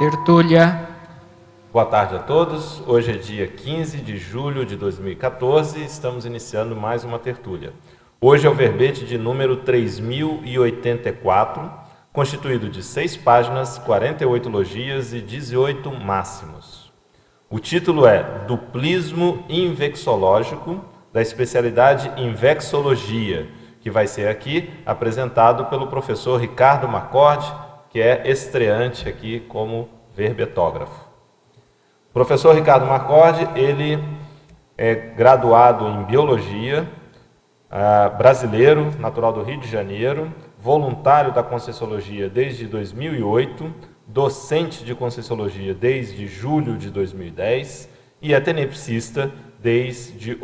Teletertúlia. Boa tarde a todos. Hoje é dia 15 de julho de 2014 e estamos iniciando mais uma tertúlia. Hoje é o verbete de número 3084, constituído de 6 páginas, 48 logias e 18 máximos. O título é Duplismo Invexológico, da especialidade Invexologia, que vai ser aqui apresentado pelo professor Ricardo Marcord, que é estreante aqui como verbetógrafo. O professor Ricardo Marcord, ele é graduado em Biologia, brasileiro, natural do Rio de Janeiro, voluntário da Conscienciologia desde 2008, docente de Conscienciologia desde julho de 2010 e é tenepsista desde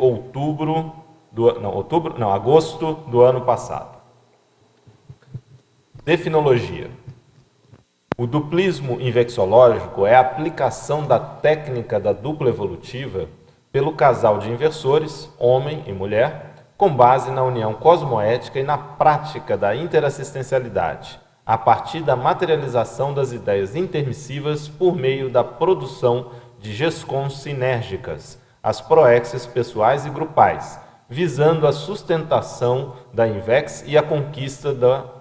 agosto do ano passado. Definologia. O duplismo invexológico é a aplicação da técnica da dupla evolutiva pelo casal de inversores, homem e mulher, com base na união cosmoética e na prática da interassistencialidade, a partir da materialização das ideias intermissivas por meio da produção de GESCONs sinérgicas, as proexes pessoais e grupais, visando a sustentação da Invex e a conquista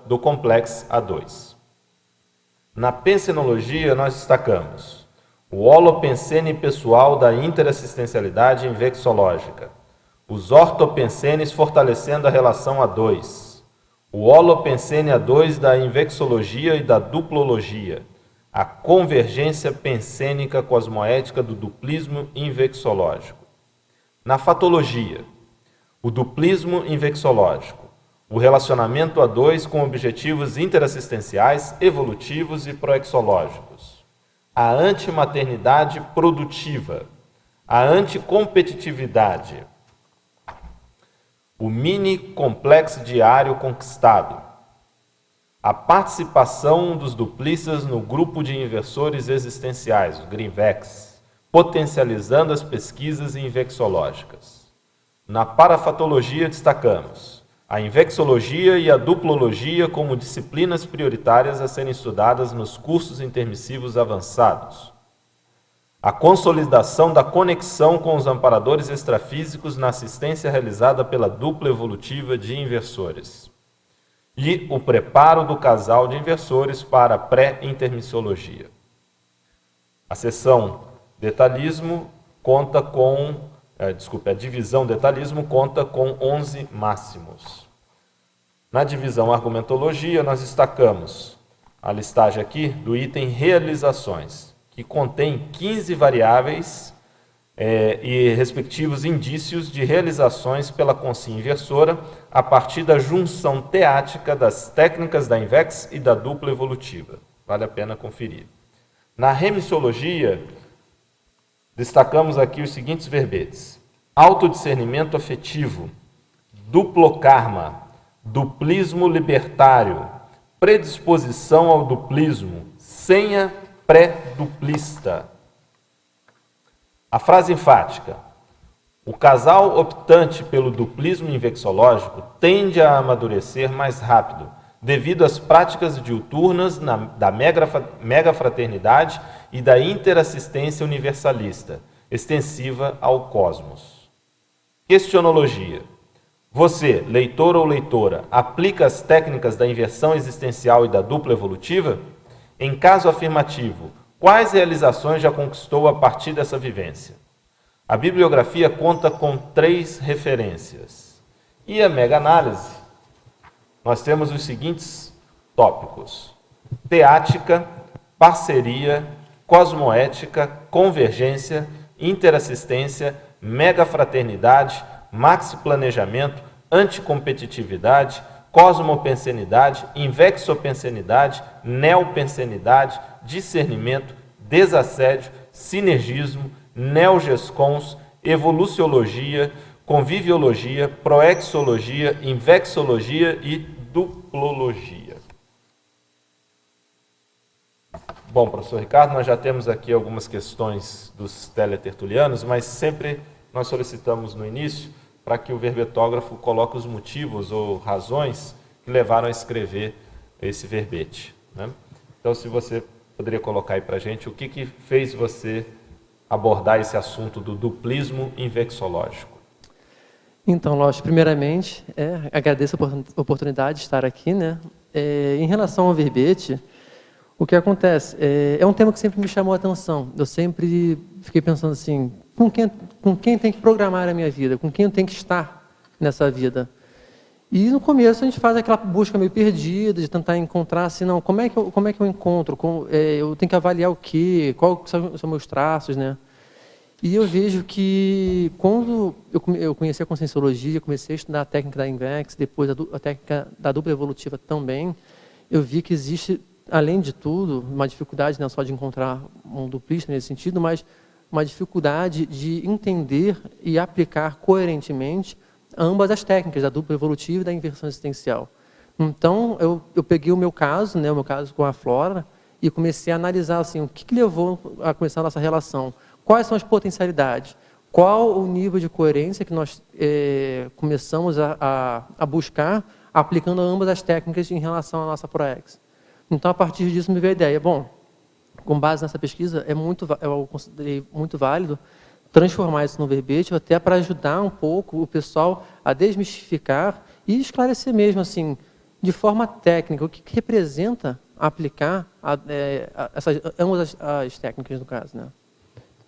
do complexo A2. Na pensenologia, nós destacamos o holopensene pessoal da interassistencialidade invexológica, os ortopensenes fortalecendo a relação A2, o holopensene A2 da invexologia e da duplologia, a convergência pensênica cosmoética do duplismo invexológico. Na fatologia, o duplismo invexológico, o relacionamento A2 com objetivos interassistenciais, evolutivos e proexológicos, a antimaternidade produtiva, a anticompetitividade, o mini-complexo diário conquistado, a participação dos duplistas no grupo de inversores existenciais, o GRINVEX, potencializando as pesquisas invexológicas. Na parafatologia destacamos a invexologia e a duplologia como disciplinas prioritárias a serem estudadas nos cursos intermissivos avançados. A consolidação da conexão com os amparadores extrafísicos na assistência realizada pela dupla evolutiva de inversores. E o preparo do casal de inversores para a pré-intermissiologia. A seção detalhismo conta com a divisão detalhismo conta com 11 máximos. Na divisão argumentologia, nós destacamos a listagem aqui do item realizações, que contém 15 variáveis e respectivos indícios de realizações pela consciência inversora a partir da junção teática das técnicas da Invex e da dupla evolutiva. Vale a pena conferir. Na remissiologia, destacamos aqui os seguintes verbetes: autodiscernimento afetivo, duplo karma, duplismo libertário, predisposição ao duplismo, senha pré-duplista. A frase enfática: o casal optante pelo duplismo invexológico tende a amadurecer mais rápido, devido às práticas diuturnas da megafraternidade e da interassistência universalista, extensiva ao cosmos. Questionologia. Você, leitor ou leitora, aplica as técnicas da inversão existencial e da dupla evolutiva? Em caso afirmativo, quais realizações já conquistou a partir dessa vivência? A bibliografia conta com 3 referências. E a mega-análise? Nós temos os seguintes tópicos: teática, parceria, cosmoética, convergência, interassistência, megafraternidade, maxiplanejamento, anticompetitividade, cosmopensenidade, invexopensenidade, neopensenidade, discernimento, desassédio, sinergismo, neogescons, evoluciologia, conviviologia, proexologia, invexologia e duplologia. Bom, professor Ricardo, nós já temos aqui algumas questões dos teletertulianos, mas sempre nós solicitamos no início para que o verbetógrafo coloque os motivos ou razões que levaram a escrever esse verbete, né? Então, se você poderia colocar aí para a gente o que fez você abordar esse assunto do duplismo infecciológico? Então, Lógico, primeiramente, agradeço a oportunidade de estar aqui, né? Em relação ao verbete, o que acontece? É um tema que sempre me chamou a atenção. Eu sempre fiquei pensando assim, com quem tem que programar a minha vida? Com quem eu tenho que estar nessa vida? E no começo a gente faz aquela busca meio perdida, de tentar encontrar assim, não, como é que eu encontro? Eu tenho que avaliar o quê? Quais são meus traços, né? E eu vejo que quando eu conheci a Conscienciologia, comecei a estudar a técnica da INVEX, depois a técnica da dupla evolutiva também, eu vi que existe, além de tudo, uma dificuldade não só de encontrar um duplista nesse sentido, mas uma dificuldade de entender e aplicar coerentemente ambas as técnicas, da dupla evolutiva e da inversão existencial. Então, eu peguei o meu caso com a Flora, e comecei a analisar assim, o que levou a começar a nossa relação. Quais são as potencialidades? Qual o nível de coerência que nós começamos a buscar, aplicando ambas as técnicas em relação à nossa ProEx? Então, a partir disso, me veio a ideia. Bom, com base nessa pesquisa, eu considerei muito válido transformar isso no verbete, até para ajudar um pouco o pessoal a desmistificar e esclarecer mesmo, assim, de forma técnica, o que representa aplicar ambas as técnicas, no caso, né?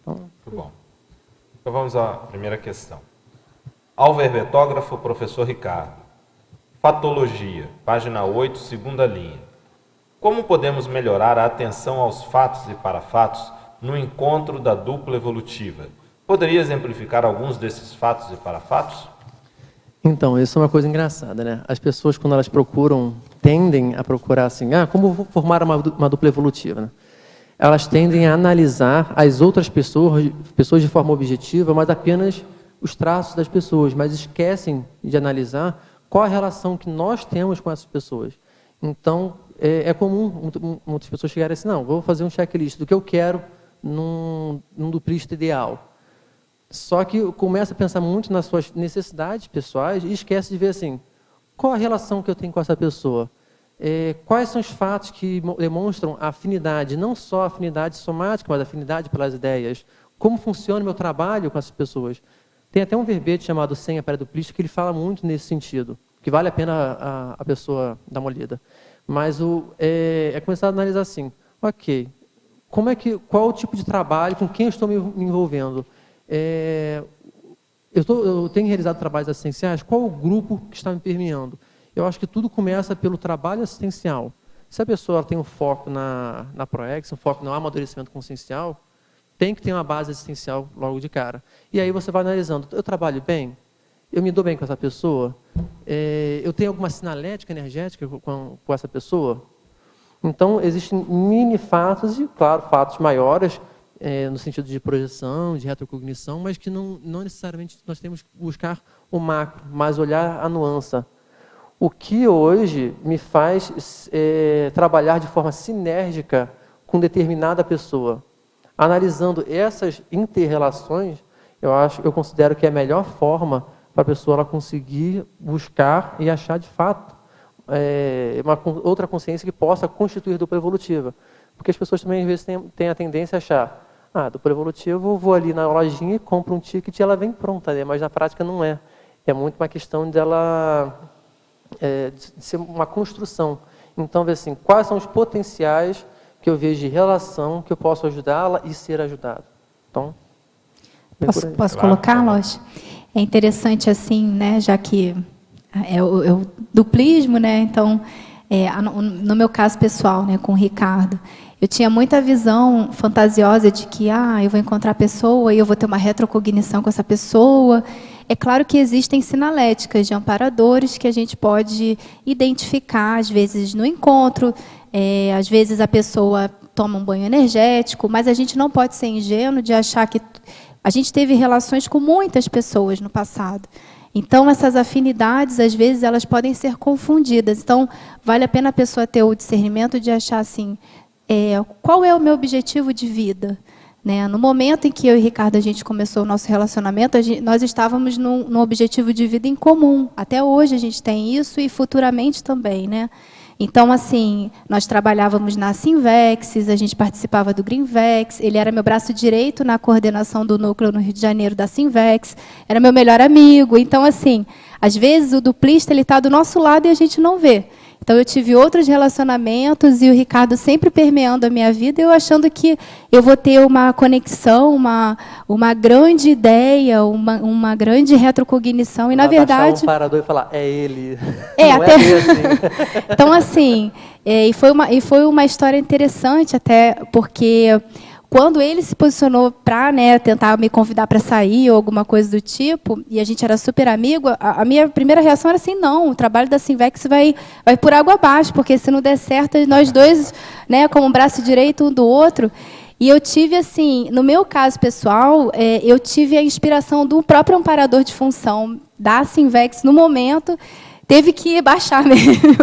Então, muito bom. Então vamos à primeira questão. Ao verbetógrafo, professor Ricardo. Fatologia, página 8, segunda linha. Como podemos melhorar a atenção aos fatos e parafatos no encontro da dupla evolutiva? Poderia exemplificar alguns desses fatos e parafatos? Então, isso é uma coisa engraçada, né? As pessoas, quando elas tendem a procurar assim, como formar uma dupla evolutiva, né? Elas tendem a analisar as outras pessoas de forma objetiva, mas apenas os traços das pessoas, mas esquecem de analisar qual a relação que nós temos com essas pessoas. Então, é comum muitas pessoas chegarem assim, não, vou fazer um checklist do que eu quero num duplista ideal. Só que começa a pensar muito nas suas necessidades pessoais e esquece de ver assim, qual a relação que eu tenho com essa pessoa? Quais são os fatos que demonstram a afinidade, não só a afinidade somática, mas a afinidade pelas ideias? Como funciona o meu trabalho com essas pessoas? Tem até um verbete chamado Senha Pré-Duplista que ele fala muito nesse sentido, que vale a pena a pessoa dar uma lida. Mas começar a analisar assim, ok, qual o tipo de trabalho, com quem eu estou me envolvendo? Eu tenho realizado trabalhos assistenciais, qual o grupo que está me permeando? Eu acho que tudo começa pelo trabalho assistencial. Se a pessoa tem um foco na ProEx, um foco no amadurecimento consciencial, tem que ter uma base assistencial logo de cara. E aí você vai analisando, eu trabalho bem? Eu me dou bem com essa pessoa? Eu tenho alguma sinalética energética com essa pessoa? Então, existem mini fatos e, claro, fatos maiores, no sentido de projeção, de retrocognição, mas que não necessariamente nós temos que buscar o macro, mas olhar a nuance. O que hoje me faz trabalhar de forma sinérgica com determinada pessoa. Analisando essas inter-relações, eu considero que é a melhor forma para a pessoa ela conseguir buscar e achar de fato outra consciência que possa constituir dupla evolutiva. Porque as pessoas também às vezes têm a tendência a achar, dupla evolutiva, eu vou ali na lojinha e compro um ticket e ela vem pronta, né? Mas na prática não é. É muito uma questão dela de ser uma construção. Então, ver assim, quais são os potenciais que eu vejo de relação que eu posso ajudá-la e ser ajudado. Então, posso colocar, Lógico? É interessante assim, né, já que é o duplismo, né, então, no meu caso pessoal, né, com o Ricardo, eu tinha muita visão fantasiosa de que eu vou encontrar a pessoa e eu vou ter uma retrocognição com essa pessoa. É claro que existem sinaléticas de amparadores que a gente pode identificar, às vezes, no encontro, às vezes a pessoa toma um banho energético, mas a gente não pode ser ingênuo de achar que a gente teve relações com muitas pessoas no passado. Então, essas afinidades, às vezes, elas podem ser confundidas. Então, vale a pena a pessoa ter o discernimento de achar assim, qual é o meu objetivo de vida? Né? No momento em que eu e Ricardo a gente começou o nosso relacionamento, nós estávamos num objetivo de vida em comum. Até hoje a gente tem isso e futuramente também. Né? Então, assim, nós trabalhávamos na Sinvex, a gente participava do Greenvex, ele era meu braço direito na coordenação do núcleo no Rio de Janeiro da Sinvex, era meu melhor amigo. Então, assim, às vezes o duplista ele está do nosso lado e a gente não vê. Então, eu tive outros relacionamentos e o Ricardo sempre permeando a minha vida, eu achando que eu vou ter uma conexão, uma grande ideia, uma grande retrocognição. E, na verdade... Baixar um parador e falar, é ele. É, não até... é assim. Então, assim, e foi uma história interessante, até porque... Quando ele se posicionou para, né, tentar me convidar para sair ou alguma coisa do tipo, e a gente era super amigo, a minha primeira reação era assim, não, o trabalho da Sinvex vai por água abaixo, porque se não der certo, nós dois, né, como um braço direito um do outro. E eu tive, assim, no meu caso pessoal, eu tive a inspiração do próprio amparador de função da Sinvex no momento. Teve que baixar mesmo.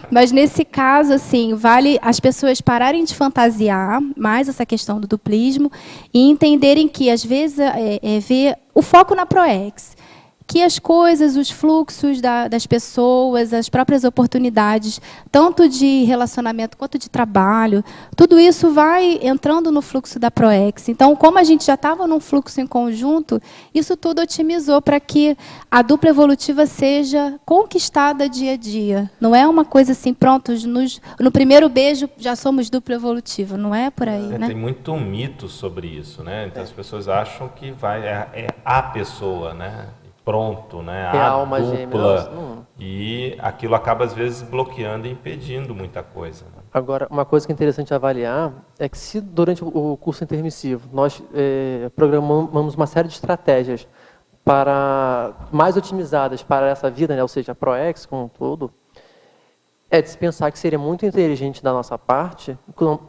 Mas, nesse caso, assim, vale as pessoas pararem de fantasiar mais essa questão do duplismo e entenderem que, às vezes, ver o foco na ProEx. Que as coisas, os fluxos das pessoas, as próprias oportunidades, tanto de relacionamento quanto de trabalho, tudo isso vai entrando no fluxo da ProEx. Então, como a gente já estava num fluxo em conjunto, isso tudo otimizou para que a dupla evolutiva seja conquistada dia a dia. Não é uma coisa assim, pronto, no primeiro beijo já somos dupla evolutiva. Não é por aí, né? Tem muito mito sobre isso, né? Então, as pessoas acham que é a pessoa, né? Pronto, né? É a alma dupla, gêmea. e aquilo acaba às vezes bloqueando e impedindo muita coisa. Né? Agora, uma coisa que é interessante avaliar é que se durante o curso intermissivo nós programamos uma série de estratégias mais otimizadas para essa vida, né? Ou seja, a ProEx como um todo, é de se pensar que seria muito inteligente da nossa parte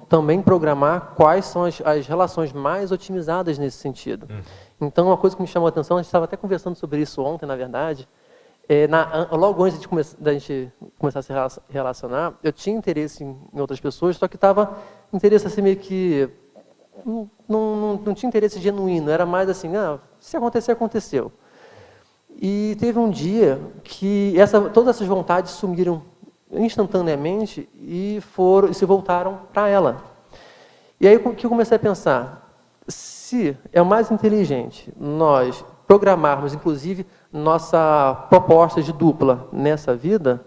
também programar quais são as relações mais otimizadas nesse sentido. Então, uma coisa que me chamou a atenção, a gente estava até conversando sobre isso ontem, na verdade, logo antes da gente começar a se relacionar, eu tinha interesse em outras pessoas, só que estava interesse assim meio que... Não tinha interesse genuíno, era mais assim, se acontecer, aconteceu. E teve um dia que todas essas vontades sumiram instantaneamente e se voltaram para ela. E aí o que eu comecei a pensar? Se é o mais inteligente nós programarmos, inclusive, nossa proposta de dupla nessa vida,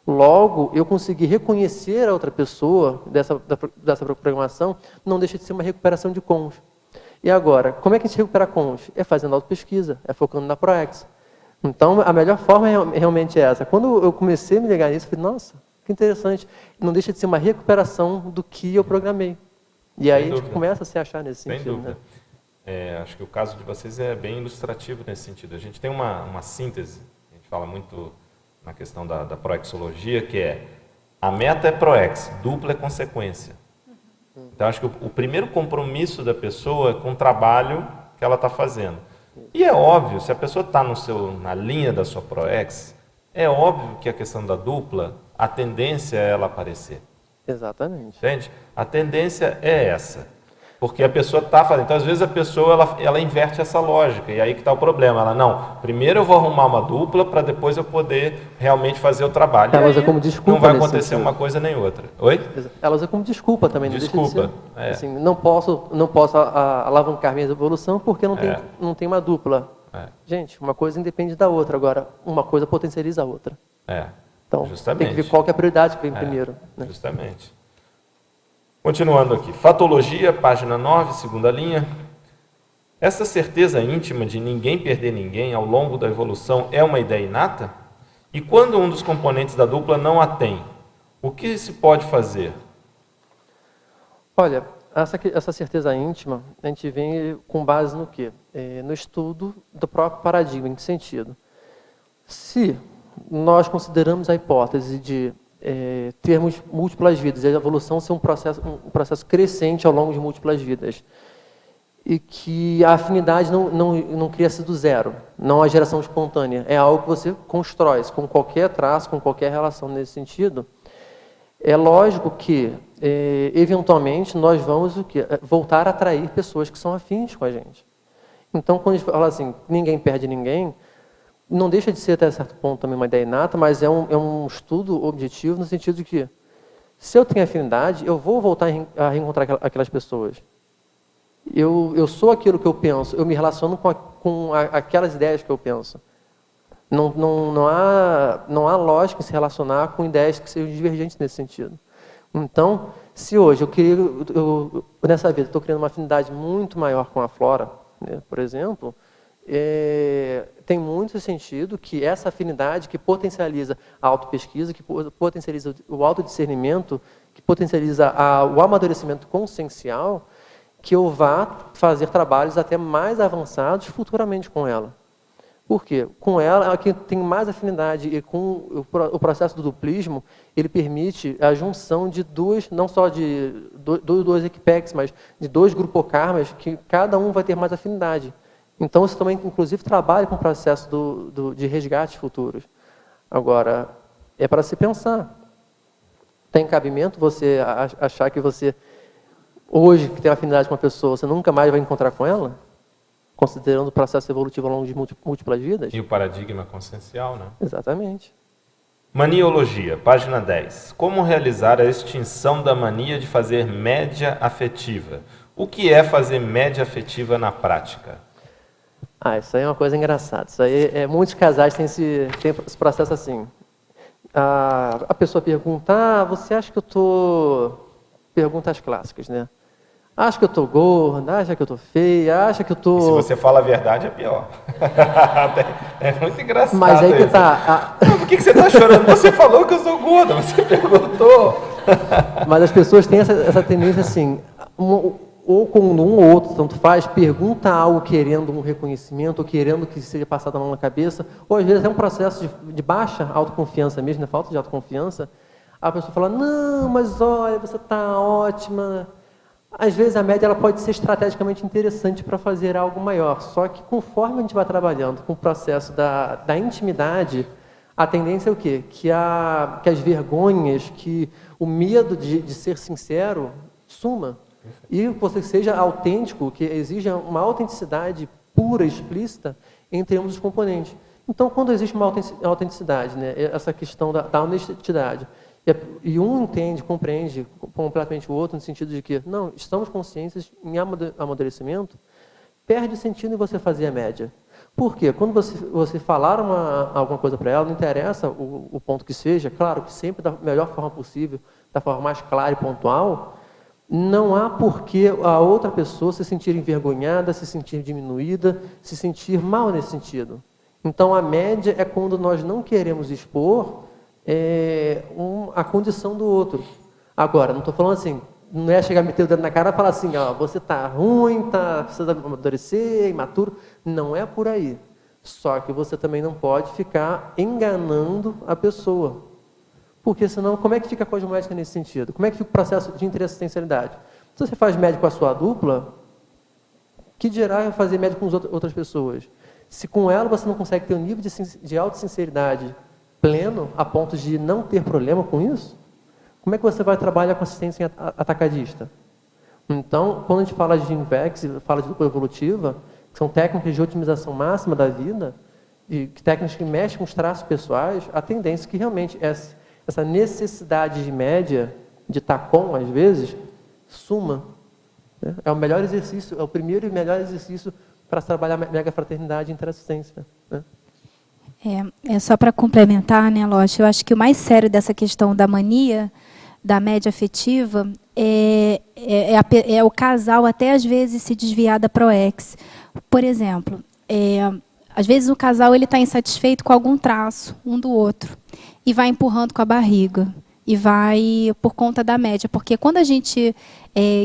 logo eu consegui reconhecer a outra pessoa dessa programação, não deixa de ser uma recuperação de cônjuge. E agora, como é que a gente recupera cônjuge? É fazendo autopesquisa, é focando na ProEx. Então, a melhor forma realmente é essa. Quando eu comecei a me ligar nisso, eu falei, nossa, que interessante. Não deixa de ser uma recuperação do que eu programei. E aí a gente começa a se achar nesse sentido. Sem dúvida. Né? Acho que o caso de vocês é bem ilustrativo nesse sentido. A gente tem uma síntese, a gente fala muito na questão da proexologia, que é a meta é proex, dupla é consequência. Então, acho que o primeiro compromisso da pessoa é com o trabalho que ela está fazendo. E é óbvio, se a pessoa está na linha da sua ProEx, é óbvio que a questão da dupla, a tendência é ela aparecer. Exatamente. Entende? A tendência é essa. Porque a pessoa está fazendo. Então, às vezes, a pessoa ela inverte essa lógica. E aí que está o problema. Ela, não, primeiro eu vou arrumar uma dupla para depois eu poder realmente fazer o trabalho. Ela usa como desculpa. Não vai acontecer uma coisa nem outra. Oi? Ela usa como desculpa também. Desculpa. Assim, não posso alavancar minha evolução porque não tem uma dupla. Gente, uma coisa independe da outra. Agora, uma coisa potencializa a outra. Então, justamente. Tem que ver qual que é a prioridade que vem primeiro. Né? Justamente. Continuando aqui. Fatologia, página 9, segunda linha. Essa certeza íntima de ninguém perder ninguém ao longo da evolução é uma ideia inata? E quando um dos componentes da dupla não a tem, o que se pode fazer? Olha, essa certeza íntima, a gente vem com base no quê? No estudo do próprio paradigma. Em que sentido? Se nós consideramos a hipótese de termos múltiplas vidas, e a evolução ser um processo crescente ao longo de múltiplas vidas, e que a afinidade não cria-se do zero, não a geração espontânea, é algo que você constrói com qualquer traço, com qualquer relação nesse sentido. É lógico que, eventualmente, nós vamos voltar a atrair pessoas que são afins com a gente. Então, quando a gente fala assim, ninguém perde ninguém, não deixa de ser até certo ponto também uma ideia inata, mas é um estudo objetivo no sentido de que, se eu tenho afinidade, eu vou voltar a reencontrar aquelas pessoas. Eu sou aquilo que eu penso, eu me relaciono com aquelas ideias que eu penso. Não há lógica em se relacionar com ideias que sejam divergentes nesse sentido. Então, se hoje nessa vida, estou criando uma afinidade muito maior com a flora, né, por exemplo, tem muito sentido que essa afinidade que potencializa a autopesquisa, que potencializa o autodiscernimento, que potencializa o amadurecimento consciencial, que eu vá fazer trabalhos até mais avançados futuramente com ela. Por quê? Com ela, quem tem mais afinidade, e com o processo do duplismo, ele permite a junção de não só de dois equipex, mas de dois grupokarmas, que cada um vai ter mais afinidade. Então, isso também, inclusive, trabalha com o processo de resgates futuros. Agora, é para se pensar. Tem cabimento você achar que você, hoje, que tem afinidade com uma pessoa, você nunca mais vai encontrar com ela? Considerando o processo evolutivo ao longo de múltiplas vidas? E o paradigma consciencial, né? Exatamente. Maniologia, página 10. Como realizar a extinção da mania de fazer média afetiva? O que é fazer média afetiva na prática? Isso aí é uma coisa engraçada. Isso aí, muitos casais têm esse processo assim. A pessoa pergunta, você acha que eu estou... Perguntas clássicas, né? Acha que eu estou gorda, acha que eu estou feia, acha que eu estou... Se você fala a verdade, é pior. É muito engraçado. Mas aí que isso. tá... Por que você está chorando? Você falou que eu sou gorda, você perguntou. Mas as pessoas têm essa tendência assim, ou com um ou outro, tanto faz, pergunta algo querendo um reconhecimento, ou querendo que seja passado a mão na cabeça, ou às vezes é um processo de baixa autoconfiança mesmo, né? Falta de autoconfiança. A pessoa fala, não, mas olha, você está ótima... Às vezes a média ela pode ser estrategicamente interessante para fazer algo maior, só que conforme a gente vai trabalhando com o processo da intimidade, a tendência é o quê? Que as vergonhas, que o medo de ser sincero suma. E que você seja autêntico, que exija uma autenticidade pura, explícita, entre ambos os componentes. Então, quando existe uma autenticidade, né, essa questão da honestidade, e um entende, compreende completamente o outro, no sentido de que, não, estamos conscientes em amadurecimento, perde o sentido em você fazer a média. Por quê? Quando você falar alguma coisa para ela, não interessa o ponto que seja, claro que sempre da melhor forma possível, da forma mais clara e pontual, não há por que a outra pessoa se sentir envergonhada, se sentir diminuída, se sentir mal nesse sentido. Então, a média é quando nós não queremos expor a condição do outro. Agora, não estou falando assim, não é chegar a meter o dedo na cara e falar assim, você está ruim, precisa amadurecer, imaturo. Não é por aí. Só que você também não pode ficar enganando a pessoa. Porque senão, como é que fica a cosmoética nesse sentido? Como é que fica o processo de interassistencialidade? Se você faz média com a sua dupla, que dirá fazer média com as outras pessoas? Se com ela você não consegue ter um nível de autossinceridade pleno, a ponto de não ter problema com isso, como é que você vai trabalhar com assistência atacadista? Então, quando a gente fala de INVEX, fala de dupla evolutiva, que são técnicas de otimização máxima da vida, e técnicas que mexem com os traços pessoais, a tendência é que realmente essa necessidade de média, de TACOM, às vezes, suma. Né? É o melhor exercício, é o primeiro e melhor exercício para trabalhar mega fraternidade e interassistência. Né? Só para complementar, né, Loche, eu acho que o mais sério dessa questão da mania, da média afetiva, é o casal até às vezes se desviar da ProEx. Por exemplo, às vezes o casal está insatisfeito com algum traço, um do outro, e vai empurrando com a barriga, e vai por conta da média, porque quando a gente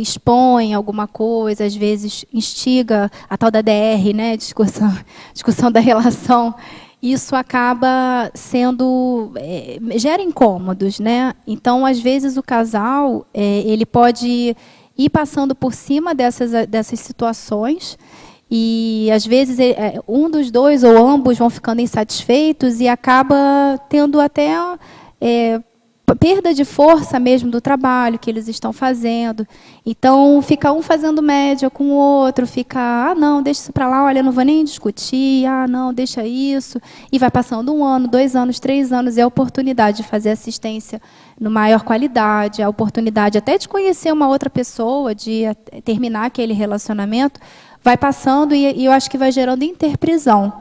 expõe alguma coisa, às vezes instiga a tal da DR, né, discussão da relação, isso acaba gera incômodos, né? Então, às vezes, o casal ele pode ir passando por cima dessas situações e, às vezes, um dos dois ou ambos vão ficando insatisfeitos e acaba tendo até perda de força mesmo do trabalho que eles estão fazendo. Então, fica um fazendo média com o outro, fica, não, deixa isso para lá, olha, não vou nem discutir, não, deixa isso. E vai passando 1 ano, 2 anos, 3 anos, e a oportunidade de fazer assistência no maior qualidade, a oportunidade até de conhecer uma outra pessoa, de terminar aquele relacionamento, vai passando e eu acho que vai gerando interprisão.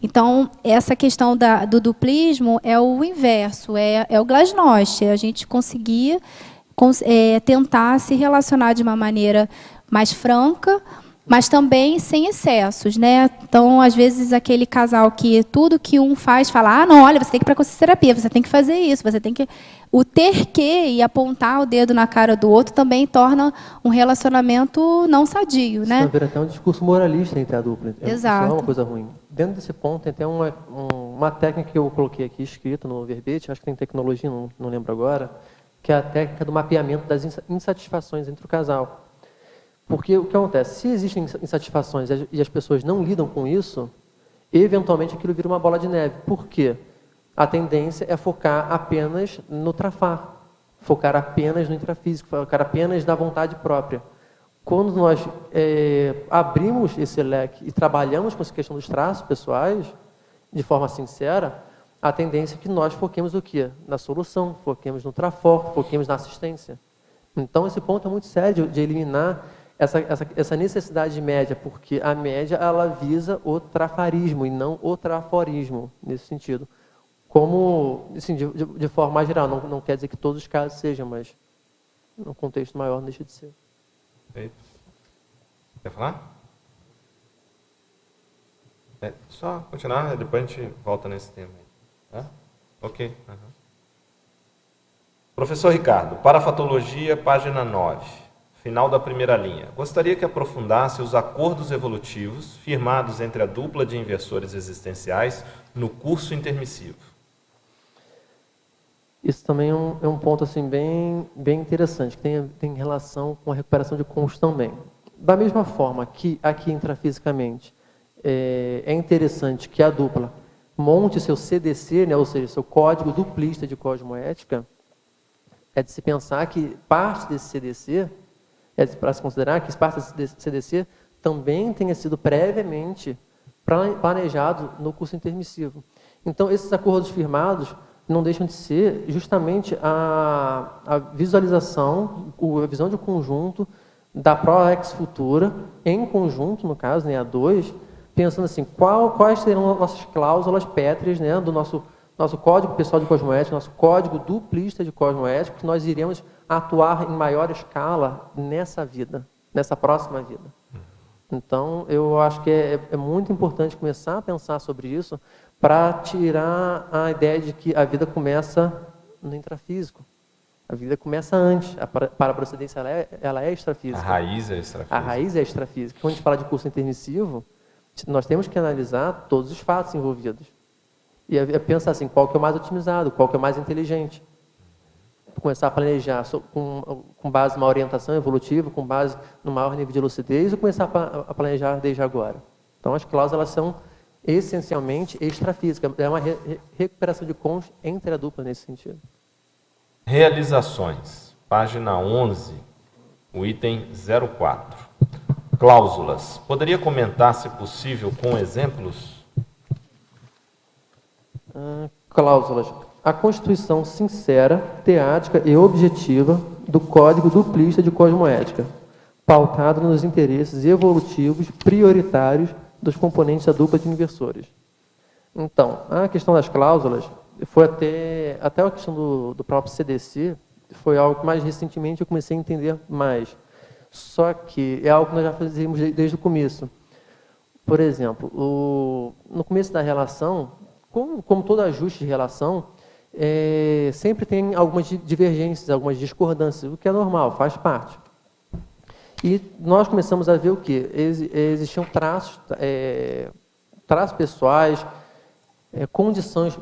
Então, essa questão do duplismo é o inverso, é o glasnost, é a gente conseguir tentar se relacionar de uma maneira mais franca, mas também sem excessos, né? Então, às vezes, aquele casal que tudo que um faz, fala, não, olha, você tem que ir para a conscienciaterapia, você tem que fazer isso, você tem que... O ter que e apontar o dedo na cara do outro também torna um relacionamento não sadio, né? Isso vira até um discurso moralista entre a dupla. Exato. Isso não é uma coisa ruim. Dentro desse ponto, tem até uma técnica que eu coloquei aqui, escrita no verbete, acho que tem tecnologia, não lembro agora, que é a técnica do mapeamento das insatisfações entre o casal. Porque o que acontece? Se existem insatisfações e as pessoas não lidam com isso, eventualmente aquilo vira uma bola de neve. Por quê? A tendência é focar apenas no trafar, focar apenas no intrafísico, focar apenas na vontade própria. Quando nós abrimos esse leque e trabalhamos com essa questão dos traços pessoais, de forma sincera, a tendência é que nós foquemos o quê? Na solução, foquemos no trafor, foquemos na assistência. Então, esse ponto é muito sério de eliminar essa necessidade de média, porque a média ela visa o trafarismo e não o traforismo, nesse sentido. Como, assim, de forma mais geral, não quer dizer que todos os casos sejam, mas num contexto maior não deixa de ser. Perfeito. Quer falar? Só continuar, depois a gente volta nesse tema. Ok. Uhum. Professor Ricardo, Parafatologia, página 9, final da primeira linha. Gostaria que aprofundasse os acordos evolutivos firmados entre a dupla de inversores existenciais no curso intermissivo. Isso também é um ponto assim, bem interessante, que tem relação com a recuperação de cônjuge também. Da mesma forma que aqui intrafisicamente é interessante que a dupla monte seu CDC, né, ou seja, seu código duplista de cosmoética, é de se pensar que parte desse CDC, para se considerar que parte desse CDC também tenha sido previamente planejado no curso intermissivo. Então, esses acordos firmados não deixam de ser justamente a visualização, a visão de conjunto da ProEx futura, em conjunto, no caso, né, a 2, pensando assim, quais serão nossas cláusulas pétreas, né, do nosso código pessoal de cosmoética, nosso código duplista de cosmoética, que nós iremos atuar em maior escala nessa vida, nessa próxima vida. Então, eu acho que é muito importante começar a pensar sobre isso para tirar a ideia de que a vida começa no intrafísico. A vida começa antes. A paraprocedência ela é extrafísica. A raiz é extrafísica. A raiz é extrafísica. Quando a gente fala de curso intermissivo, nós temos que analisar todos os fatos envolvidos. E pensar assim, qual que é o mais otimizado, qual que é o mais inteligente. Começar a planejar com base numa orientação evolutiva, com base no maior nível de lucidez, ou começar a planejar desde agora. Então, as cláusulas são essencialmente extrafísicas. É uma recuperação de cônjuge entre a dupla nesse sentido. Realizações. Página 11, o item 04. Cláusulas. Poderia comentar, se possível, com exemplos? Cláusulas. A constituição sincera, teática e objetiva do Código Duplista de Cosmoética, pautado nos interesses evolutivos prioritários dos componentes da dupla de inversores. Então, a questão das cláusulas foi até a questão do próprio CDC, foi algo que mais recentemente eu comecei a entender mais. Só que é algo que nós já fazíamos desde o começo. Por exemplo, no começo da relação, como todo ajuste de relação, sempre tem algumas divergências, algumas discordâncias, o que é normal, faz parte. E nós começamos a ver o quê? Existiam traços pessoais, condições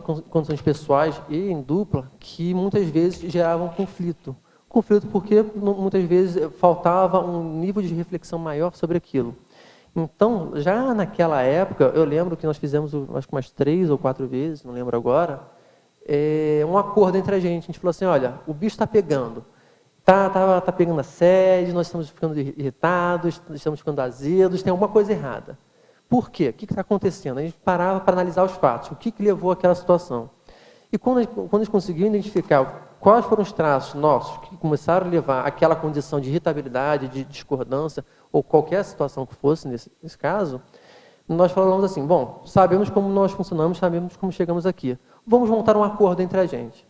pessoais e em dupla que muitas vezes geravam conflito. Conflito porque muitas vezes faltava um nível de reflexão maior sobre aquilo. Então, já naquela época, eu lembro que nós fizemos, acho que umas 3 ou 4 vezes, não lembro agora, um acordo entre a gente falou assim, olha, o bicho está pegando. Tá pegando a sede, nós estamos ficando irritados, estamos ficando azedos, tem alguma coisa errada. Por quê? O que está acontecendo? A gente parava para analisar os fatos, o que levou àquela situação. E quando a gente conseguiu identificar quais foram os traços nossos que começaram a levar àquela condição de irritabilidade, de discordância, ou qualquer situação que fosse nesse caso, nós falamos assim, bom, sabemos como nós funcionamos, sabemos como chegamos aqui. Vamos montar um acordo entre a gente.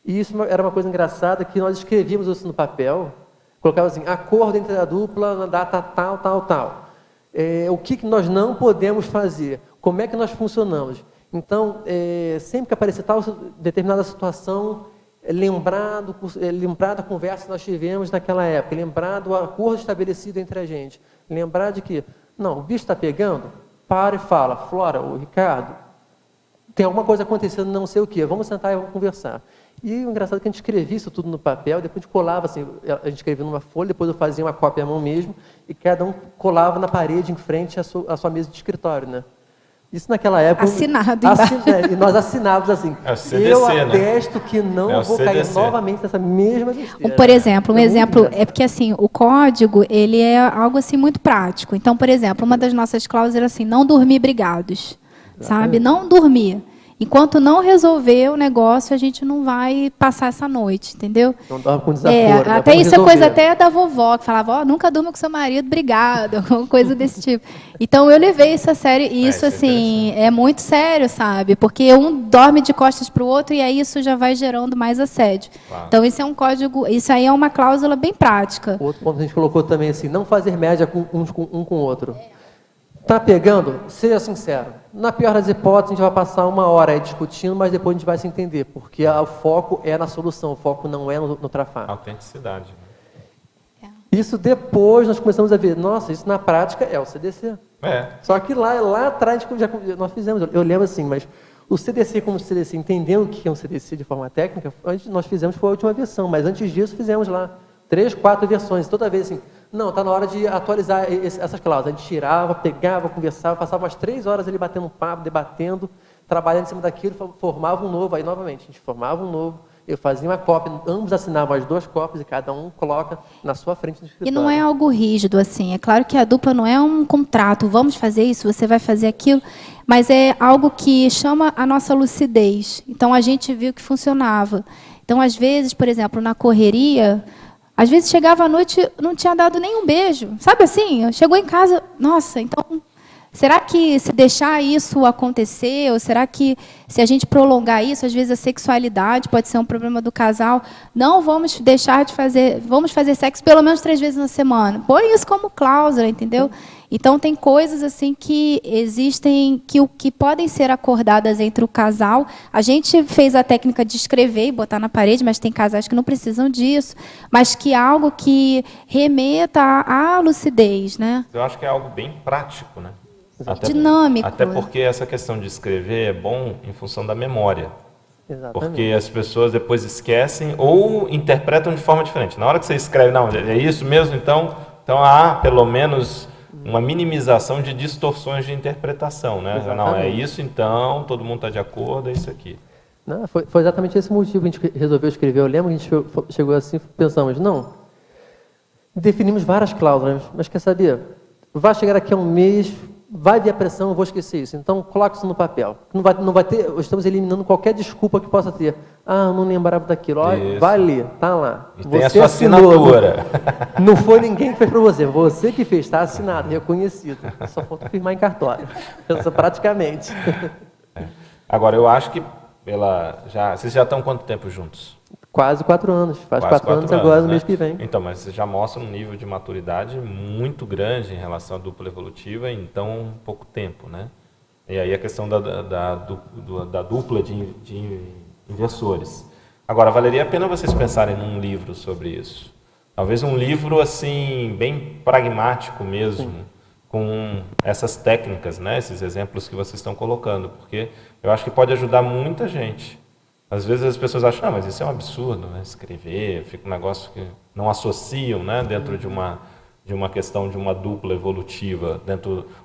E isso era uma coisa engraçada, que nós escrevíamos isso no papel, colocava assim, acordo entre a dupla na data tal, tal, tal. O que nós não podemos fazer, como é que nós funcionamos. Então, sempre que aparecer tal determinada situação, lembrar da conversa que nós tivemos naquela época, lembrar do acordo estabelecido entre a gente, lembrar de que, não, o bicho está pegando, para e fala, Flora, o Ricardo, tem alguma coisa acontecendo, não sei o quê, vamos sentar e vamos conversar. E o engraçado é que a gente escrevia isso tudo no papel, depois a gente colava, assim, a gente escrevia numa folha, depois eu fazia uma cópia à mão mesmo, e cada um colava na parede em frente à sua mesa de escritório, né? Isso naquela época... Assinado. E nós assinávamos assim, é o CDC, eu atesto que não vou cair novamente nessa mesma besteira. Por exemplo, um exemplo, é porque assim, o código, ele é algo assim muito prático. Então, por exemplo, uma das nossas cláusulas era assim, não dormir brigados, sabe? Não dormir. Enquanto não resolver o negócio, a gente não vai passar essa noite, entendeu? Não dorme com desacordo. Até isso é coisa até da vovó, que falava, nunca durma com seu marido, brigado, alguma coisa desse tipo. Então, eu levei isso a sério, e isso, assim, é muito sério, sabe? Porque um dorme de costas para o outro, e aí isso já vai gerando mais assédio. Claro. Então, isso é um código, isso aí é uma cláusula bem prática. Outro ponto que a gente colocou também, assim, não fazer média um com o outro. Está pegando? Seja sincero. Na pior das hipóteses, a gente vai passar 1 hora aí discutindo, mas depois a gente vai se entender, porque o foco é na solução, o foco não é no trafar. Autenticidade. Isso depois nós começamos a ver, nossa, isso na prática é o CDC. Só que lá atrás nós fizemos, eu lembro assim, mas o CDC como CDC, entendendo o que é um CDC de forma técnica, antes nós fizemos foi a última versão, mas antes disso fizemos lá 3, 4 versões, toda vez assim, não, está na hora de atualizar essas cláusulas. A gente tirava, pegava, conversava, passava umas 3 horas ali batendo um papo, debatendo, trabalhando em cima daquilo, formava um novo, aí novamente, a gente formava um novo, eu fazia uma cópia, ambos assinavam as 2 cópias e cada um coloca na sua frente no escritório. E não é algo rígido, assim, é claro que a dupla não é um contrato, vamos fazer isso, você vai fazer aquilo, mas é algo que chama a nossa lucidez. Então, a gente viu que funcionava. Então, às vezes, por exemplo, na correria... Às vezes chegava à noite, não tinha dado nenhum beijo. Sabe assim? Chegou em casa, nossa, então, será que se deixar isso acontecer, ou será que se a gente prolongar isso, às vezes a sexualidade pode ser um problema do casal, não vamos deixar de fazer, vamos fazer sexo pelo menos 3 vezes na semana. Põe isso como cláusula, entendeu? Então, tem coisas assim que existem, que podem ser acordadas entre o casal. A gente fez a técnica de escrever e botar na parede, mas tem casais que não precisam disso. Mas que é algo que remeta à lucidez, né? Eu acho que é algo bem prático, né? Dinâmico. Até porque essa questão de escrever é bom em função da memória. Exatamente. Porque as pessoas depois esquecem ou interpretam de forma diferente. Na hora que você escreve, não, é isso mesmo, então há pelo menos... uma minimização de distorções de interpretação, né? Exatamente. Não, é isso então, todo mundo está de acordo, é isso aqui. Não, foi exatamente esse motivo que a gente resolveu escrever. Eu lembro que a gente chegou assim, pensamos, não, definimos várias cláusulas, mas quer saber, vai chegar aqui a um mês, vai vir a pressão, eu vou esquecer isso. Então, coloque isso no papel. Não vai ter, estamos eliminando qualquer desculpa que possa ter. Ah, não lembrava daquilo. Olha, vai ler, tá lá. E tem a sua assinatura. Não foi ninguém que fez para você. Você que fez, está assinado, reconhecido. Só falta firmar em cartório. Praticamente. Agora, eu acho que vocês já estão quanto tempo juntos? Quase 4 anos. Faz 4 anos agora, no mês que vem. Então, mas você já mostra um nível de maturidade muito grande em relação à dupla evolutiva em tão pouco tempo, né? E aí a questão da dupla de inversores. Agora, valeria a pena vocês pensarem num livro sobre isso. Talvez um livro assim bem pragmático mesmo, sim, com essas técnicas, né? Esses exemplos que vocês estão colocando, porque eu acho que pode ajudar muita gente. Às vezes as pessoas acham, mas isso é um absurdo, né? Escrever, fica um negócio que não associam, né? Dentro de uma questão de uma dupla evolutiva,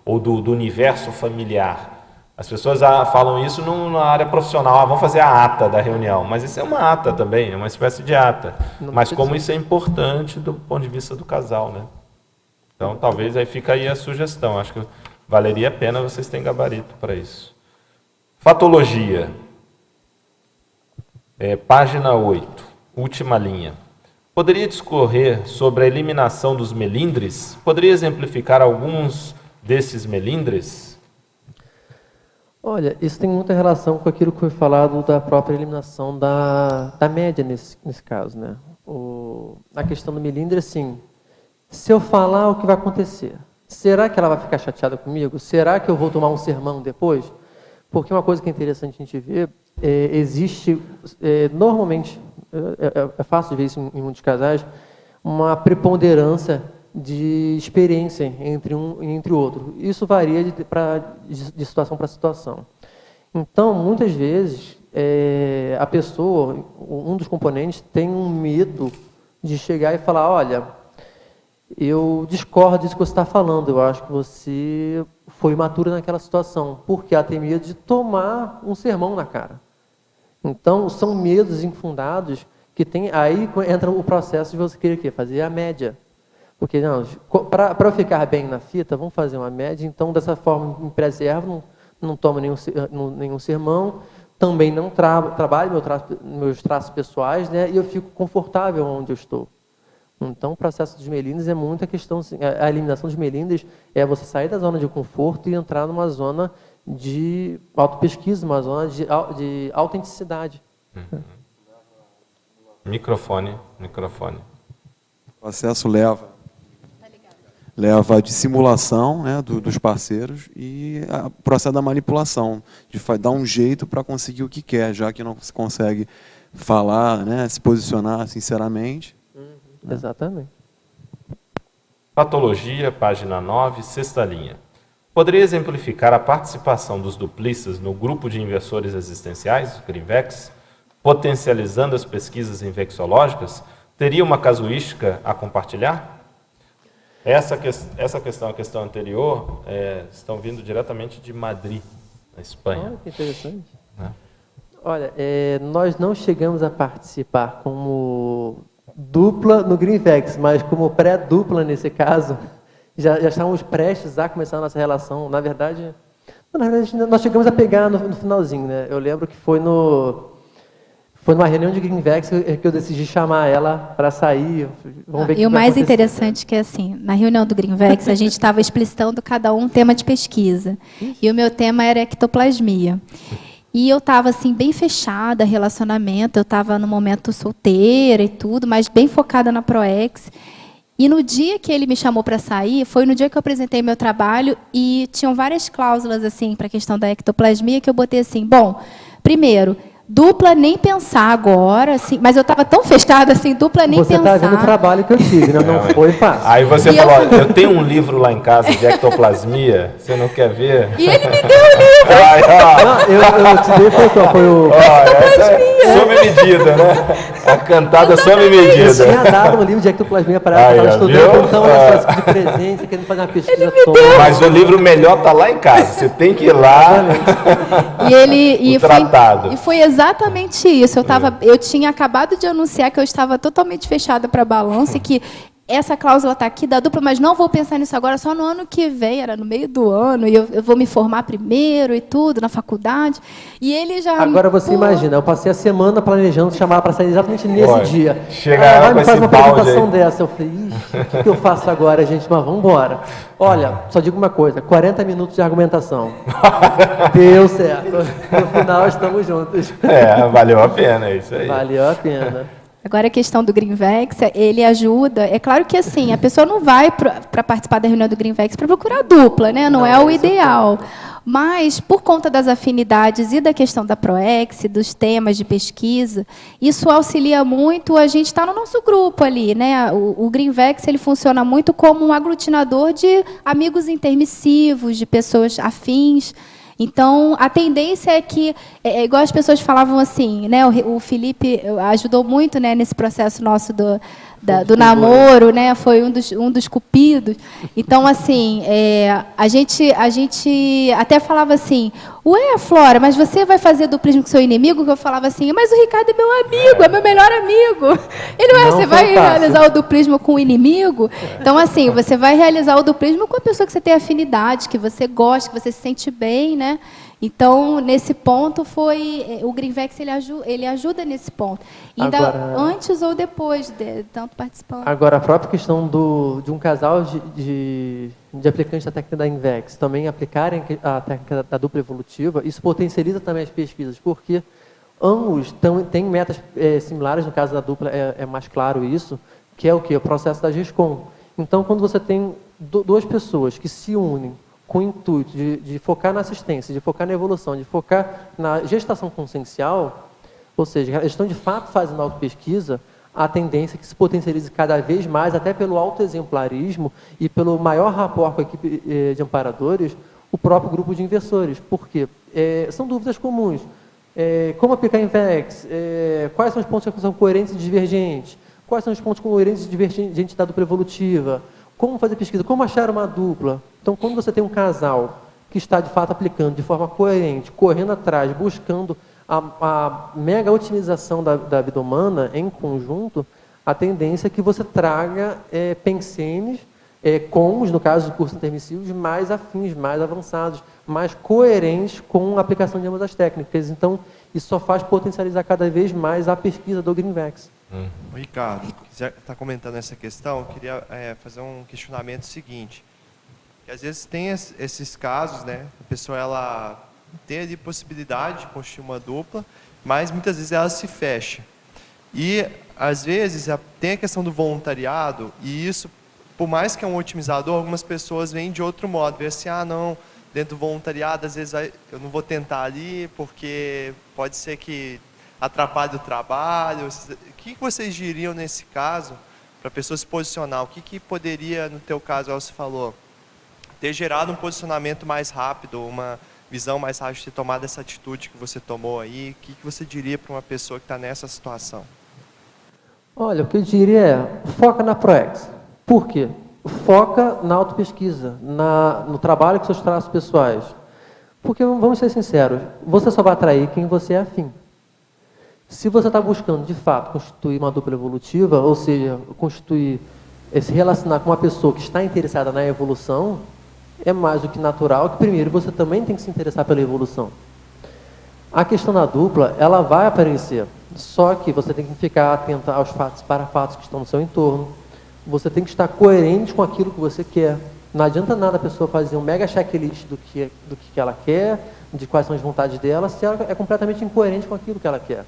ou do universo familiar. As pessoas falam isso na área profissional, vamos fazer a ata da reunião, mas isso é uma ata também, é uma espécie de ata. Mas como isso é importante do ponto de vista do casal, né? Então, talvez aí fica aí a sugestão, acho que valeria a pena, vocês terem gabarito para isso. Fatologia. Página 8, última linha. Poderia discorrer sobre a eliminação dos melindres? Poderia exemplificar alguns desses melindres? Olha, isso tem muita relação com aquilo que foi falado da própria eliminação da média nesse caso, né? A questão do melindre, assim, se eu falar, o que vai acontecer? Será que ela vai ficar chateada comigo? Será que eu vou tomar um sermão depois? Porque uma coisa que é interessante a gente ver, existe, normalmente, é fácil de ver isso em muitos casais, uma preponderância de experiência entre um e entre o outro. Isso varia de situação para situação. Então, muitas vezes, a pessoa, um dos componentes, tem um medo de chegar e falar, olha, eu discordo disso que você está falando, eu acho que você foi imaturo naquela situação, porque ela tem medo de tomar um sermão na cara. Então, são medos infundados que tem, aí entra o processo de você querer fazer a média. Porque, não, para eu ficar bem na fita, vamos fazer uma média, então, dessa forma, me preservo, não tomo nenhum sermão, também não trabalho meus traços pessoais, né, e eu fico confortável onde eu estou. Então, o processo dos melindres é muita questão, a eliminação dos melindres é você sair da zona de conforto e entrar numa zona de autopesquisa, uma zona de autenticidade. Uhum. Microfone. O processo leva a dissimulação, né, dos parceiros e o processo da manipulação, de dar um jeito para conseguir o que quer, já que não se consegue falar, né, se posicionar sinceramente. Né? Exatamente. Patologia, página 9, sexta linha. Poderia exemplificar a participação dos duplistas no grupo de inversores existenciais, GRINVEX, potencializando as pesquisas infecciológicas? Teria uma casuística a compartilhar? Essa questão, a questão anterior, estão vindo diretamente de Madrid, na Espanha. Olha que interessante. Né? Olha, nós não chegamos a participar como dupla no GRINVEX, mas como pré-dupla nesse caso, já estávamos prestes a começar a nossa relação. Na verdade, nós chegamos a pegar no finalzinho, né? Eu lembro que foi numa reunião de GRINVEX que eu decidi chamar ela para sair. Vamos ver e o mais interessante que é assim, na reunião do GRINVEX, a gente estava explicitando cada um tema de pesquisa. E o meu tema era ectoplasmia. E eu estava assim, bem fechada, relacionamento, eu estava no momento solteira e tudo, mas bem focada na ProEx. E no dia que ele me chamou para sair, foi no dia que eu apresentei meu trabalho e tinham várias cláusulas assim para a questão da ectoplasmia que eu botei assim, bom, primeiro, dupla nem pensar agora, assim, mas eu estava tão fechada assim, dupla nem você pensar. Você está vendo o trabalho que eu tive, né? Não foi fácil. Aí você falou, eu tenho um livro lá em casa de ectoplasmia, você não quer ver? E ele me deu o livro. Ai, não, eu te dei foi o... essa é sob medida, né? A cantada sob medida. Eu tinha dado um livro de ectoplasmia para ela, estava estudando, então, de presença, querendo fazer uma pesquisa toda. Mas o livro melhor está lá em casa, você tem que ir lá. E foi exatamente isso. Eu tinha acabado de anunciar que eu estava totalmente fechada para balanço e que essa cláusula está aqui da dupla, mas não vou pensar nisso agora, só no ano que vem, era no meio do ano, e eu vou me formar primeiro e tudo, na faculdade. E ele já... Agora você imagina, eu passei a semana planejando chamar ela para sair exatamente nesse dia. Chega vai me fazer uma apresentação dessa. Eu falei, o que eu faço agora, gente? Mas vamos embora. Olha, só digo uma coisa, 40 minutos de argumentação. Deu certo. No final, estamos juntos. Valeu a pena, é isso aí. Valeu a pena. Agora, a questão do GRINVEX, ele ajuda... É claro que, assim, a pessoa não vai para participar da reunião do GRINVEX para procurar dupla, né? Não é o ideal. Mas, por conta das afinidades e da questão da ProEx, dos temas de pesquisa, isso auxilia muito a gente estar no nosso grupo ali, né? O GRINVEX, ele funciona muito como um aglutinador de amigos intermissivos, de pessoas afins. Então, a tendência é que, igual as pessoas falavam assim, né, o Felipe ajudou muito, né, nesse processo nosso do namoro, né? Foi um dos cupidos. Então, assim, a gente até falava assim, ué, Flora, mas você vai fazer duplismo com seu inimigo? Que eu falava assim, mas o Ricardo é meu amigo, é meu melhor amigo. Você vai realizar o duplismo com o inimigo? Então, assim, você vai realizar o duplismo com a pessoa que você tem afinidade, que você gosta, que você se sente bem, né? Então, nesse ponto, o Greenvex ele ajuda nesse ponto. Ainda agora, antes ou depois de tanto participando. Agora, a própria questão de um casal de aplicantes da técnica da Invex também aplicarem a técnica da dupla evolutiva, isso potencializa também as pesquisas, porque ambos têm metas similares, no caso da dupla é mais claro isso, que é o quê? O processo da GESCOM. Então, quando você tem duas pessoas que se unem com o intuito de focar na assistência, de focar na evolução, de focar na gestação consciencial, ou seja, eles estão de fato fazendo autopesquisa, a tendência é que se potencialize cada vez mais, até pelo autoexemplarismo e pelo maior rapport com a equipe de amparadores, o próprio grupo de inversores. Por quê? São dúvidas comuns. Como aplicar Invex? Quais são os pontos que são coerentes e divergentes? Quais são os pontos coerentes e divergentes da dupla evolutiva? Como fazer pesquisa? Como achar uma dupla? Então, quando você tem um casal que está, de fato, aplicando de forma coerente, correndo atrás, buscando a mega otimização da vida humana em conjunto, a tendência é que você traga pensenes, comos, no caso do curso intermissivos, mais afins, mais avançados, mais coerentes com a aplicação de ambas as técnicas. Então, isso só faz potencializar cada vez mais a pesquisa do Greenvex. Ricardo, quiser estar comentando essa questão, eu queria fazer um questionamento seguinte. Que às vezes tem esses casos, né? A pessoa ela tem ali possibilidade de construir uma dupla, mas muitas vezes ela se fecha. E às vezes tem a questão do voluntariado, e isso, por mais que é um otimizador, algumas pessoas veem de outro modo, veem assim, não, dentro do voluntariado, às vezes eu não vou tentar ali, porque pode ser que atrapalhe o trabalho. O que vocês diriam nesse caso, para a pessoa se posicionar? O que poderia, no teu caso, você falou, ter gerado um posicionamento mais rápido, uma visão mais rápida de ter tomado essa atitude que você tomou aí? O que você diria para uma pessoa que está nessa situação? Olha, o que eu diria é, foca na ProEx. Por quê? Foca na autopesquisa, no trabalho com seus traços pessoais. Porque, vamos ser sinceros, você só vai atrair quem você é afim. Se você está buscando, de fato, constituir uma dupla evolutiva, ou seja, se relacionar com uma pessoa que está interessada na evolução, é mais do que natural que, primeiro, você também tem que se interessar pela evolução. A questão da dupla, ela vai aparecer, só que você tem que ficar atento aos fatos para fatos que estão no seu entorno. Você tem que estar coerente com aquilo que você quer. Não adianta nada a pessoa fazer um mega checklist do que ela quer, de quais são as vontades dela, se ela é completamente incoerente com aquilo que ela quer.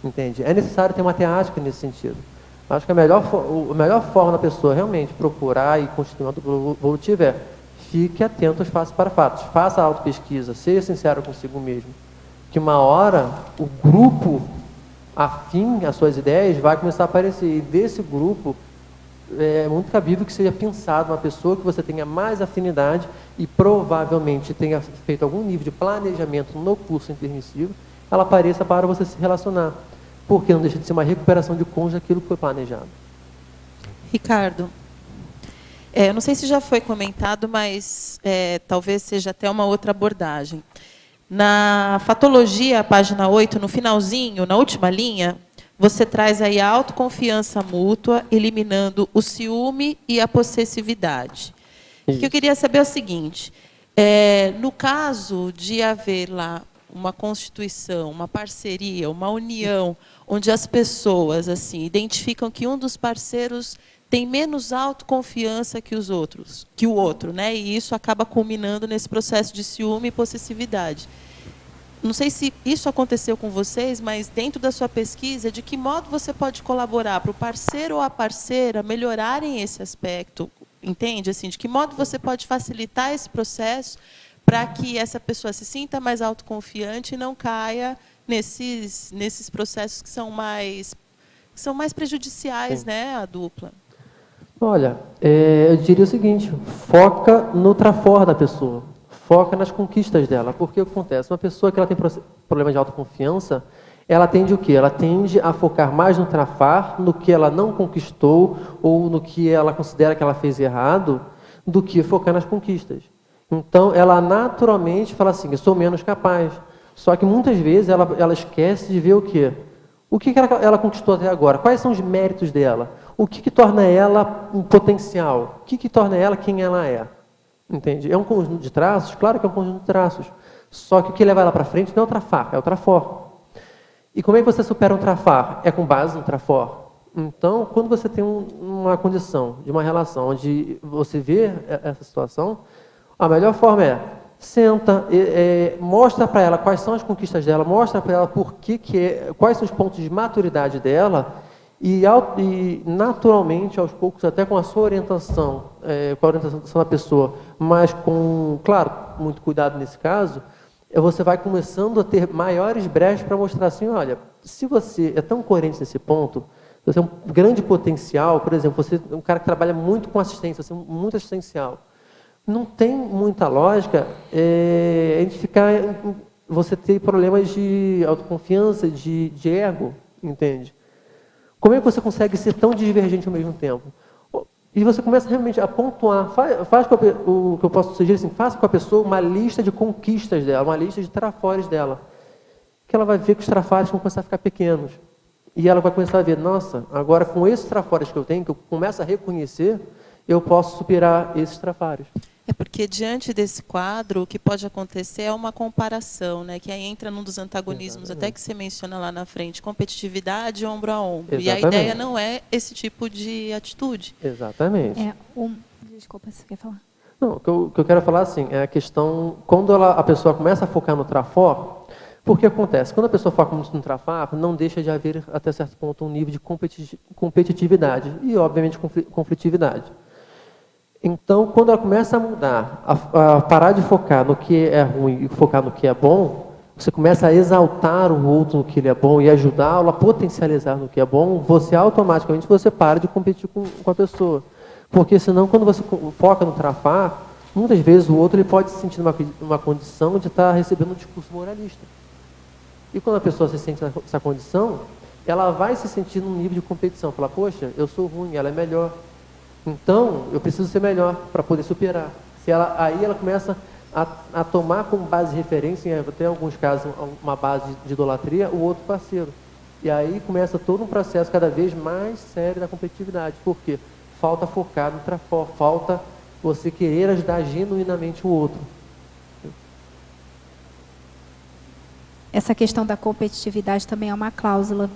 Entende? É necessário ter uma teática nesse sentido. Acho que a melhor forma da pessoa realmente procurar e constituir uma dupla evolutiva é fique atento aos fatos para fatos. Faça a autopesquisa, seja sincero consigo mesmo. Que uma hora o grupo afim às suas ideias vai começar a aparecer. E desse grupo é muito cabível que seja pensado uma pessoa que você tenha mais afinidade e provavelmente tenha feito algum nível de planejamento no curso intermissivo, ela apareça para você se relacionar. Porque não deixa de ser uma recuperação de cônjuge daquilo que foi planejado. Ricardo, eu não sei se já foi comentado, mas talvez seja até uma outra abordagem. Na Fatologia, página 8, no finalzinho, na última linha, você traz aí a autoconfiança mútua, eliminando o ciúme e a possessividade. O que eu queria saber é o seguinte, no caso de haver lá uma constituição, uma parceria, uma união, onde as pessoas assim identificam que um dos parceiros tem menos autoconfiança que o outro, né? E isso acaba culminando nesse processo de ciúme e possessividade. Não sei se isso aconteceu com vocês, mas dentro da sua pesquisa, de que modo você pode colaborar para o parceiro ou a parceira melhorarem esse aspecto? Entende? Assim, de que modo você pode facilitar esse processo para que essa pessoa se sinta mais autoconfiante e não caia nesses processos que são mais prejudiciais, né, à dupla? Olha, eu diria o seguinte, foca no trafor da pessoa, foca nas conquistas dela, porque o que acontece? Uma pessoa que ela tem problema de autoconfiança, ela tende o quê? Ela tende a focar mais no trafar, no que ela não conquistou, ou no que ela considera que ela fez errado, do que focar nas conquistas. Então, ela naturalmente fala assim, eu sou menos capaz. Só que muitas vezes ela esquece de ver o quê? O que ela conquistou até agora? Quais são os méritos dela? O que torna ela um potencial? O que torna ela quem ela é? Entende? É um conjunto de traços? Claro que é um conjunto de traços. Só que o que leva ela para frente não é o trafar, é o trafor. E como é que você supera um trafar? É com base no trafor. Então, quando você tem uma condição de uma relação onde você vê essa situação, a melhor forma é senta, mostra para ela quais são as conquistas dela, mostra para ela quais são os pontos de maturidade dela e naturalmente, aos poucos, até com a sua orientação, com a orientação da pessoa, mas com, claro, muito cuidado nesse caso, você vai começando a ter maiores brechas para mostrar assim, olha, se você é tão coerente nesse ponto, você é um grande potencial, por exemplo, você é um cara que trabalha muito com assistência, você é muito assistencial. Não tem muita lógica você ter problemas de autoconfiança, de ego, entende? Como é que você consegue ser tão divergente ao mesmo tempo? E você começa realmente a pontuar, faz o que eu posso sugerir assim, faça com a pessoa uma lista de conquistas dela, uma lista de trafores dela, que ela vai ver que os trafores vão começar a ficar pequenos. E ela vai começar a ver, nossa, agora com esses trafores que eu tenho, que eu começo a reconhecer, eu posso superar esses trafores. É porque, diante desse quadro, o que pode acontecer é uma comparação, né? Que aí entra num dos antagonismos, exatamente, até que você menciona lá na frente, competitividade ombro a ombro. Exatamente. E a ideia não é esse tipo de atitude. Exatamente. Desculpa, você quer falar? Não, o que eu quero falar assim, é a questão, quando a pessoa começa a focar no trafor, porque acontece? Quando a pessoa foca muito no trafar, não deixa de haver, até certo ponto, um nível de competitividade e, obviamente, conflitividade. Então, quando ela começa a mudar, a parar de focar no que é ruim e focar no que é bom, você começa a exaltar o outro no que ele é bom e ajudá-lo a potencializar no que é bom, você automaticamente para de competir com a pessoa. Porque senão, quando você foca no trafar, muitas vezes o outro ele pode se sentir numa condição de estar recebendo um discurso moralista. E quando a pessoa se sente nessa condição, ela vai se sentir num nível de competição. Falar, poxa, eu sou ruim, ela é melhor. Então, eu preciso ser melhor para poder superar. Aí ela começa a tomar como base de referência, em até alguns casos, uma base de idolatria, o outro parceiro. E aí começa todo um processo cada vez mais sério da competitividade. Por quê? Falta focar no trafor, falta você querer ajudar genuinamente o outro. Essa questão da competitividade também é uma cláusula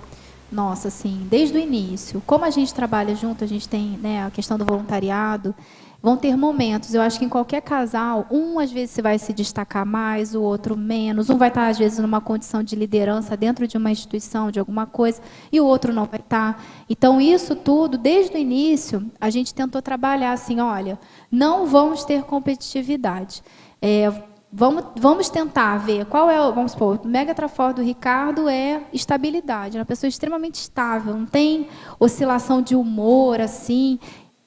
nossa, assim, desde o início. Como a gente trabalha junto, a gente tem, né, a questão do voluntariado, vão ter momentos, eu acho que em qualquer casal, às vezes você vai se destacar mais, o outro menos, um vai estar, às vezes, numa condição de liderança dentro de uma instituição, de alguma coisa, e o outro não vai estar. Então, isso tudo, desde o início, a gente tentou trabalhar assim, olha, não vamos ter competitividade. Vamos tentar ver qual é, vamos supor, o mega trafor do Ricardo é estabilidade, é uma pessoa extremamente estável, não tem oscilação de humor, assim.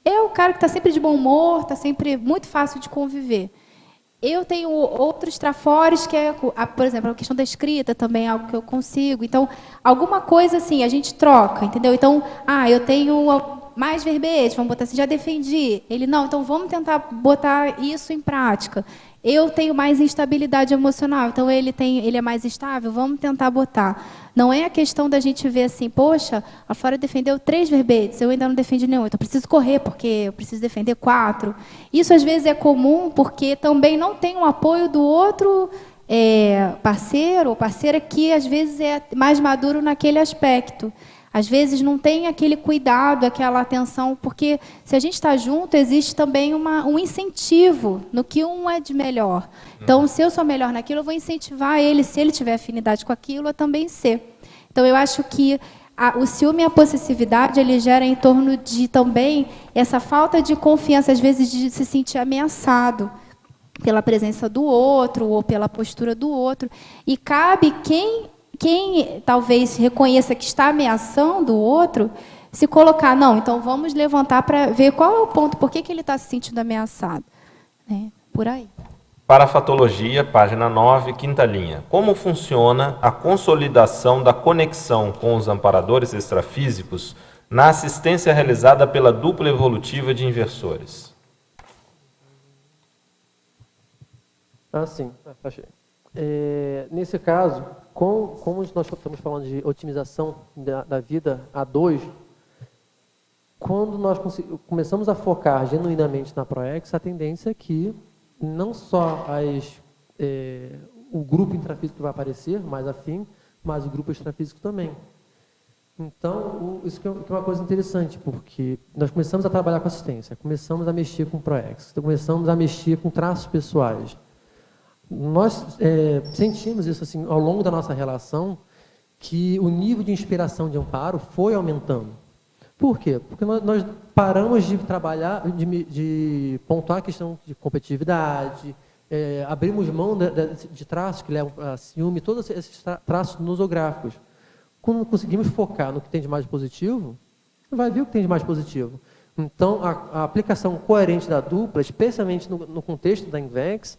É o cara que está sempre de bom humor, está sempre muito fácil de conviver. Eu tenho outros trafores, que é, por exemplo, a questão da escrita também é algo que eu consigo. Então, alguma coisa assim, a gente troca, entendeu? Então, eu tenho mais verbete, vamos botar assim, já defendi. Ele, não, então vamos tentar botar isso em prática. Eu tenho mais instabilidade emocional, então ele é mais estável, vamos tentar botar. Não é a questão da gente ver assim, poxa, a Flora defendeu 3 verbetes, eu ainda não defendi nenhum, então eu preciso correr, porque eu preciso defender 4. Isso, às vezes, é comum, porque também não tem o apoio do outro parceiro ou parceira que, às vezes, é mais maduro naquele aspecto. Às vezes não tem aquele cuidado, aquela atenção, porque se a gente está junto, existe também um incentivo no que um é de melhor. Então, se eu sou melhor naquilo, eu vou incentivar ele, se ele tiver afinidade com aquilo, a também ser. Então, eu acho que o ciúme e a possessividade, ele gera em torno de também essa falta de confiança, às vezes de se sentir ameaçado pela presença do outro ou pela postura do outro. E cabe quem talvez reconheça que está ameaçando o outro, se colocar, não, então vamos levantar para ver qual é o ponto, por que ele está se sentindo ameaçado. Por aí. Parafatologia, página 9, quinta linha. Como funciona a consolidação da conexão com os amparadores extrafísicos na assistência realizada pela dupla evolutiva de inversores? Sim, achei. Nesse caso, como nós estamos falando de otimização da vida A2, quando nós começamos a focar genuinamente na ProEx, a tendência é que não só o grupo intrafísico vai aparecer mais afim, mas o grupo extrafísico também. Então, isso que é uma coisa interessante, porque nós começamos a trabalhar com assistência, começamos a mexer com ProEx, começamos a mexer com traços pessoais. Nós sentimos isso assim, ao longo da nossa relação, que o nível de inspiração de amparo foi aumentando. Por quê? Porque nós paramos de trabalhar, de pontuar a questão de competitividade, abrimos mão de traços que levam a ciúme, todos esses traços nosográficos. Quando conseguimos focar no que tem de mais positivo, vai ver o que tem de mais positivo. Então, a aplicação coerente da dupla, especialmente no contexto da Invex,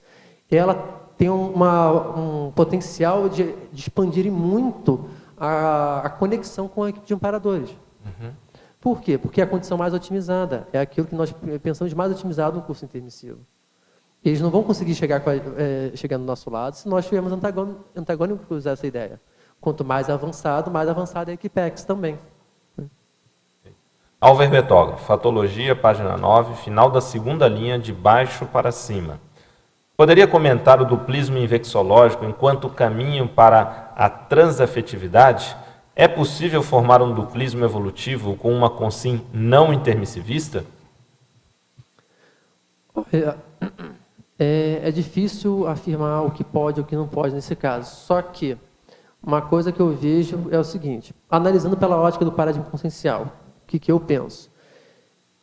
ela tem um potencial de expandir muito a conexão com a equipe de amparadores. Uhum. Por quê? Porque é a condição mais otimizada. É aquilo que nós pensamos de mais otimizado no curso intermissivo. Eles não vão conseguir chegar no nosso lado se nós tivermos antagônicos a essa ideia. Quanto mais avançado é a Equipex também. Álver Betógrafo, Fatologia, página 9, final da segunda linha, de baixo para cima. Poderia comentar o duplismo invexológico enquanto caminho para a transafetividade? É possível formar um duplismo evolutivo com uma consim não intermissivista? É difícil afirmar o que pode e o que não pode nesse caso. Só que uma coisa que eu vejo é o seguinte, analisando pela ótica do paradigma consciencial, o que eu penso?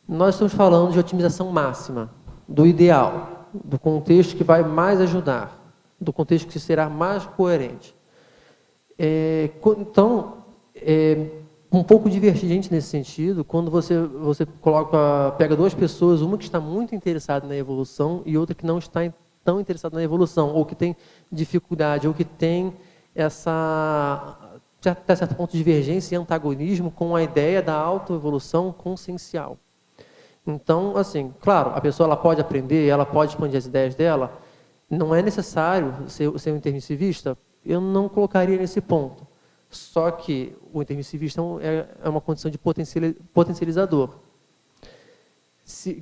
Nós estamos falando de otimização máxima, do ideal, do contexto que vai mais ajudar, do contexto que será mais coerente. Então, um pouco divergente nesse sentido, quando você pega duas pessoas, uma que está muito interessada na evolução e outra que não está tão interessada na evolução, ou que tem dificuldade, ou que tem até certo ponto de divergência e antagonismo com a ideia da autoevolução consciencial. Então, assim, claro, a pessoa ela pode aprender, ela pode expandir as ideias dela, não é necessário ser um intermissivista, eu não colocaria nesse ponto. Só que o intermissivista é uma condição de potencializador.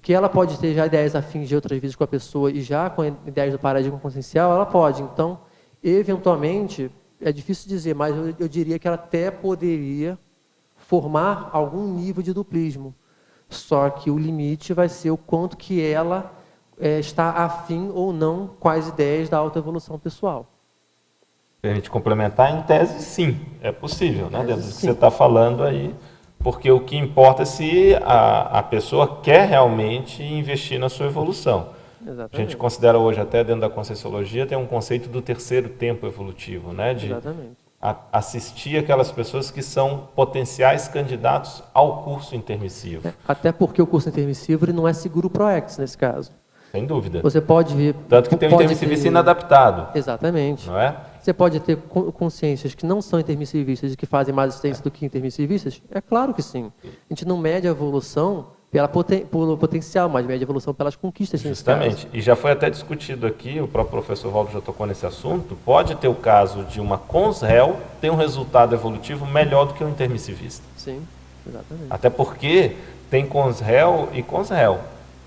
Que ela pode ter já ideias afins de outras vezes com a pessoa e já com ideias do paradigma consciencial, ela pode. Então, eventualmente, é difícil dizer, mas eu diria que ela até poderia formar algum nível de duplismo. Só que o limite vai ser o quanto que ela está afim ou não com as ideias da autoevolução pessoal. Permite complementar? Em tese, sim, é possível, né? Dentro do que você está falando aí, porque o que importa é se a pessoa quer realmente investir na sua evolução. Exatamente. A gente considera hoje, até dentro da Conscienciologia, tem um conceito do terceiro tempo evolutivo, né? De assistir aquelas pessoas que são potenciais candidatos ao curso intermissivo. Até porque o curso intermissivo ele não é seguro ProEx nesse caso. Sem dúvida. Você pode ver... Tanto que tem um intermissivista inadaptado. Exatamente. Não é? Você pode ter consciências que não são intermissivistas e que fazem mais assistência do que intermissivistas? É claro que sim. A gente não mede a evolução pelo potencial, mas mede a evolução pelas conquistas. Justamente. E já foi até discutido aqui, o próprio professor Valdo já tocou nesse assunto, pode ter o caso de uma consréu ter um resultado evolutivo melhor do que um intermissivista. Sim, exatamente. Até porque tem consréu e consréu.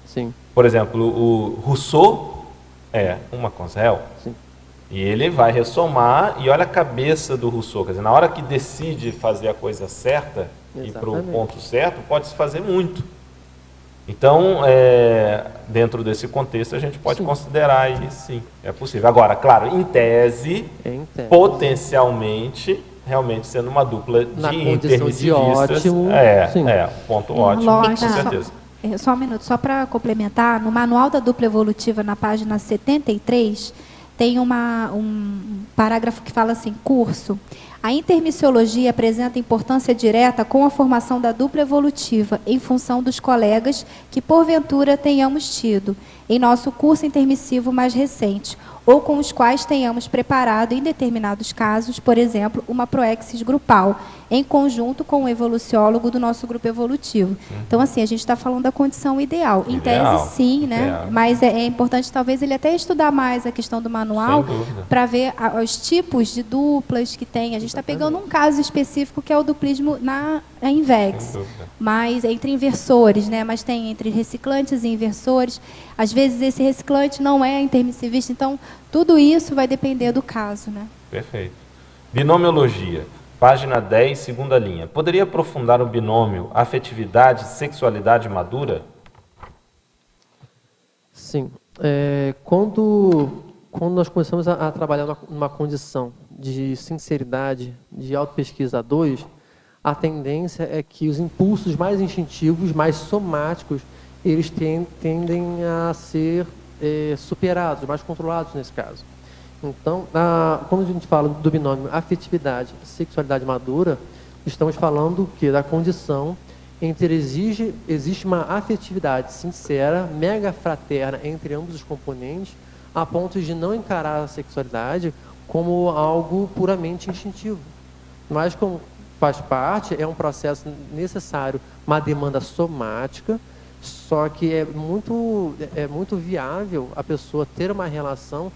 Sim. Por exemplo, o Rousseau é uma consréu. Sim. E ele vai ressomar, e olha a cabeça do Rousseau, quer dizer, na hora que decide fazer a coisa certa, e para o ponto certo, pode se fazer muito. Então, dentro desse contexto, a gente pode considerar aí, sim, é possível. Agora, claro, em tese, potencialmente, realmente sendo uma dupla de intermissivistas, ponto ótimo, com certeza. Só um minuto, só para complementar, no manual da dupla evolutiva, na página 73, tem um parágrafo que fala assim, curso. A intermissiologia apresenta importância direta com a formação da dupla evolutiva, em função dos colegas que, porventura, tenhamos tido em nosso curso intermissivo mais recente, ou com os quais tenhamos preparado, em determinados casos, por exemplo, uma proexis grupal, em conjunto com o evoluciólogo do nosso grupo evolutivo. Então, assim, a gente está falando da condição ideal. Em tese, sim, né? Mas é importante, talvez, ele até estudar mais a questão do manual, para ver os tipos de duplas que tem. A gente está pegando um caso específico, que é o duplismo na INVEX, mas entre inversores, né? Mas tem entre reciclantes e inversores. Às vezes, esse reciclante não é intermissivista, então, tudo isso vai depender do caso, né? Perfeito. Binomiologia, página 10, segunda linha. Poderia aprofundar o binômio afetividade e sexualidade madura? Sim. Quando nós começamos a trabalhar numa condição de sinceridade, de autopesquisa a dois, a tendência é que os impulsos mais instintivos, mais somáticos, eles tendem a ser superados, mais controlados nesse caso. Então, quando a gente fala do binômio afetividade e sexualidade madura, estamos falando que da condição entre existe uma afetividade sincera, mega fraterna entre ambos os componentes, a ponto de não encarar a sexualidade como algo puramente instintivo. Mas como faz parte, é um processo necessário, uma demanda somática, só que é muito viável a pessoa ter uma relação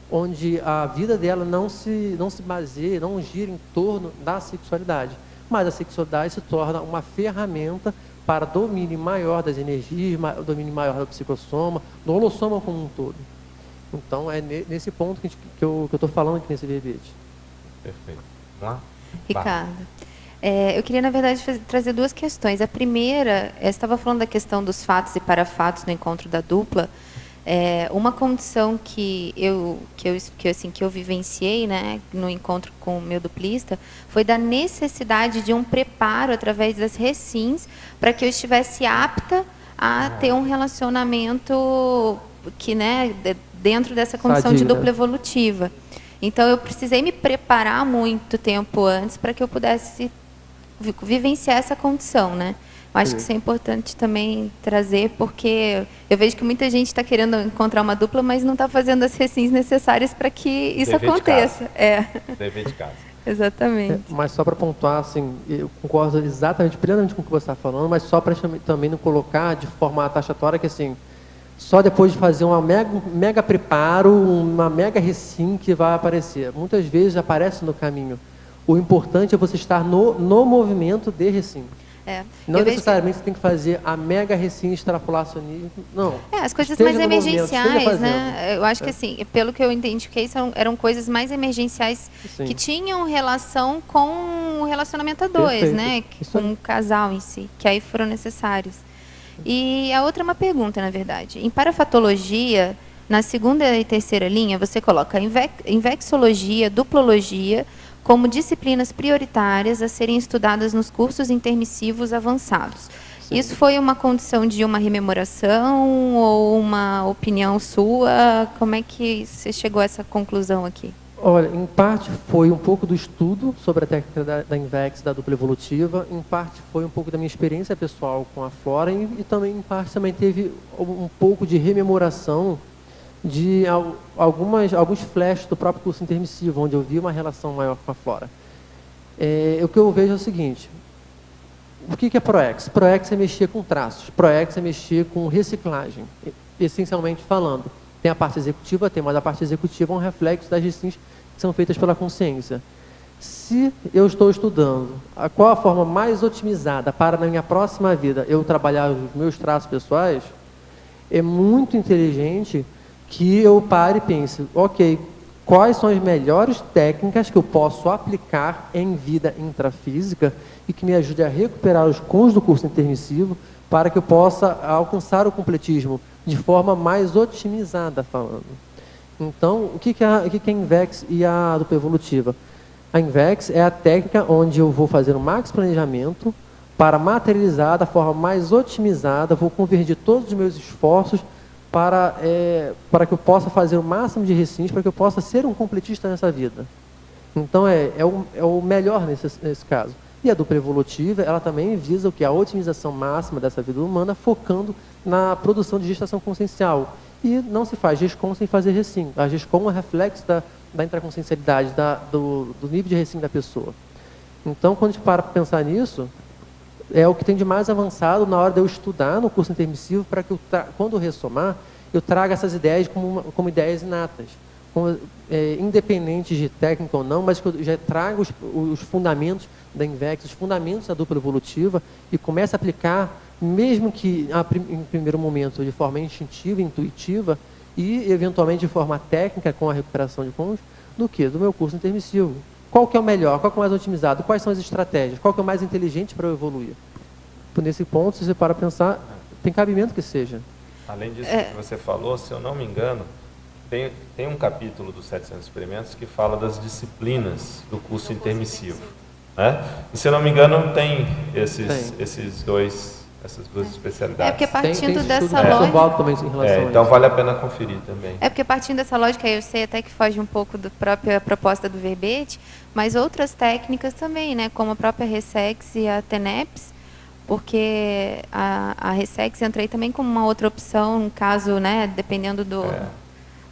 onde a vida dela não se baseia, não gira em torno da sexualidade. Mas a sexualidade se torna uma ferramenta para domínio maior das energias, domínio maior do psicossoma, do holossoma como um todo. Então, é nesse ponto que eu estou falando aqui nesse verbete. Perfeito. Vamos lá? Ricardo, eu queria, na verdade, trazer duas questões. A primeira, você estava falando da questão dos fatos e parafatos no encontro da dupla. Uma condição que eu vivenciei, né, no encontro com o meu duplista, foi da necessidade de um preparo através das recins para que eu estivesse apta a ter um relacionamento que, né, dentro dessa condição de dupla evolutiva. Então, eu precisei me preparar muito tempo antes para que eu pudesse vivenciar essa condição, né? Eu acho que isso é importante também trazer, porque eu vejo que muita gente está querendo encontrar uma dupla, mas não está fazendo as recins necessárias para que isso aconteça. Dever de casa. Exatamente. Mas só para pontuar, assim, eu concordo exatamente, plenamente com o que você está falando, mas só para também não colocar de forma taxatória que, assim, só depois de fazer um mega preparo, uma mega recim que vai aparecer. Muitas vezes aparece no caminho. O importante é você estar no movimento de recim. Não necessariamente você tem que fazer a mega recim extrapolacionismo, não. As coisas mais emergenciais, né? Eu acho que, assim, pelo que eu entendi, que eram coisas mais emergenciais que tinham relação com o relacionamento a dois, né? Com o casal em si, que aí foram necessários. E a outra é uma pergunta, na verdade. Em parafatologia, na segunda e terceira linha, você coloca invexologia, duplologia, como disciplinas prioritárias a serem estudadas nos cursos intermissivos avançados. Sim. Isso foi uma condição de uma rememoração ou uma opinião sua? Como é que você chegou a essa conclusão aqui? Olha, em parte foi um pouco do estudo sobre a técnica da INVEX, da dupla evolutiva, em parte foi um pouco da minha experiência pessoal com a flora e também, em parte, também teve um pouco de rememoração de alguns flashes do próprio curso intermissivo, onde eu vi uma relação maior com a flora. O que eu vejo é o seguinte: o que é ProEx? ProEx é mexer com traços, ProEx é mexer com reciclagem, essencialmente falando. Tem a parte executiva, mas a parte executiva é um reflexo das recins que são feitas pela consciência. Se eu estou estudando qual a forma mais otimizada para, na minha próxima vida, eu trabalhar os meus traços pessoais, é muito inteligente que eu pare e pense, ok, quais são as melhores técnicas que eu posso aplicar em vida intrafísica e que me ajude a recuperar os cons do curso intermissivo para que eu possa alcançar o completismo de forma mais otimizada, falando. Então, o que é a INVEX e a dupla evolutiva? A INVEX é a técnica onde eu vou fazer um max planejamento para materializar da forma mais otimizada, vou convergir todos os meus esforços para que eu possa fazer o máximo de recins, para que eu possa ser um completista nessa vida. Então, é o melhor nesse caso. E a dupla evolutiva, ela também visa o que? A otimização máxima dessa vida humana, focando na produção de gestação consciencial. E não se faz GESCOM sem fazer RECIM. A GESCOM é reflexo da intraconsciencialidade, do nível de RECIM da pessoa. Então, quando a gente para pensar nisso, é o que tem de mais avançado na hora de eu estudar no curso intermissivo, para que quando eu ressomar, eu traga essas ideias como ideias inatas. Independentes de técnica ou não, mas que eu já trago os fundamentos da INVEX, os fundamentos da dupla evolutiva e comece a aplicar, mesmo que em primeiro momento de forma instintiva, intuitiva e eventualmente de forma técnica com a recuperação de cônjuge, do meu curso intermissivo. Qual que é o melhor? Qual que é o mais otimizado? Quais são as estratégias? Qual que é o mais inteligente para eu evoluir? Nesse ponto, se você para pensar, tem cabimento que seja. Além disso que você falou, se eu não me engano, tem um capítulo dos 700 experimentos que fala das disciplinas do curso intermissivo. Né? E se eu não me engano, tem essas duas especialidades. Porque partindo tem dessa lógica... também em relação então vale a pena conferir também. Porque partindo dessa lógica, eu sei até que foge um pouco da própria proposta do verbete, mas outras técnicas também, né? Como a própria RESEX e a TENEPS, porque a RESEX entra aí também como uma outra opção, no caso, né? Dependendo do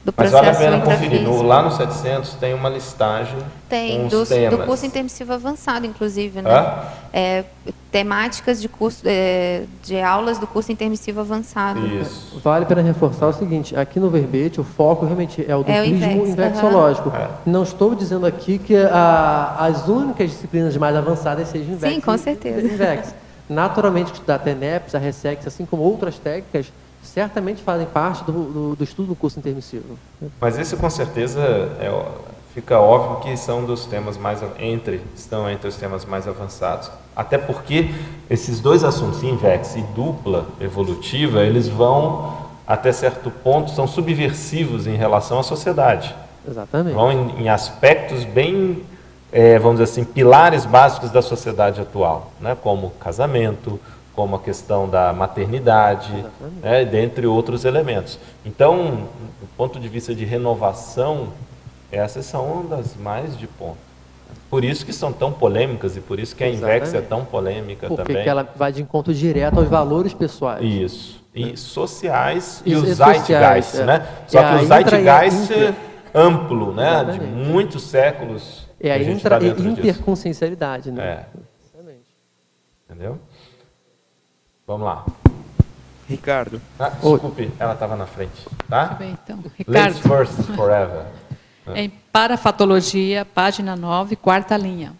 Mas processo vale a pena conferir. intrafísico. Lá no 700 tem uma listagem com os temas. Do curso intermissivo avançado, inclusive, né? Temáticas de curso, de aulas do curso intermissivo avançado. Isso. Vale a pena reforçar o seguinte, aqui no verbete o foco realmente é o duplismo invexológico. Não estou dizendo aqui que as únicas disciplinas mais avançadas sejam INVEX. Sim, com certeza. INVEX. Naturalmente, da TENEPS, a RESEX, assim como outras técnicas, certamente fazem parte do estudo do curso intermissivo. Mas esse, com certeza, fica óbvio que são dos temas estão entre os temas mais avançados. Até porque esses dois assuntos, INVEX e dupla evolutiva, eles vão, até certo ponto, são subversivos em relação à sociedade. Exatamente. Vão em aspectos bem, vamos dizer assim, pilares básicos da sociedade atual, né? Como casamento, como a questão da maternidade, né, dentre outros elementos. Então, do ponto de vista de renovação, essas são das mais de ponta. Por isso que são tão polêmicas e por isso que a INVEX é tão polêmica também. Porque ela vai de encontro direto aos valores pessoais. Isso. E sociais e os os zeitgeist, né? Só que o zeitgeist amplo, né? De muitos séculos. É a interconsciencialidade, né? Entendeu? Vamos lá. Ricardo. Desculpe, ela estava na frente. Tá? Muito bem, então. Ricardo. Ladies first, forever. Em Parafatologia, página 9, quarta linha.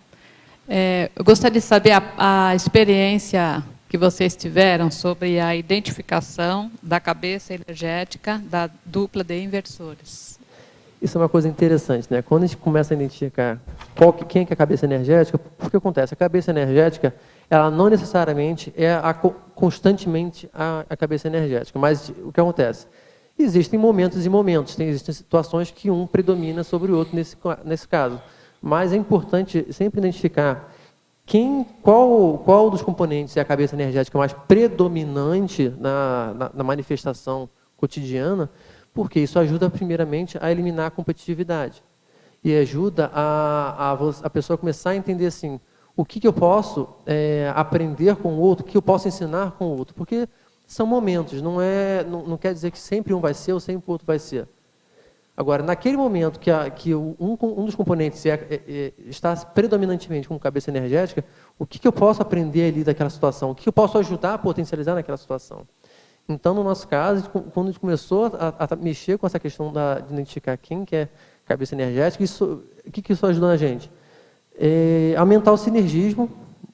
Eu gostaria de saber a experiência que vocês tiveram sobre a identificação da cabeça energética da dupla de inversores. Isso é uma coisa interessante, né? Quando a gente começa a identificar quem é a cabeça energética, o que acontece? A cabeça energética, ela não necessariamente é constantemente a cabeça energética, mas o que acontece? Existem momentos e momentos, existem situações que um predomina sobre o outro nesse caso. Mas é importante sempre identificar qual dos componentes é a cabeça energética mais predominante na manifestação cotidiana, porque isso ajuda primeiramente a eliminar a competitividade e ajuda a pessoa começar a entender assim, o que eu posso aprender com o outro, o que eu posso ensinar com o outro, porque são momentos, não quer dizer que sempre um vai ser ou sempre o outro vai ser. Agora, naquele momento que um dos componentes está predominantemente com cabeça energética, o que eu posso aprender ali daquela situação? O que eu posso ajudar a potencializar naquela situação? Então, no nosso caso, quando a gente começou a mexer com essa questão de identificar quem que é cabeça energética, o que isso ajuda a gente? Aumentar o sinergismo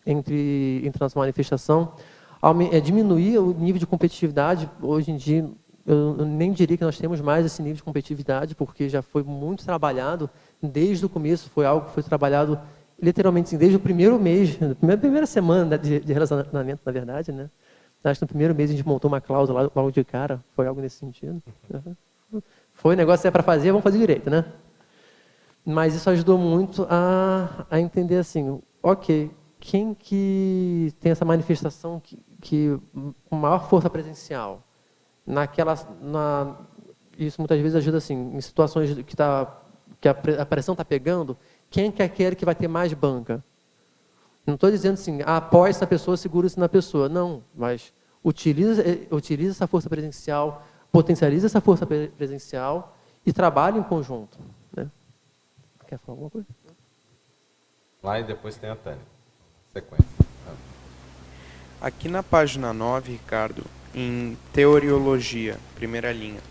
entre nossa manifestação, diminuir o nível de competitividade. Hoje em dia, eu nem diria que nós temos mais esse nível de competitividade, porque já foi muito trabalhado desde o começo, foi algo que foi trabalhado literalmente assim, desde o primeiro mês, primeira semana de relacionamento, na verdade, né? Acho que no primeiro mês a gente montou uma cláusula logo de cara, foi algo nesse sentido. Foi, o negócio é para fazer, vamos fazer direito, né? Mas isso ajudou muito a entender assim, ok, quem que tem essa manifestação com maior força presencial? Isso muitas vezes ajuda assim, em situações que a pressão está pegando, quem que é aquele que vai ter mais banca? Não estou dizendo assim, apoia essa pessoa, segura-se na pessoa. Não, mas utiliza essa força presencial, potencializa essa força presencial e trabalha em conjunto. Né? Quer falar alguma coisa? Lá e depois tem a Tânia. Sequência. Aqui na página 9, Ricardo, em teoriologia, primeira linha,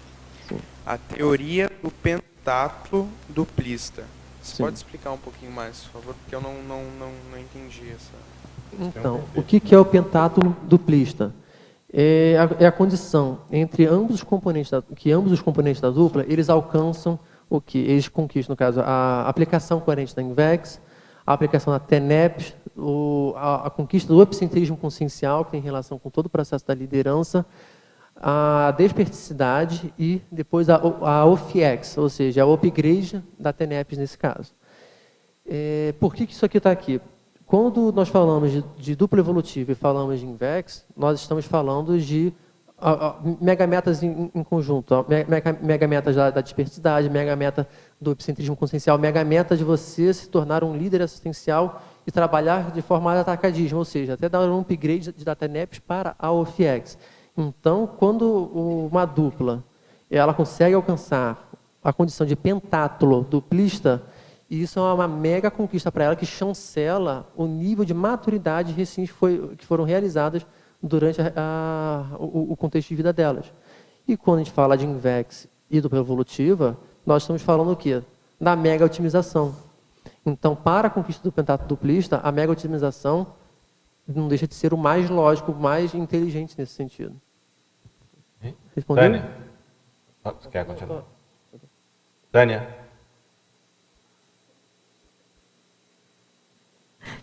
Sim. a teoria do pentátulo duplista. Você Sim. pode explicar um pouquinho mais, por favor? Porque eu não entendi essa... Então, o que é o pentátulo duplista? É a condição entre ambos os componentes da dupla, eles alcançam o que? Eles conquistam, no caso, a aplicação coerente da INVEX, a aplicação da TENEPS, a conquista do epicentrismo consciencial, que tem relação com todo o processo da liderança, a desperticidade e depois a OFIEX, ou seja, a upgrade da TENEPS nesse caso. Por que isso aqui está aqui? Quando nós falamos de dupla evolutiva e falamos de INVEX, nós estamos falando de megametas em conjunto, megametas da dispersidade, megameta do epicentrismo consciencial, megameta de você se tornar um líder assistencial e trabalhar de forma atacadismo, ou seja, até dar um upgrade da TENEPS para a OFIEX. Então, quando uma dupla ela consegue alcançar a condição de pentátulo duplista, isso é uma mega conquista para ela que chancela o nível de maturidade recente que foram realizadas durante o contexto de vida delas. E quando a gente fala de INVEX e dupla evolutiva, nós estamos falando o quê? Da mega otimização. Então, para a conquista do pentátulo duplista, a mega otimização não deixa de ser o mais lógico, o mais inteligente nesse sentido. Respondeu? Tânia. Você quer continuar? Tânia.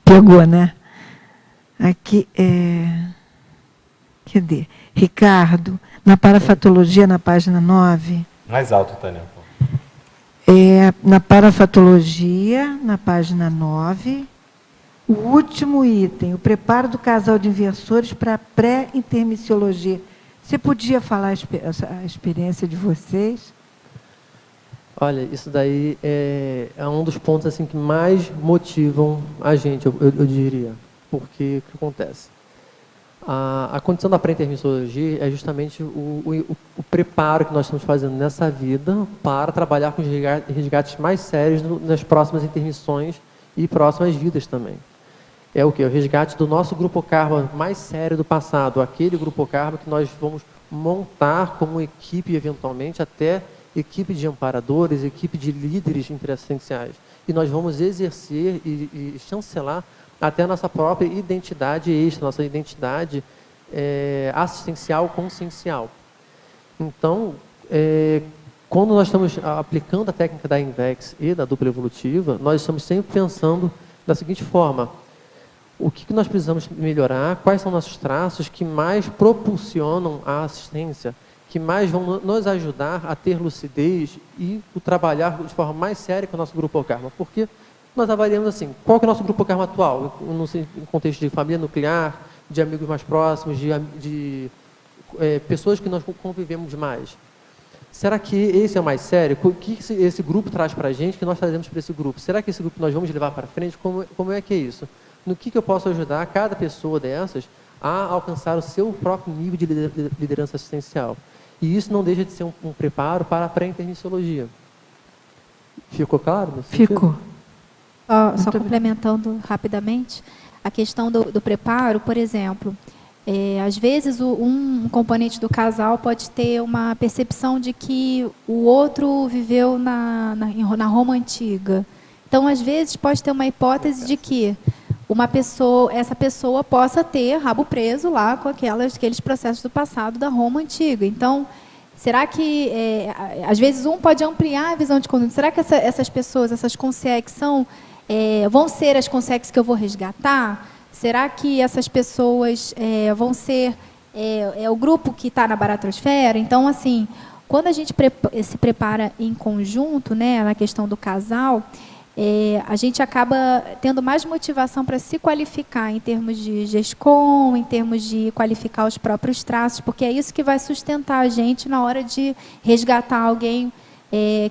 Pegou, né? Aqui, cadê? Ricardo, na parafatologia, na página 9. Mais alto, Tânia. Na parafatologia, na página 9, o último item, o preparo do casal de inversores para a pré-intermissiologia. Você podia falar a experiência de vocês? Olha, isso daí é um dos pontos assim, que mais motivam a gente, eu diria. Porque o que acontece? A condição da pré-intermissiologia é justamente o preparo que nós estamos fazendo nessa vida para trabalhar com os resgates mais sérios nas próximas intermissões e próximas vidas também. É o quê? O resgate do nosso grupo karma mais sério do passado, aquele grupo karma que nós vamos montar como equipe, eventualmente, até equipe de amparadores, equipe de líderes interassistenciais. E nós vamos exercer e chancelar até a nossa própria identidade extra, nossa identidade assistencial, consciencial. Então, quando nós estamos aplicando a técnica da INVEX e da dupla evolutiva, nós estamos sempre pensando da seguinte forma: o que nós precisamos melhorar, quais são nossos traços que mais propulsionam a assistência, que mais vão nos ajudar a ter lucidez e trabalhar de forma mais séria com o nosso grupo karma. Porque nós avaliamos assim, qual que é o nosso grupo karma atual, no contexto de família nuclear, de amigos mais próximos, de pessoas que nós convivemos mais. Será que esse é o mais sério? O que esse grupo traz para a gente, que nós trazemos para esse grupo? Será que esse grupo nós vamos levar para frente? Como é que é isso? No que eu posso ajudar cada pessoa dessas a alcançar o seu próprio nível de liderança assistencial? E isso não deixa de ser um preparo para a pré-intermissiologia. Ficou claro? Ficou. Só complementando rapidamente, a questão do preparo, por exemplo, às vezes um componente do casal pode ter uma percepção de que o outro viveu na Roma Antiga. Então, às vezes, pode ter uma hipótese de que essa pessoa possa ter rabo preso lá com aqueles processos do passado da Roma Antiga. Então, será que, às vezes, um pode ampliar a visão de conjunto? Será que essas pessoas, essas consciências vão ser as consciências que eu vou resgatar? Será que essas pessoas vão ser o grupo que está na baratrosfera? Então, assim, quando a gente se prepara em conjunto, né, na questão do casal, a gente acaba tendo mais motivação para se qualificar em termos de GESCOM, em termos de qualificar os próprios traços, porque é isso que vai sustentar a gente na hora de resgatar alguém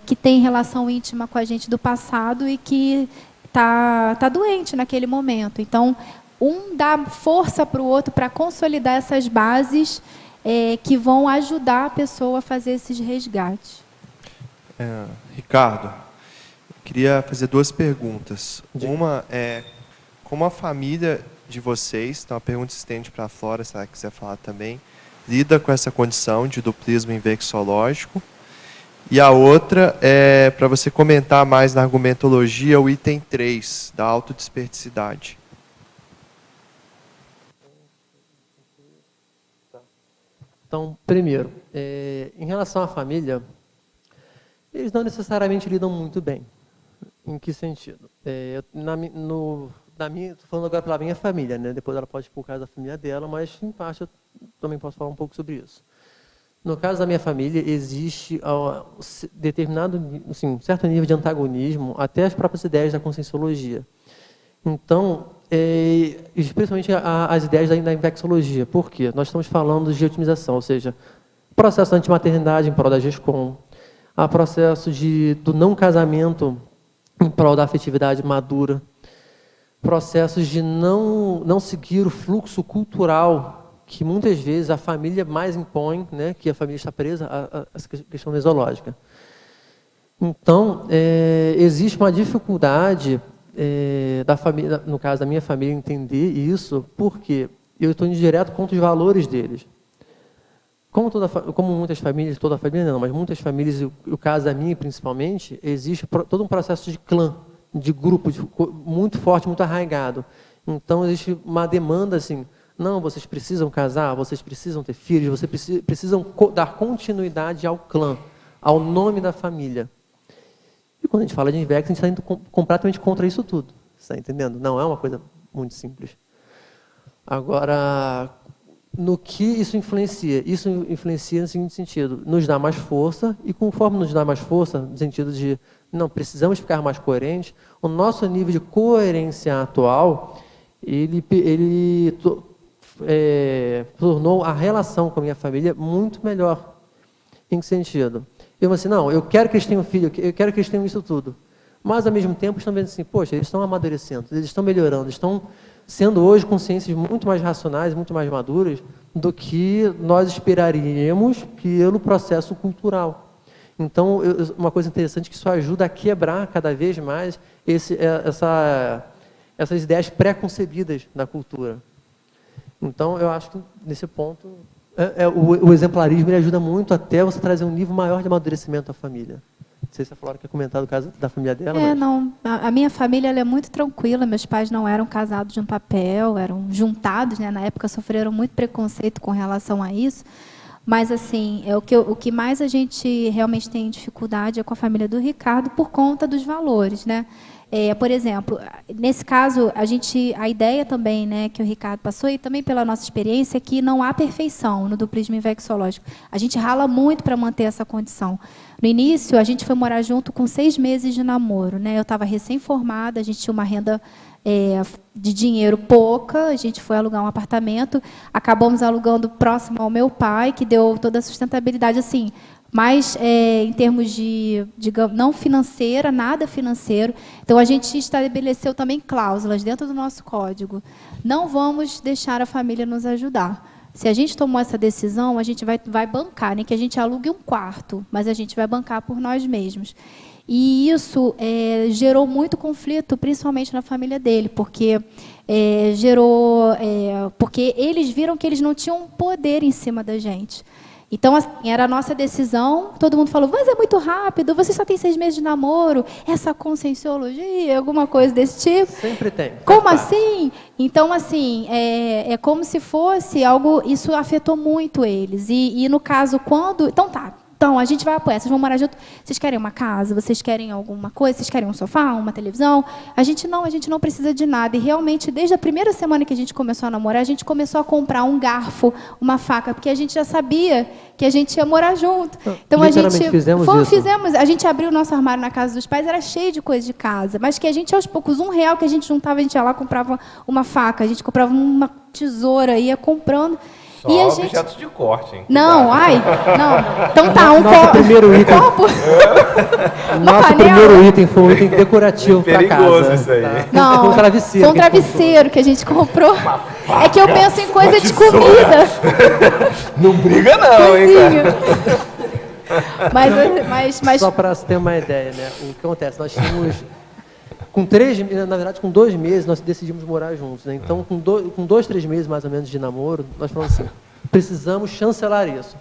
que tem relação íntima com a gente do passado e que tá doente naquele momento. Então, um dá força para o outro para consolidar essas bases que vão ajudar a pessoa a fazer esses resgates. Ricardo, eu queria fazer 2 perguntas. Uma é, como a família de vocês, então a pergunta estende para a Flora, se ela quiser falar também, lida com essa condição de duplismo infecciológico. E a outra é para você comentar mais na argumentologia o item 3, da autodesperticidade. Então, primeiro, em relação à família, eles não necessariamente lidam muito bem. Em que sentido? Estou falando agora pela minha família, né? Depois ela pode ir por causa da família dela, mas em parte eu também posso falar um pouco sobre isso. No caso da minha família, existe determinado, assim, certo nível de antagonismo até as próprias ideias da conscienciologia. Então, especialmente as ideias da infecciologia. Por quê? Nós estamos falando de otimização, ou seja, processo de antimaternidade em prol da GESCOM, há processo do não casamento em prol da afetividade madura, processos de não seguir o fluxo cultural que muitas vezes a família mais impõe, né, que a família está presa a essa questão mesológica. Então, existe uma dificuldade da família, no caso da minha família, entender isso, porque eu estou indo direto contra os valores deles. Como muitas famílias, toda a família não, mas muitas famílias, e o caso da minha principalmente, existe todo um processo de clã, de grupo, muito forte, muito arraigado. Então, existe uma demanda assim, não, vocês precisam casar, vocês precisam ter filhos, vocês precisam dar continuidade ao clã, ao nome da família. E quando a gente fala de Invex, a gente está indo completamente contra isso tudo. Você está entendendo? Não é uma coisa muito simples. Agora, no que isso influencia? Isso influencia no seguinte sentido, nos dá mais força, e conforme nos dá mais força, no sentido de, não, precisamos ficar mais coerentes, o nosso nível de coerência atual, ele tornou a relação com a minha família muito melhor. Em que sentido? Eu assim, não, eu quero que eles tenham filho, eu quero que eles tenham isso tudo. Mas, ao mesmo tempo, estão vendo assim, poxa, eles estão amadurecendo, eles estão melhorando, estão sendo hoje consciências muito mais racionais, muito mais maduras do que nós esperaríamos pelo processo cultural. Então, uma coisa interessante é que isso ajuda a quebrar cada vez mais essas ideias pré-concebidas da cultura. Então, eu acho que, nesse ponto, o exemplarismo ele ajuda muito até você trazer um nível maior de amadurecimento à família. Não sei se a Flora quer comentar do caso da família dela. Mas... não. A minha família ela é muito tranquila. Meus pais não eram casados de um papel, eram juntados, né? Na época sofreram muito preconceito com relação a isso. Mas, assim, o que mais a gente realmente tem dificuldade é com a família do Ricardo por conta dos valores, né? Por exemplo, nesse caso, a ideia também, né, que o Ricardo passou, e também pela nossa experiência, é que não há perfeição no duplismo infecciológico. A gente rala muito para manter essa condição. No início, a gente foi morar junto com 6 meses de namoro, né? Eu estava recém-formada, a gente tinha uma renda de dinheiro pouca, a gente foi alugar um apartamento, acabamos alugando próximo ao meu pai, que deu toda a sustentabilidade, assim, mas em termos de, digamos, não financeira, nada financeiro. Então, a gente estabeleceu também cláusulas dentro do nosso código. Não vamos deixar a família nos ajudar. Se a gente tomou essa decisão, a gente vai bancar, nem que a gente alugue um quarto, mas a gente vai bancar por nós mesmos. E isso gerou muito conflito, principalmente na família dele, porque porque eles viram que eles não tinham poder em cima da gente. Então, assim, era a nossa decisão, todo mundo falou, mas é muito rápido, você só tem 6 meses de namoro, essa conscienciologia, alguma coisa desse tipo. Sempre tem. Como assim? Então, assim, é como se fosse algo, isso afetou muito eles. E no caso, quando... Então, a gente vai apoiar, vocês vão morar junto, vocês querem uma casa, vocês querem alguma coisa, vocês querem um sofá, uma televisão? A gente não precisa de nada. E realmente, desde a primeira semana que a gente começou a namorar, a gente começou a comprar um garfo, uma faca, porque a gente já sabia que a gente ia morar junto. Então, a gente abriu o nosso armário na casa dos pais, era cheio de coisa de casa, mas que a gente, aos poucos, R$1 que a gente juntava, a gente ia lá, comprava uma faca, a gente comprava uma tesoura, ia comprando. Só E a objetos de corte, hein? Não, ai, não. Então tá, um Nosso primeiro item. copo. Nosso primeiro item foi um item decorativo para casa. Perigoso isso aí. Tá? Não, Foi um travesseiro. foi um travesseiro que a gente comprou. É que eu penso em coisa de comida. Não briga não, hein, cara? Mas Só para você ter uma ideia, né? O que acontece? Nós tínhamos, na verdade, com 2 meses, nós decidimos morar juntos, né? Então, com 2, 3 meses, mais ou menos, de namoro, nós falamos assim, precisamos chancelar isso.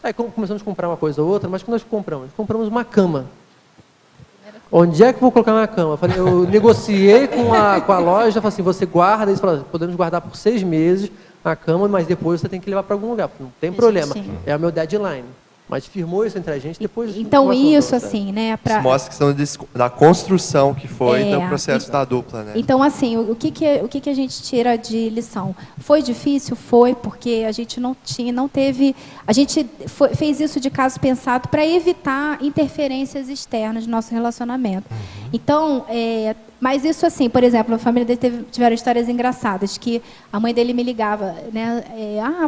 Aí começamos a comprar uma coisa ou outra, mas o que nós compramos? Compramos uma cama. Onde é que eu vou colocar minha cama? Eu negociei com a loja, falei assim, você guarda, eles falaram, podemos guardar por 6 meses a cama, mas depois você tem que levar para algum lugar, não tem problema, é o meu deadline. Mas firmou isso entre a gente, depois... Então, isso, assim, né... Isso mostra a questão da construção que foi do processo da dupla, né? Então, assim, o que a gente tira de lição? Foi difícil? Foi, porque a gente não teve... A gente fez isso de caso pensado para evitar interferências externas no nosso relacionamento. Então, mas isso assim, por exemplo, a família dele tiveram histórias engraçadas, que a mãe dele me ligava, né?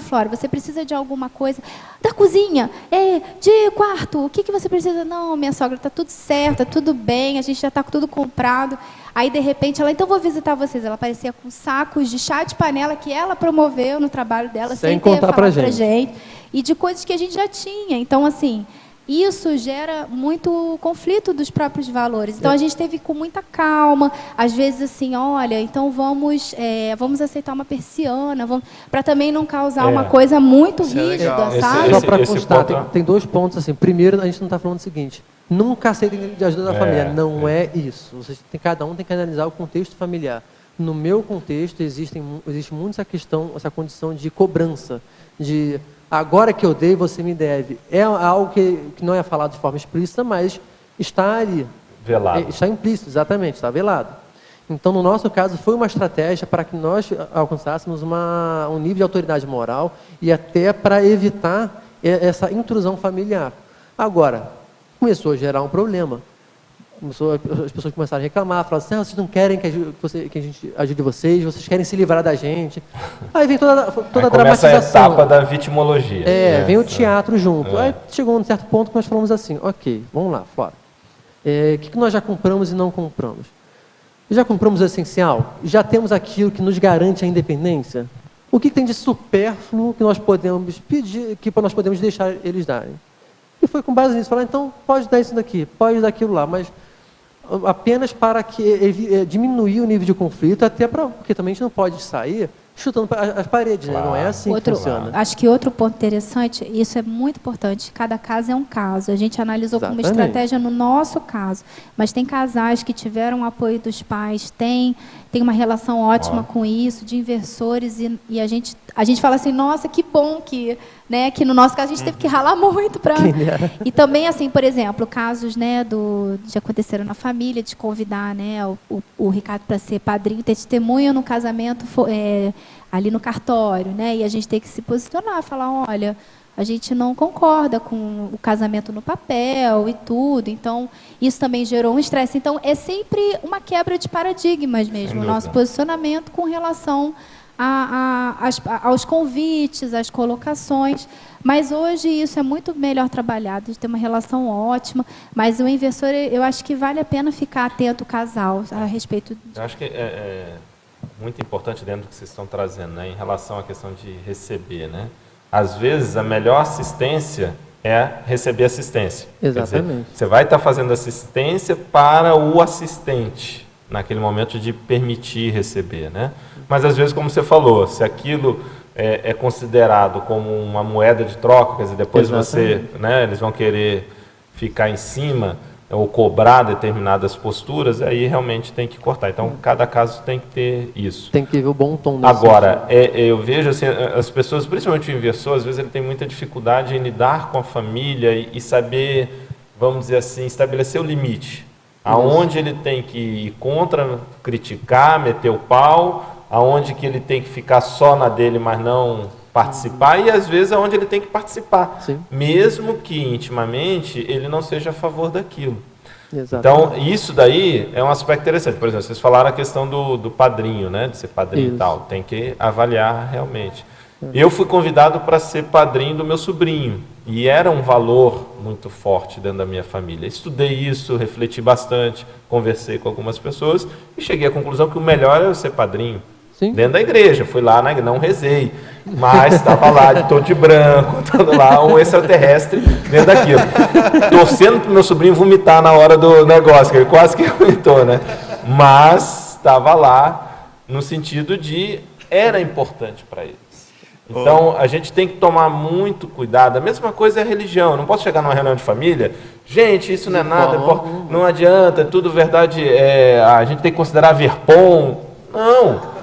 Flora, você precisa de alguma coisa da cozinha, de quarto, o que você precisa? Não, minha sogra, está tudo certo, está tudo bem, a gente já está com tudo comprado. Aí, de repente, ela, então vou visitar vocês. Ela aparecia com sacos de chá de panela que ela promoveu no trabalho dela, sem ter falado pra gente. E de coisas que a gente já tinha. Então, assim... Isso gera muito conflito dos próprios valores. Então, a gente teve com muita calma, às vezes assim, olha, então vamos aceitar uma persiana, para também não causar uma coisa muito rígida, sabe? Só para constar, tem 2 pontos. Assim. Primeiro, a gente não está falando o seguinte, nunca aceitem de ajuda da família. Não é isso. Cada um tem que analisar o contexto familiar. No meu contexto, existe muito essa condição de cobrança, de... Agora que eu dei, você me deve. É algo que não é falado de forma explícita, mas está ali. Velado. Está implícito, exatamente, está velado. Então, no nosso caso, foi uma estratégia para que nós alcançássemos um nível de autoridade moral e até para evitar essa intrusão familiar. Agora, começou a gerar um problema. As pessoas começaram a reclamar, falaram assim, vocês não querem que a gente ajude vocês querem se livrar da gente. Aí vem toda a dramatização. Começa a etapa da vitimologia. Vem o teatro junto. Aí chegou um certo ponto que nós falamos assim, ok, vamos lá, Flora. O que nós já compramos e não compramos? Já compramos o essencial? Já temos aquilo que nos garante a independência? O que tem de supérfluo que nós podemos pedir, que nós podemos deixar eles darem? E foi com base nisso, falar, então pode dar isso daqui, pode dar aquilo lá, mas apenas para diminuir o nível de conflito, até porque também a gente não pode sair chutando as paredes, né? Não é assim que funciona. Acho que outro ponto interessante, isso é muito importante, cada caso é um caso. A gente analisou como estratégia no nosso caso, mas tem casais que tiveram o apoio dos pais, tem uma relação ótima com isso, de inversores, e a gente fala assim, nossa, que bom que no nosso caso a gente teve que ralar muito para... E também, assim, por exemplo, casos, né, de aconteceram na família, de convidar, né, o Ricardo para ser padrinho, ter testemunha no casamento ali no cartório, né, e a gente tem que se posicionar, falar, olha, a gente não concorda com o casamento no papel e tudo, então isso também gerou um estresse. Então, é sempre uma quebra de paradigmas mesmo, o nosso posicionamento com relação aos convites, às colocações, mas hoje isso é muito melhor trabalhado, de ter uma relação ótima, mas o inversor, eu acho que vale a pena ficar atento o casal a respeito disso. Eu acho que é muito importante dentro do que vocês estão trazendo, né, em relação à questão de receber, né? Às vezes, a melhor assistência é receber assistência. Exatamente. Quer dizer, você vai estar fazendo assistência para o assistente, naquele momento de permitir receber, né? Mas, às vezes, como você falou, se aquilo é considerado como uma moeda de troca, quer dizer, depois eles vão querer ficar em cima ou cobrar determinadas posturas, aí realmente tem que cortar. Então, cada caso tem que ter isso. Tem que ver o bom tom. Agora, eu vejo assim, as pessoas, principalmente o inversor, às vezes ele tem muita dificuldade em lidar com a família e saber, vamos dizer assim, estabelecer o limite. Aonde ele tem que ir contra, criticar, meter o pau, aonde que ele tem que ficar só na dele, mas não participar, e às vezes aonde ele tem que participar, mesmo que intimamente ele não seja a favor daquilo. Exatamente. Então, isso daí é um aspecto interessante. Por exemplo, vocês falaram a questão do padrinho, né, de ser padrinho e tal, tem que avaliar realmente. Eu fui convidado para ser padrinho do meu sobrinho, e era um valor muito forte dentro da minha família. Estudei isso, refleti bastante, conversei com algumas pessoas, e cheguei à conclusão que o melhor era ser padrinho. Sim. Dentro da igreja, fui lá, não rezei, mas estava lá de todo de branco, todo lá, um extraterrestre dentro daquilo. Torcendo para o meu sobrinho vomitar na hora do negócio, que ele quase que vomitou, né? Mas estava lá no sentido de era importante para eles. Então, a gente tem que tomar muito cuidado. A mesma coisa é a religião. Eu não posso chegar numa reunião de família, gente, isso não é nada, não adianta, é tudo verdade, a gente tem que considerar verpom. Não.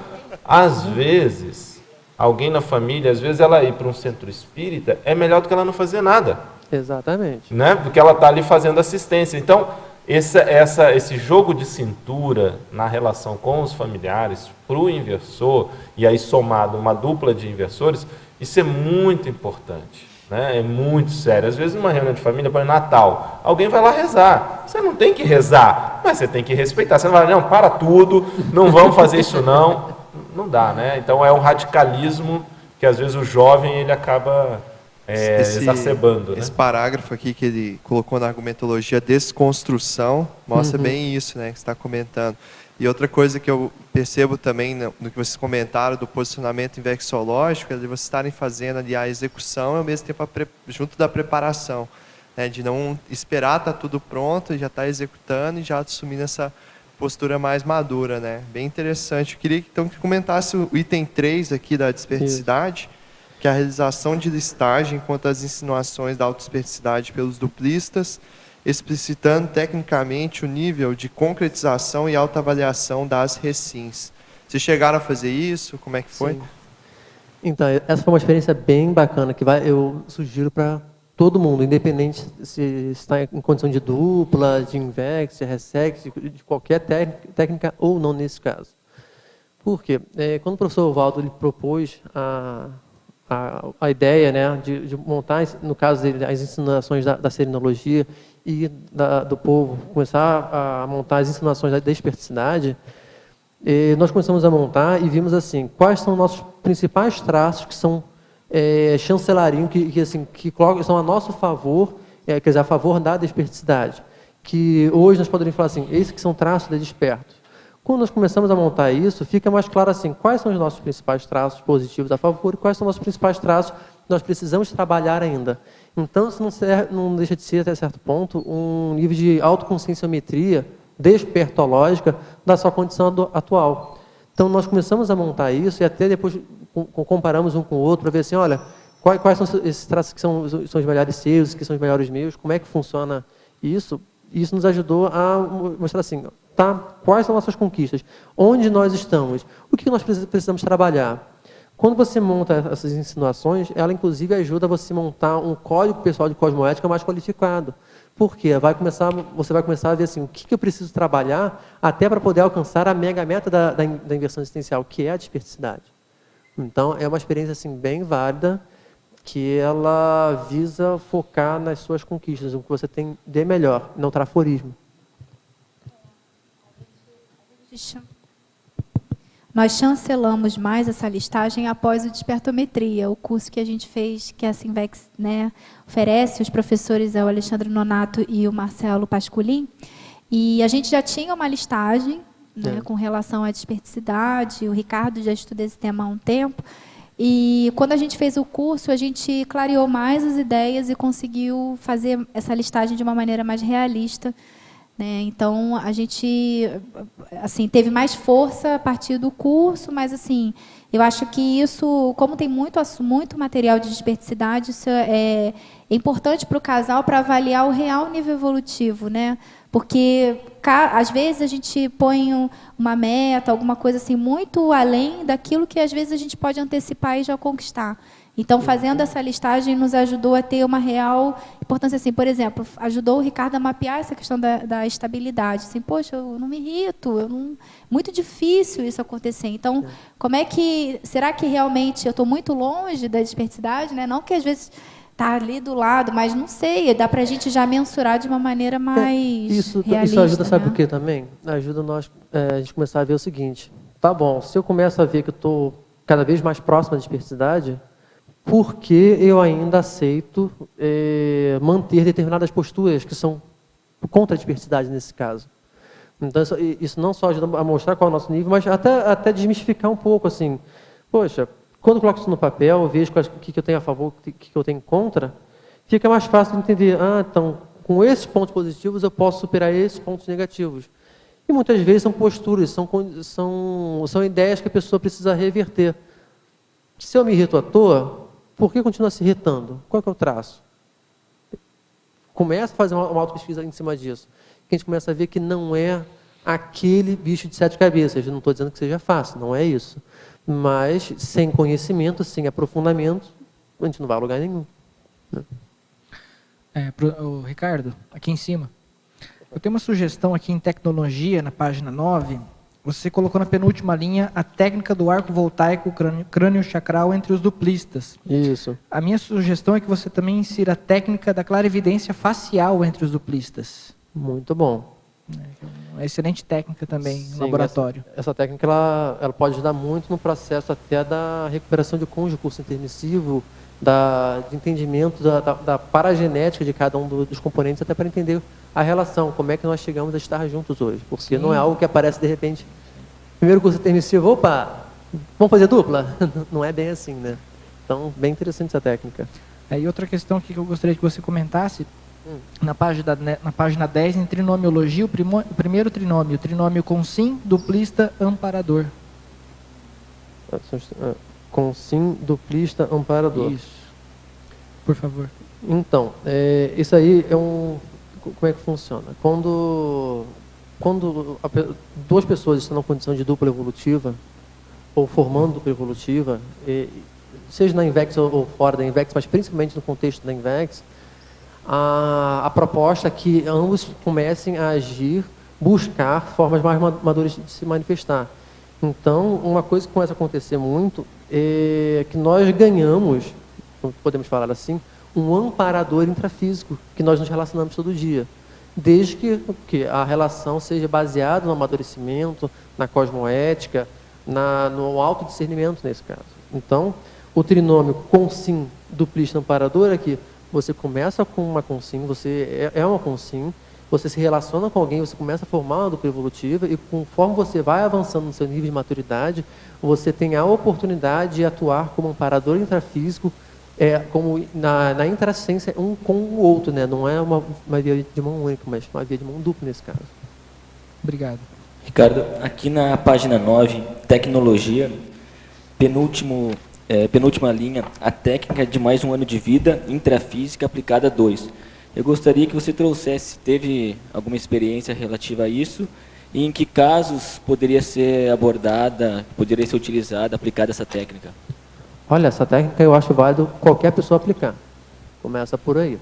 Às vezes, alguém na família, às vezes ela ir para um centro espírita é melhor do que ela não fazer nada. Exatamente. Né? Porque ela está ali fazendo assistência. Então, esse jogo de cintura na relação com os familiares, para o inversor, e aí somado uma dupla de inversores, isso é muito importante. Né? É muito sério. Às vezes, numa reunião de família, por Natal, alguém vai lá rezar. Você não tem que rezar, mas você tem que respeitar. Você não vai, não, para tudo, não vamos fazer isso não. Não dá, né? Então é um radicalismo que às vezes o jovem ele acaba exacerbando. Né? Esse parágrafo aqui que ele colocou na argumentologia desconstrução mostra bem isso, né, que você está comentando. E outra coisa que eu percebo também no que vocês comentaram do posicionamento inversológico é de vocês estarem fazendo ali a execução e ao mesmo tempo junto da preparação, né, de não esperar estar tudo pronto e já estar executando e já assumindo essa postura mais madura, né? Bem interessante. Eu queria então que comentasse o item 3 aqui da desperticidade, que é a realização de listagem quanto às insinuações da autodesperticidade pelos duplistas, explicitando tecnicamente o nível de concretização e autoavaliação das recins. Vocês chegaram a fazer isso? Como é que foi? Sim. Então, essa foi uma experiência bem bacana, que eu sugiro para todo mundo, independente se está em condição de dupla, de invex, de ressex, de qualquer técnica ou não nesse caso. Por quê? Quando o professor Valdo ele propôs a ideia, né, de montar, no caso dele, as insinuações da serinologia e do povo começar a montar as insinuações da desperticidade, nós começamos a montar e vimos assim, quais são os nossos principais traços que são chancelarinho, que são a nosso favor, quer dizer, a favor da desperticidade. Que hoje nós poderíamos falar assim, esses que são traços de despertos. Quando nós começamos a montar isso, fica mais claro assim, quais são os nossos principais traços positivos a favor e quais são os nossos principais traços que nós precisamos trabalhar ainda. Então, isso não deixa de ser, até certo ponto, um nível de autoconscienciometria despertológica da sua condição atual. Então, nós começamos a montar isso e até depois comparamos um com o outro para ver assim, olha, quais são esses traços que são os melhores seus, que são os melhores meus, como é que funciona isso? E isso nos ajudou a mostrar assim, tá, quais são nossas conquistas, onde nós estamos, o que nós precisamos trabalhar. Quando você monta essas insinuações, ela inclusive ajuda você a montar um código pessoal de cosmoética mais qualificado. Por quê? Você vai começar a ver assim, o que eu preciso trabalhar até para poder alcançar a mega meta da inversão existencial, que é a desperticidade. Então, é uma experiência assim, bem válida, que ela visa focar nas suas conquistas, o que você tem de melhor, não traforismo. Nós chancelamos mais essa listagem após o Despertometria, o curso que a gente fez, que a Sinvex, né, oferece, os professores é o Alexandre Nonato e o Marcelo Pasculin, e a gente já tinha uma listagem, né, com relação à desperticidade, o Ricardo já estuda esse tema há um tempo, e quando a gente fez o curso, a gente clareou mais as ideias e conseguiu fazer essa listagem de uma maneira mais realista, né? Então, a gente assim, teve mais força a partir do curso, mas assim, eu acho que isso, como tem muito material de desperticidade, isso é importante para o casal para avaliar o real nível evolutivo, né? Porque, às vezes, a gente põe uma meta, alguma coisa assim, muito além daquilo que, às vezes, a gente pode antecipar e já conquistar. Então, fazendo essa listagem, nos ajudou a ter uma real importância. Assim, por exemplo, ajudou o Ricardo a mapear essa questão da estabilidade. Assim, poxa, eu não me irrito, muito difícil isso acontecer. Então, será que realmente eu estou muito longe da desperticidade? Né? Não que, às vezes, está ali do lado, mas não sei, dá para a gente já mensurar de uma maneira mais realista. Isso ajuda, sabe né? por quê também? Ajuda a gente começar a ver o seguinte, tá bom, se eu começo a ver que eu estou cada vez mais próximo da desperticidade, por que eu ainda aceito manter determinadas posturas que são contra a diversidade nesse caso. Então, isso não só ajuda a mostrar qual é o nosso nível, mas até desmistificar um pouco, assim, poxa, quando eu coloco isso no papel, eu vejo o que eu tenho a favor, o que eu tenho contra, fica mais fácil de entender, então, com esses pontos positivos eu posso superar esses pontos negativos. E muitas vezes são posturas, são ideias que a pessoa precisa reverter. Se eu me irrito à toa, por que continua se irritando? Qual que é o traço? Começa a fazer uma auto-pesquisa em cima disso. Que a gente começa a ver que não é aquele bicho de 7 cabeças. Eu não estou dizendo que seja fácil, não é isso. Mas sem conhecimento, sem aprofundamento, a gente não vai a lugar nenhum. Né? Ricardo, aqui em cima. Eu tenho uma sugestão aqui em tecnologia, na página 9. Você colocou na penúltima linha a técnica do arco voltaico crânio-chacral entre os duplistas. Isso. A minha sugestão é que você também insira a técnica da clarividência facial entre os duplistas. Muito bom. Uma excelente técnica também no laboratório. Essa técnica ela pode ajudar muito no processo até da recuperação de cônjuge, curso intermissivo, de entendimento da paragenética de cada um dos componentes, até para entender a relação, como é que nós chegamos a estar juntos hoje. Porque não é algo que aparece de repente, primeiro curso intermissivo, opa, vamos fazer dupla? Não é bem assim, né? Então, bem interessante essa técnica. E outra questão aqui que eu gostaria que você comentasse, na página 10, em trinomiologia, o primeiro trinômio, trinômio com sim, duplista, amparador. Com sim, duplista, amparador. Isso. Por favor. Então, isso aí é como é que funciona? Quando duas pessoas estão na condição de dupla evolutiva, ou formando dupla evolutiva, seja na INVEX ou fora da INVEX, mas principalmente no contexto da INVEX, a proposta é que ambos comecem a agir, buscar formas mais maduras de se manifestar. Então, uma coisa que começa a acontecer muito é que nós ganhamos, podemos falar assim, um amparador intrafísico, que nós nos relacionamos todo dia. Desde que a relação seja baseada no amadurecimento, na cosmoética, no autodiscernimento, nesse caso. Então, o trinômio consim duplista amparador é que você começa com uma consim, você é uma consim, você se relaciona com alguém, você começa a formar uma dupla evolutiva e conforme você vai avançando no seu nível de maturidade, você tem a oportunidade de atuar como amparador intrafísico, como na interassistência um com o outro, né? Não é uma via de mão única, mas uma via de mão dupla nesse caso. Obrigado. Ricardo, aqui na página 9, tecnologia, penúltima linha, a técnica de mais um ano de vida intrafísica aplicada a 2. Eu gostaria que você trouxesse, teve alguma experiência relativa a isso, e em que casos poderia ser abordada, poderia ser utilizada, aplicada essa técnica? Olha, essa técnica eu acho válido qualquer pessoa aplicar. Começa por aí.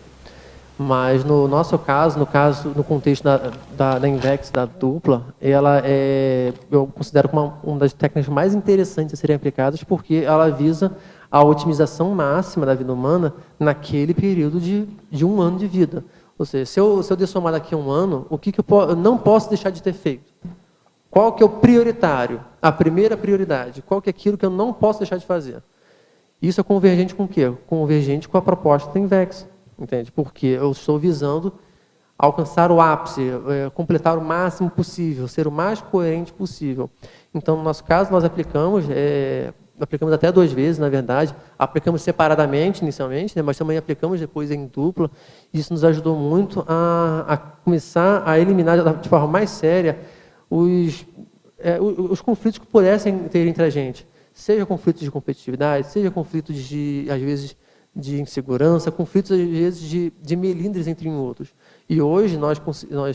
Mas no nosso caso, no contexto da INVEX, da dupla, eu considero como uma das técnicas mais interessantes a serem aplicadas, porque ela visa a otimização máxima da vida humana naquele período de um ano de vida. Ou seja, se eu dessomar daqui a um ano, o que eu não posso deixar de ter feito? Qual que é o prioritário? A primeira prioridade. Qual que é aquilo que eu não posso deixar de fazer? Isso é convergente com o quê? Convergente com a proposta da INVEX. Entende? Porque eu estou visando alcançar o ápice, completar o máximo possível, ser o mais coerente possível. Então, no nosso caso, nós aplicamos até 2 vezes, na verdade. Aplicamos separadamente, inicialmente, né, mas também aplicamos depois em dupla. Isso nos ajudou muito a começar a eliminar de forma mais séria os conflitos que pudessem ter entre a gente. Seja conflitos de competitividade, seja conflitos, às vezes, de insegurança, conflitos, às vezes, de melindres entre outros. E hoje nós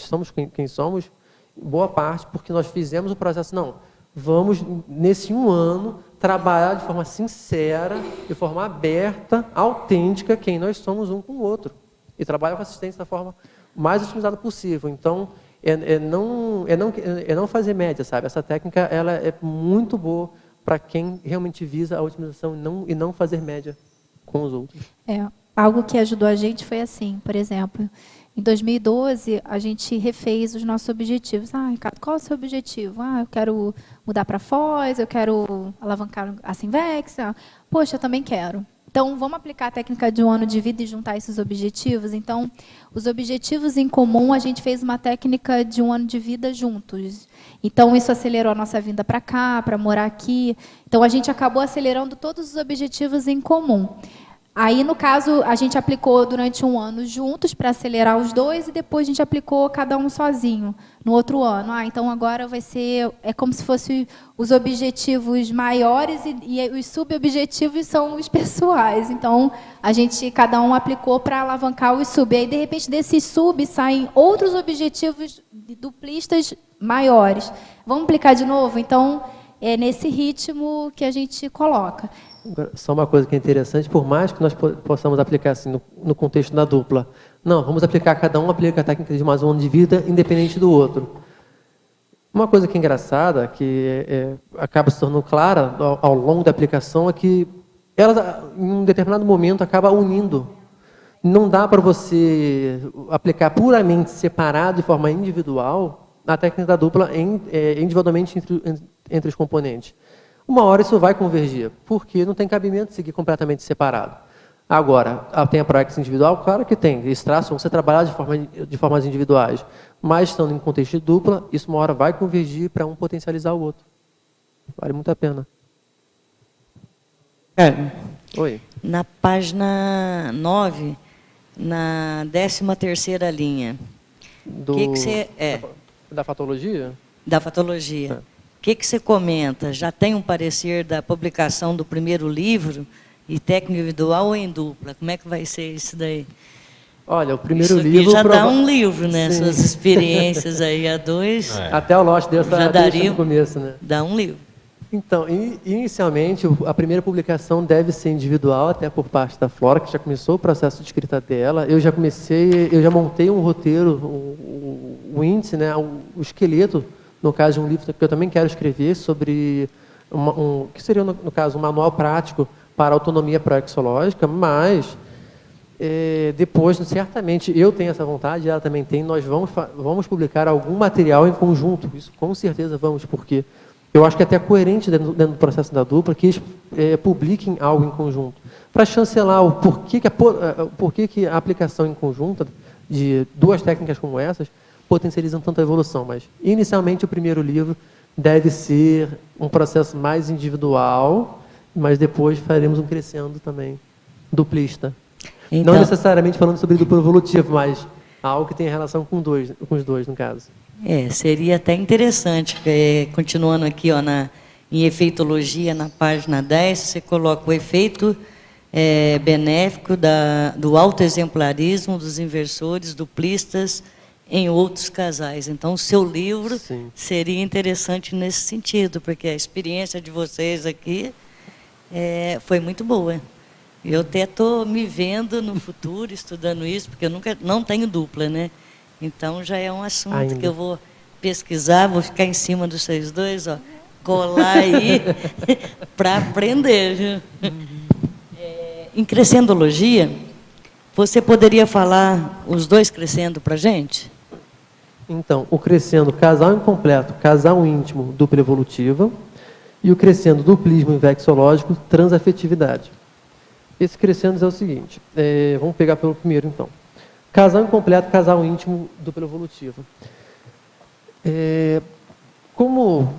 somos quem somos, boa parte, porque nós fizemos o processo, vamos, nesse um ano, trabalhar de forma sincera, de forma aberta, autêntica, quem nós somos um com o outro. E trabalhar com assistência da forma mais otimizada possível. Então, não fazer média, sabe? Essa técnica ela é muito boa para quem realmente visa a otimização e não fazer média com os outros. Algo que ajudou a gente foi assim, por exemplo, em 2012, a gente refez os nossos objetivos. Ricardo, qual é o seu objetivo? Eu quero mudar para Foz, eu quero alavancar a Sinvex. Poxa, eu também quero. Então, vamos aplicar a técnica de um ano de vida e juntar esses objetivos? Então, os objetivos em comum, a gente fez uma técnica de um ano de vida juntos. Então, isso acelerou a nossa vinda para cá, para morar aqui. Então, a gente acabou acelerando todos os objetivos em comum. Aí, no caso, a gente aplicou durante um ano juntos para acelerar os dois e depois a gente aplicou cada um sozinho no outro ano. Então agora vai ser, é como se fossem os objetivos maiores e os subobjetivos são os pessoais. Então a gente, cada um aplicou para alavancar os sub. E aí, de repente, desses sub saem outros objetivos duplistas maiores. Vamos aplicar de novo? Então, é nesse ritmo que a gente coloca. Só uma coisa que é interessante, por mais que nós possamos aplicar assim no contexto da dupla, não, vamos aplicar, cada um aplica a técnica de mais um ano de vida, independente do outro. Uma coisa que é engraçada, que acaba se tornando clara ao longo da aplicação, é que ela, em um determinado momento, acaba unindo. Não dá para você aplicar puramente separado, de forma individual, a técnica da dupla individualmente entre os componentes. Uma hora isso vai convergir, porque não tem cabimento seguir completamente separado. Agora, tem a ProEx individual? Claro que tem. Esses traços vão ser trabalhados de formas individuais. Mas, estando em contexto de dupla, isso uma hora vai convergir para um potencializar o outro. Vale muito a pena. Oi. Na página 9, na 13ª linha. Que você, da fatologia? Da fatologia. O que você comenta? Já tem um parecer da publicação do primeiro livro, e técnica individual ou em dupla? Como é que vai ser isso daí? Olha, o primeiro isso aqui livro... já dá um livro, né? Sim. Suas experiências aí a dois... Até o lote dessa já daria, no começo, né? Dá um livro. Então, inicialmente, a primeira publicação deve ser individual, até por parte da Flora, que já começou o processo de escrita dela. Eu já montei um roteiro, o índice, né? O esqueleto, no caso de um livro que eu também quero escrever sobre, que seria, no caso, um manual prático para a autonomia proexológica, mas depois, certamente, eu tenho essa vontade, ela também tem, nós vamos publicar algum material em conjunto, isso com certeza vamos, porque eu acho que é até coerente dentro do processo da dupla que eles publiquem algo em conjunto, para chancelar o porquê que a aplicação em conjunto de duas técnicas como essas potencializam tanto a evolução, mas inicialmente o primeiro livro deve ser um processo mais individual, mas depois faremos um crescendo também duplista. Então, não necessariamente falando sobre duplo evolutivo, mas algo que tenha relação com os dois, no caso. Seria até interessante, continuando aqui em efeitologia, na página 10, você coloca o efeito benéfico do autoexemplarismo dos inversores duplistas em outros casais. Então, o seu livro seria interessante nesse sentido, porque a experiência de vocês aqui foi muito boa. Eu até estou me vendo no futuro estudando isso, porque eu não tenho dupla, né? Então, já é um assunto que eu vou pesquisar, vou ficar em cima dos vocês dois, colar aí para aprender. Viu? Em crescendologia, você poderia falar os dois crescendo para a gente? Então, o crescendo casal incompleto, casal íntimo, dupla evolutiva, e o crescendo duplismo invexológico, transafetividade. Esse crescendo é o seguinte, vamos pegar pelo primeiro, então. Casal incompleto, casal íntimo, dupla evolutiva. Como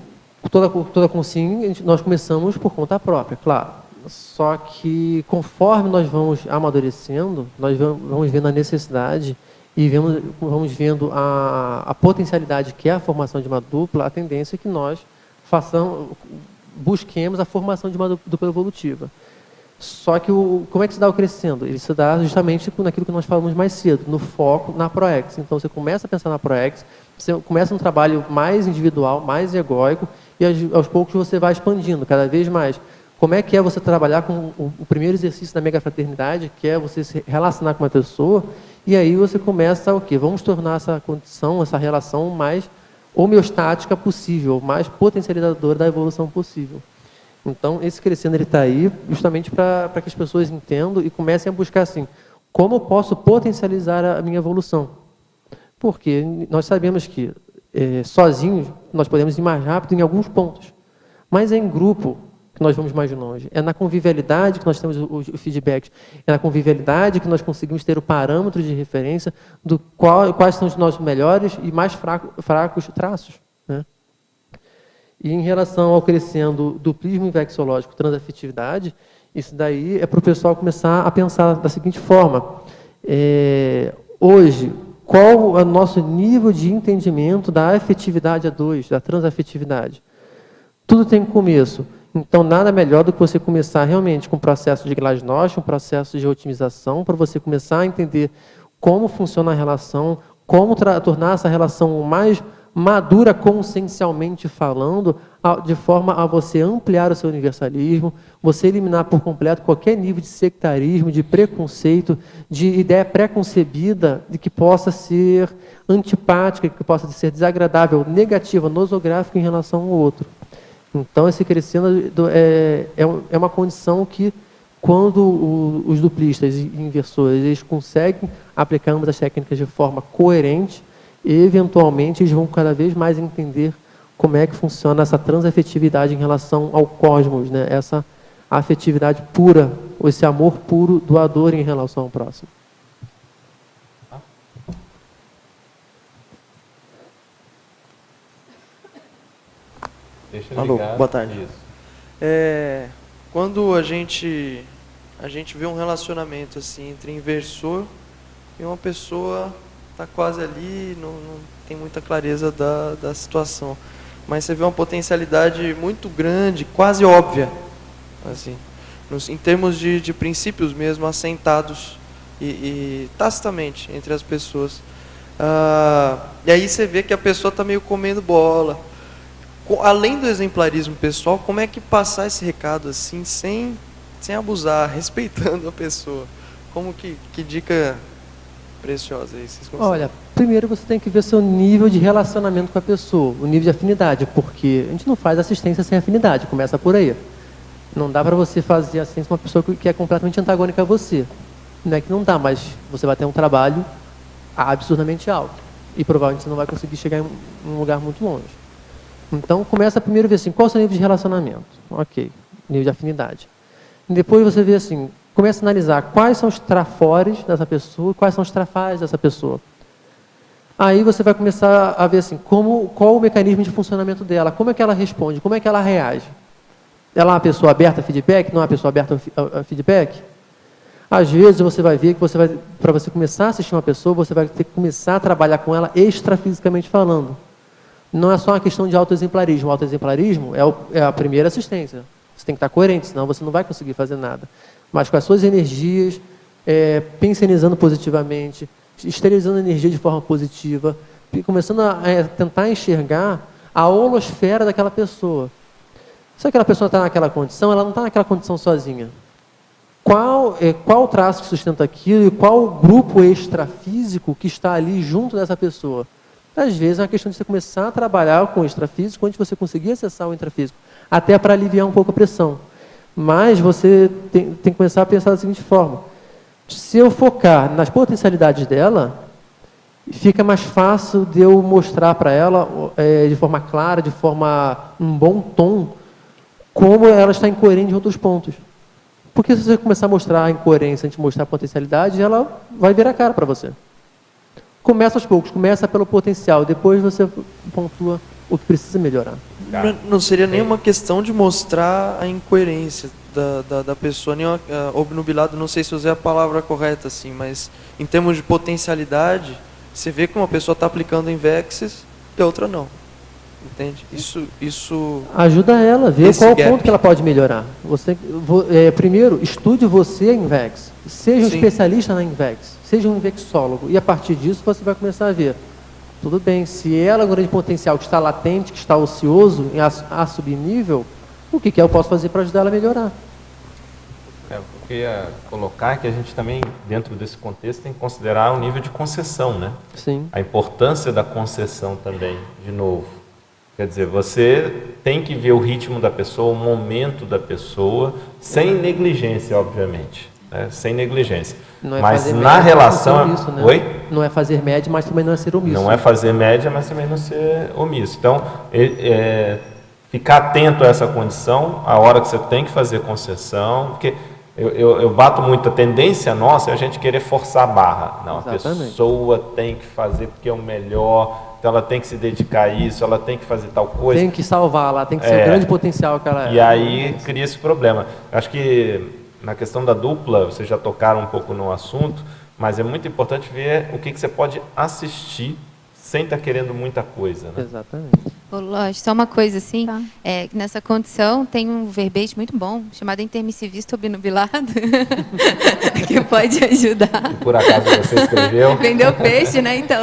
toda consciência, nós começamos por conta própria, claro. Só que, conforme nós vamos amadurecendo, nós vamos vendo a necessidade e vamos vendo a potencialidade que é a formação de uma dupla, a tendência é que nós busquemos a formação de uma dupla evolutiva. Só que como é que se dá o crescendo? Ele se dá justamente naquilo que nós falamos mais cedo, no foco, na ProEx. Então, você começa a pensar na ProEx, você começa um trabalho mais individual, mais egóico, e aos poucos você vai expandindo cada vez mais. Como é que é você trabalhar com o primeiro exercício da megafraternidade, que é você se relacionar com uma pessoa, e aí você começa o quê? Vamos tornar essa condição, essa relação mais homeostática possível, mais potencializadora da evolução possível. Então, esse crescendo está aí justamente para que as pessoas entendam e comecem a buscar assim, como eu posso potencializar a minha evolução? Porque nós sabemos que sozinhos nós podemos ir mais rápido em alguns pontos, mas em grupo, que nós vamos mais longe. É na convivialidade que nós temos os feedbacks. É na convivialidade que nós conseguimos ter o parâmetro de referência do quais são os nossos melhores e mais fracos traços, né? E em relação ao crescendo duplismo infecciológico, transafetividade, isso daí é para o pessoal começar a pensar da seguinte forma. Hoje, qual é o nosso nível de entendimento da afetividade a dois, da transafetividade? Tudo tem começo. Então, nada melhor do que você começar realmente com um processo de glasnost, um processo de otimização, para você começar a entender como funciona a relação, como tornar essa relação mais madura consciencialmente falando, de forma a você ampliar o seu universalismo, você eliminar por completo qualquer nível de sectarismo, de preconceito, de ideia pré-concebida de que possa ser antipática, que possa ser desagradável, negativa, nosográfica em relação ao outro. Então, esse crescendo é uma condição que, quando os duplistas e inversores eles conseguem aplicar ambas as técnicas de forma coerente, eventualmente eles vão cada vez mais entender como é que funciona essa transafetividade em relação ao cosmos, né? Essa afetividade pura, ou esse amor puro doador em relação ao próximo. Alô, boa tarde. Quando a gente vê um relacionamento assim entre inversor e uma pessoa está quase ali, não tem muita clareza da situação, mas você vê uma potencialidade muito grande, quase óbvia, assim, em termos de princípios mesmo assentados e tacitamente entre as pessoas. E aí você vê que a pessoa está meio comendo bola. Além do exemplarismo pessoal, como é que passar esse recado assim, sem abusar, respeitando a pessoa? Como que dica preciosa aí vocês conseguem? Olha, primeiro você tem que ver seu nível de relacionamento com a pessoa, o nível de afinidade, porque a gente não faz assistência sem afinidade, começa por aí. Não dá para você fazer assistência com uma pessoa que é completamente antagônica a você. Não é que não dá, mas você vai ter um trabalho absurdamente alto e provavelmente você não vai conseguir chegar em um lugar muito longe. Então, começa primeiro a ver assim, qual é o seu nível de relacionamento? Ok, nível de afinidade. E depois você vê assim, começa a analisar quais são os trafores dessa pessoa e quais são os trafais dessa pessoa. Aí você vai começar a ver assim, qual o mecanismo de funcionamento dela, como é que ela responde, como é que ela reage. Ela é uma pessoa aberta a feedback? Não é uma pessoa aberta a feedback? Às vezes você vai ver que para você começar a assistir uma pessoa, você vai ter que começar a trabalhar com ela extrafisicamente falando. Não é só uma questão de autoexemplarismo. O autoexemplarismo é a primeira assistência. Você tem que estar coerente, senão você não vai conseguir fazer nada. Mas com as suas energias, pensionizando positivamente, esterilizando a energia de forma positiva, começando a tentar enxergar a holosfera daquela pessoa. Se aquela pessoa está naquela condição, ela não está naquela condição sozinha. Qual traço que sustenta aquilo e qual grupo extrafísico que está ali junto dessa pessoa? Às vezes é uma questão de você começar a trabalhar com o extrafísico antes de você conseguir acessar o intrafísico, até para aliviar um pouco a pressão. Mas você tem que começar a pensar da seguinte forma: se eu focar nas potencialidades dela, fica mais fácil de eu mostrar para ela, de forma clara, de forma um bom tom, como ela está incoerente em outros pontos. Porque se você começar a mostrar a incoerência antes de mostrar a potencialidade, ela vai virar a cara para você. Começa aos poucos, começa pelo potencial, depois você pontua o que precisa melhorar. Não seria nenhuma questão de mostrar a incoerência da pessoa, nem obnubilado, não sei se usei a palavra correta assim, mas em termos de potencialidade, você vê que uma pessoa está aplicando Invexis e a outra não. Entende? Isso ajuda ela a ver qual o ponto que ela pode melhorar. Primeiro, estude você a Invex. Seja um especialista na Invex. Seja um invexólogo. E a partir disso você vai começar a ver. Tudo bem, se ela é um grande potencial que está latente, que está ocioso, a subnível, o que eu posso fazer para ajudar ela a melhorar? O que eu ia colocar é que a gente também, dentro desse contexto, tem que considerar o nível de concessão, né? Sim. A importância da concessão também, de novo. Quer dizer, você tem que ver o ritmo da pessoa, o momento da pessoa, sem negligência, obviamente. Né? Sem negligência. Mas na relação... Omisso, né? Oi? Não é fazer média, mas também não é ser omisso. Não é fazer média, mas também não ser omisso. Então, ficar atento a essa condição, a hora que você tem que fazer concessão, porque eu bato muito, a tendência nossa é a gente querer forçar a barra. Não, Exatamente. A pessoa tem que fazer porque é o melhor, então ela tem que se dedicar a isso, ela tem que fazer tal coisa. Tem que salvar lá, tem que ser o grande potencial que ela é. E aí cria esse problema. Acho que na questão da dupla, vocês já tocaram um pouco no assunto, mas é muito importante ver o que você pode assistir sem estar querendo muita coisa. Né? Exatamente. Ô, Lógico, só uma coisa assim, que nessa condição tem um verbete muito bom, chamado intermissivista obnubilado, que pode ajudar. E por acaso você escreveu? Vendeu peixe, né, então?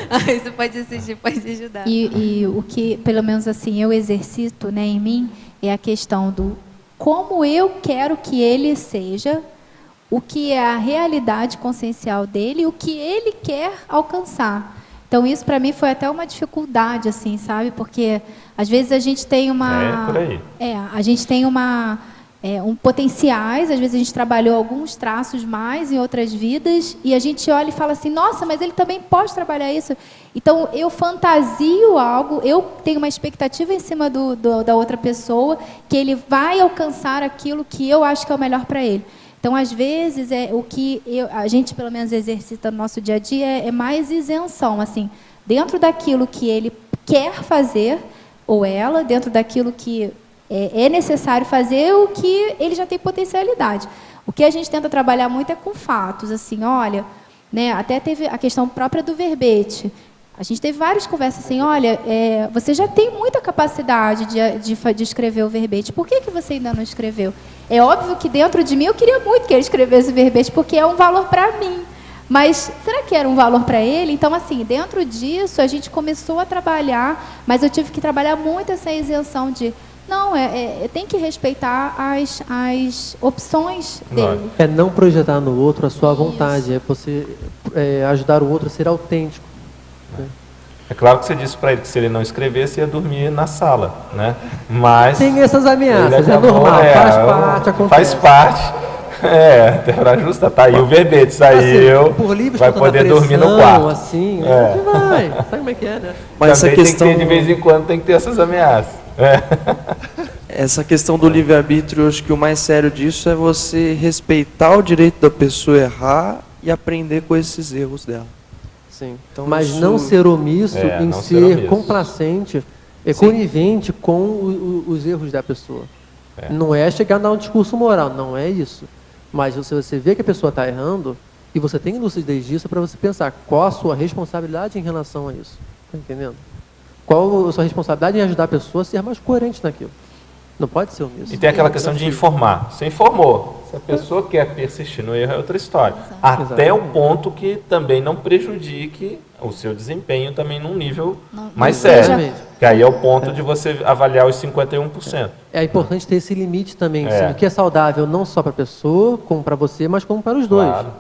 Aí você pode assistir, pode ajudar. E o que, pelo menos assim, eu exercito, né, em mim, é a questão do como eu quero que ele seja, o que é a realidade consciencial dele, o que ele quer alcançar. Então, isso para mim foi até uma dificuldade, assim, sabe? Porque às vezes a gente tem uma... por aí. A gente tem potenciais, às vezes a gente trabalhou alguns traços mais em outras vidas, e a gente olha e fala assim, nossa, mas ele também pode trabalhar isso. Então, eu fantasio algo, eu tenho uma expectativa em cima da outra pessoa, que ele vai alcançar aquilo que eu acho que é o melhor para ele. Então, às vezes, o que a gente, pelo menos, exercita no nosso dia a dia é mais isenção, assim, dentro daquilo que ele quer fazer, ou ela, dentro daquilo que é necessário fazer, o que ele já tem potencialidade. O que a gente tenta trabalhar muito é com fatos, assim, olha, né, até teve a questão própria do verbete. A gente teve várias conversas assim, olha, você já tem muita capacidade de escrever o verbete, por que você ainda não escreveu? É óbvio que dentro de mim eu queria muito que ele escrevesse o verbete, porque é um valor para mim. Mas será que era um valor para ele? Então, assim, dentro disso a gente começou a trabalhar, mas eu tive que trabalhar muito essa isenção de, não, tem que respeitar as opções dele. É não projetar no outro a sua vontade, é você ajudar o outro a ser autêntico. É claro que você disse para ele que se ele não escrevesse ia dormir na sala, né? Mas tem essas ameaças, acabou, normal, faz parte, acontece. Faz parte. Para justa, tá aí o verbete, saiu, assim, vai poder pressão, dormir no quarto. Assim, vai, sabe como é que é, né? Mas essa questão tem que ter, de vez em quando tem que ter essas ameaças. Essa questão do livre-arbítrio, eu acho que o mais sério disso é você respeitar o direito da pessoa errar e aprender com esses erros dela. Sim. Então, mas isso... não ser omisso em ser complacente, conivente com os erros da pessoa. Não é chegar a dar um discurso moral, não é isso. Mas se você vê que a pessoa está errando, e você tem lucidez disso, para você pensar qual a sua responsabilidade em relação a isso. Está entendendo? Qual a sua responsabilidade em ajudar a pessoa a ser mais coerente naquilo. Não pode ser omisso. E tem aquela questão de informar. Você informou. Se a pessoa quer persistir no erro, é outra história. Até o ponto que também não prejudique o seu desempenho também num nível mais sério. Que aí é o ponto de você avaliar os 51%. É importante ter esse limite também, assim, o que é saudável não só para a pessoa, como para você, mas como para os dois. Claro.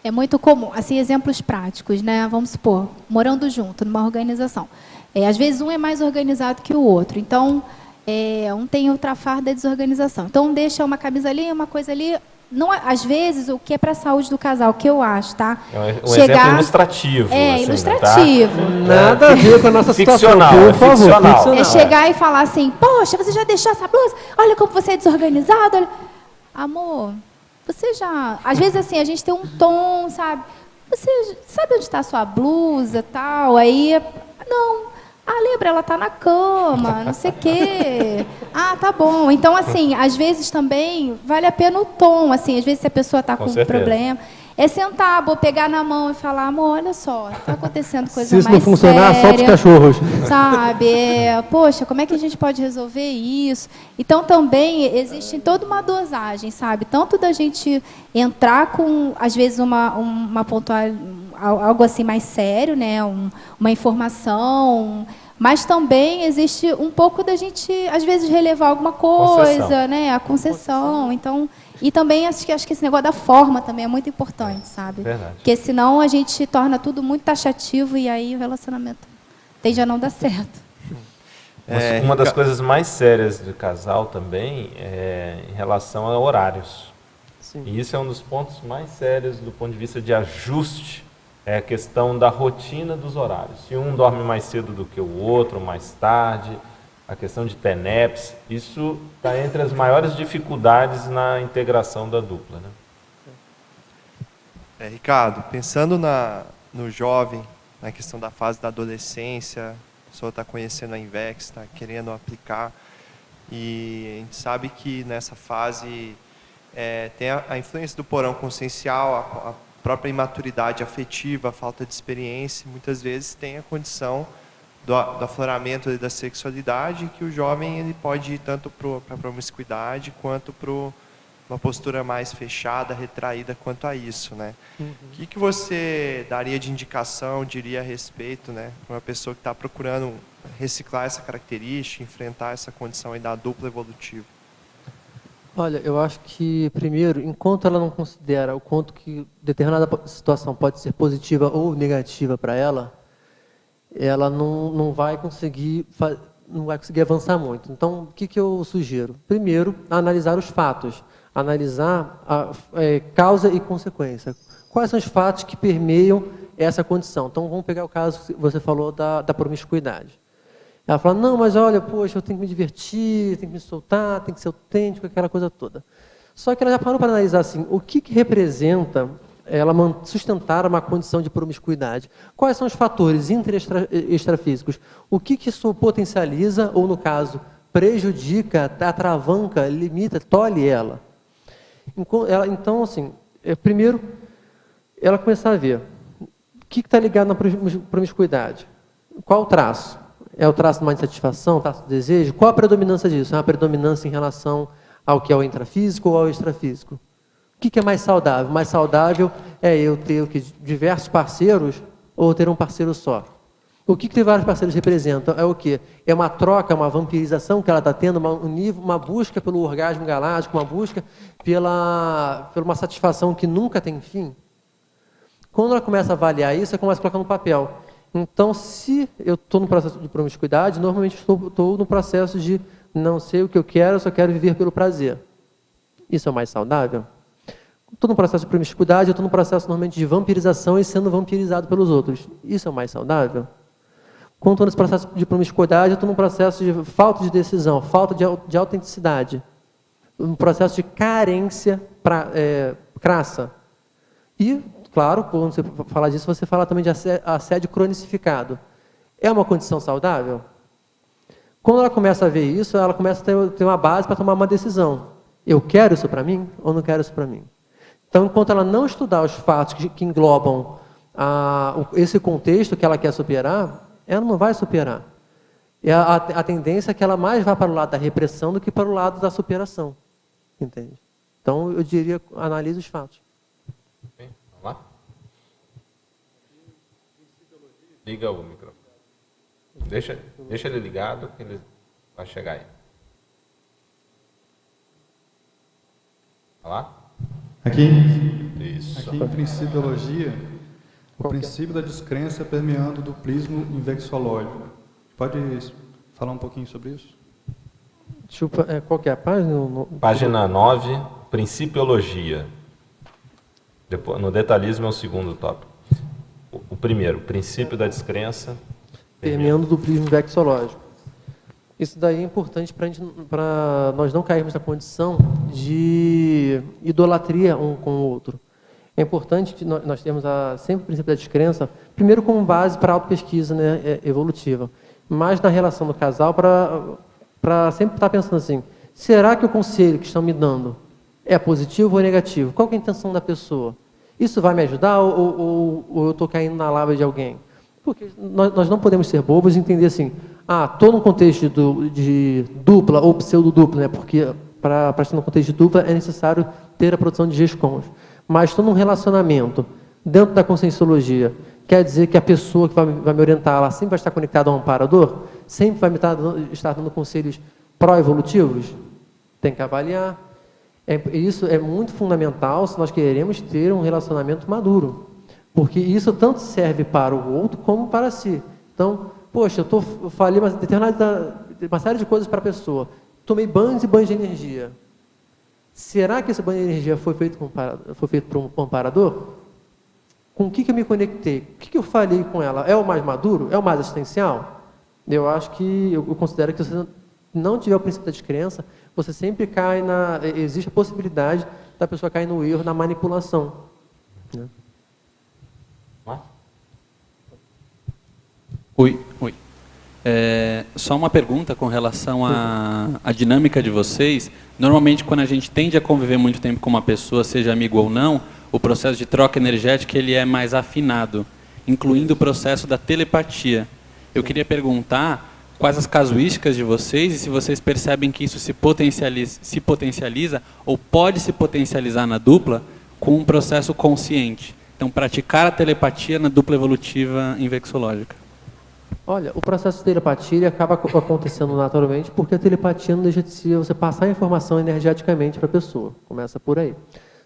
É muito comum, assim, exemplos práticos, né? Vamos supor, morando junto, numa organização. Às vezes um é mais organizado que o outro, então... um tem o trafar da desorganização. Então, deixa uma camisa ali, uma coisa ali. Não, às vezes, o que é para a saúde do casal, que eu acho, tá? Um exemplo ilustrativo. Assim, ilustrativo. Tá? Nada a ver com a nossa ficcional, situação, por favor. Ficcional. É chegar e falar assim, poxa, você já deixou essa blusa? Olha como você é desorganizado. Olha. Amor, você já... Às vezes, assim, a gente tem um tom, sabe? Você sabe onde está a sua blusa, tal? Aí, não... lembra, ela está na cama, não sei o quê. Tá bom. Então, assim, às vezes também vale a pena o tom, assim, às vezes se a pessoa está com um problema. É sentar, pegar na mão e falar, amor, olha só, está acontecendo coisa mais séria. Se isso não funcionar, solta os cachorros. Sabe? Poxa, como é que a gente pode resolver isso? Então, também existe toda uma dosagem, sabe? Tanto da gente entrar com, às vezes, uma pontual, algo assim mais sério, né? Uma informação, mas também existe um pouco da gente, às vezes, relevar alguma coisa, né? A concessão. Então, e também acho que esse negócio da forma também é muito importante, sabe? Verdade. Porque senão a gente torna tudo muito taxativo e aí o relacionamento tende a não dar certo. Uma das coisas mais sérias do casal também é em relação a horários. Sim. E isso é um dos pontos mais sérios do ponto de vista de ajuste. É a questão da rotina dos horários. Se um dorme mais cedo do que o outro, mais tarde, a questão de TENEPS, isso está entre as maiores dificuldades na integração da dupla, né? Ricardo, pensando no jovem, na questão da fase da adolescência, a pessoa está conhecendo a INVEX, está querendo aplicar, e a gente sabe que nessa fase tem a influência do porão consciencial, a própria imaturidade afetiva, a falta de experiência, muitas vezes tem a condição do afloramento da sexualidade, que o jovem ele pode ir tanto para a promiscuidade quanto para uma postura mais fechada, retraída quanto a isso, né? O que você daria de indicação, diria a respeito, né, para uma pessoa que está procurando reciclar essa característica, enfrentar essa condição aí da dupla evolutiva? Olha, eu acho que, primeiro, enquanto ela não considera o quanto que determinada situação pode ser positiva ou negativa para ela não vai conseguir avançar muito. Então, o que eu sugiro? Primeiro, analisar os fatos, analisar a causa e consequência. Quais são os fatos que permeiam essa condição? Então, vamos pegar o caso que você falou da promiscuidade. Ela fala, não, mas olha, poxa, eu tenho que me divertir, tenho que me soltar, tenho que ser autêntico, aquela coisa toda. Só que ela já parou para analisar assim, o que representa ela sustentar uma condição de promiscuidade? Quais são os fatores intra e extrafísicos? O que isso potencializa, ou no caso, prejudica, atravanca, limita, tolhe ela? Então, assim, primeiro, ela começar a ver o que está ligado na promiscuidade. Qual o traço? É o traço de uma insatisfação, o traço do desejo? Qual a predominância disso? É uma predominância em relação ao que é o intrafísico ou ao extrafísico? O que é mais saudável? Mais saudável é eu ter diversos parceiros ou ter um parceiro só? O que ter vários parceiros representa? É o quê? É uma troca, uma vampirização que ela está tendo, uma busca pelo orgasmo galáctico, uma busca pela uma satisfação que nunca tem fim? Quando ela começa a avaliar isso, ela começa a colocar no papel. Então, se eu estou no processo de promiscuidade, normalmente estou no processo de não sei o que eu quero, eu só quero viver pelo prazer. Isso é o mais saudável? Estou no processo de promiscuidade, eu estou no processo normalmente de vampirização e sendo vampirizado pelos outros. Isso é o mais saudável? Quando estou nesse processo de promiscuidade, eu estou num processo de falta de decisão, falta de autenticidade, um processo de carência crassa. E, claro, quando você fala disso, você fala também de assédio cronicificado. É uma condição saudável? Quando ela começa a ver isso, ela começa a ter uma base para tomar uma decisão. Eu quero isso para mim ou não quero isso para mim? Então, enquanto ela não estudar os fatos que englobam esse contexto que ela quer superar, ela não vai superar. A tendência é que ela mais vá para o lado da repressão do que para o lado da superação. Entende? Então, eu diria, analise os fatos. Vamos lá? Liga o microfone. Deixa ele ligado, que ele vai chegar aí. Olha lá? Aqui Isso. em Principiologia, o princípio da descrença permeando o duplismo invexológico. Pode falar um pouquinho sobre isso? Qual que é a página? Página 9, Principiologia. Depois, no detalhismo é o segundo tópico. O primeiro, princípio da descrença. Permeando o duplismo invexológico. Isso daí é importante para nós não cairmos na condição de idolatria um com o outro. É importante que nós temos sempre o princípio da descrença, primeiro como base para a autopesquisa, né, evolutiva, mas na relação do casal para sempre estar pensando assim, será que o conselho que estão me dando é positivo ou negativo? Qual que é a intenção da pessoa? Isso vai me ajudar ou eu estou caindo na lábia de alguém? Porque nós não podemos ser bobos e entender assim, estou num contexto de dupla ou pseudo-dupla, né? Porque para estar num contexto de dupla é necessário ter a produção de GESCOMs. Mas estou num relacionamento dentro da conscienciologia, quer dizer que a pessoa que vai me orientar, ela sempre vai estar conectada ao amparador? Sempre vai me estar dando conselhos pró-evolutivos? Tem que avaliar. Isso é muito fundamental se nós queremos ter um relacionamento maduro. Porque isso tanto serve para o outro como para si. Então, poxa, eu falei uma série de coisas para a pessoa. Tomei banhos e banhos de energia. Será que esse banho de energia foi feito por um amparador? Com o que eu me conectei? O que eu falei com ela? É o mais maduro? É o mais assistencial? Eu acho que, eu considero que você não tiver o princípio da descrença, você sempre cai existe a possibilidade da pessoa cair no erro, na manipulação. Né? Oi. Só uma pergunta com relação à dinâmica de vocês. Normalmente, quando a gente tende a conviver muito tempo com uma pessoa, seja amigo ou não, o processo de troca energética ele é mais afinado, incluindo o processo da telepatia. Eu queria perguntar quais as casuísticas de vocês e se vocês percebem que isso se potencializa ou pode se potencializar na dupla com um processo consciente. Então, praticar a telepatia na dupla evolutiva invexológica. Olha, o processo de telepatia ele acaba acontecendo naturalmente porque a telepatia não deixa de ser você passar a informação energeticamente para a pessoa. Começa por aí.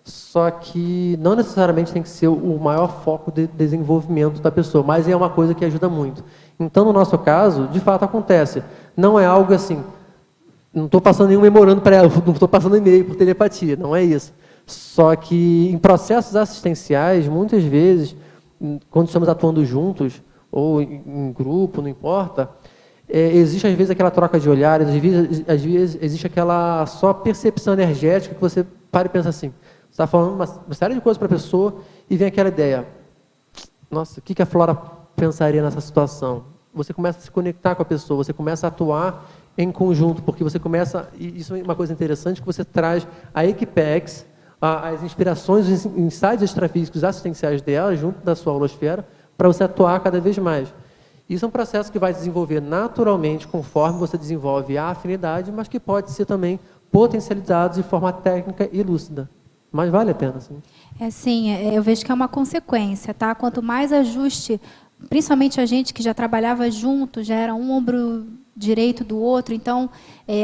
Só que não necessariamente tem que ser o maior foco de desenvolvimento da pessoa, mas é uma coisa que ajuda muito. Então, no nosso caso, de fato acontece. Não é algo assim, não estou passando nenhum memorando para ela, não estou passando e-mail por telepatia, não é isso. Só que em processos assistenciais, muitas vezes, quando estamos atuando juntos, ou em grupo, não importa, existe às vezes aquela troca de olhares, às vezes existe aquela só percepção energética que você para e pensa assim, você está falando uma série de coisas para a pessoa e vem aquela ideia, nossa, o que a Flora pensaria nessa situação? Você começa a se conectar com a pessoa, você começa a atuar em conjunto, porque você começa, e isso é uma coisa interessante, que você traz a Equipex, as inspirações, os insights extrafísicos assistenciais dela, junto da sua holosfera, para você atuar cada vez mais. Isso é um processo que vai desenvolver naturalmente conforme você desenvolve a afinidade, mas que pode ser também potencializado de forma técnica e lúcida. Mas vale a pena, sim. Sim, eu vejo que é uma consequência, tá? Quanto mais ajuste, principalmente a gente que já trabalhava junto, já era um ombro direito do outro, então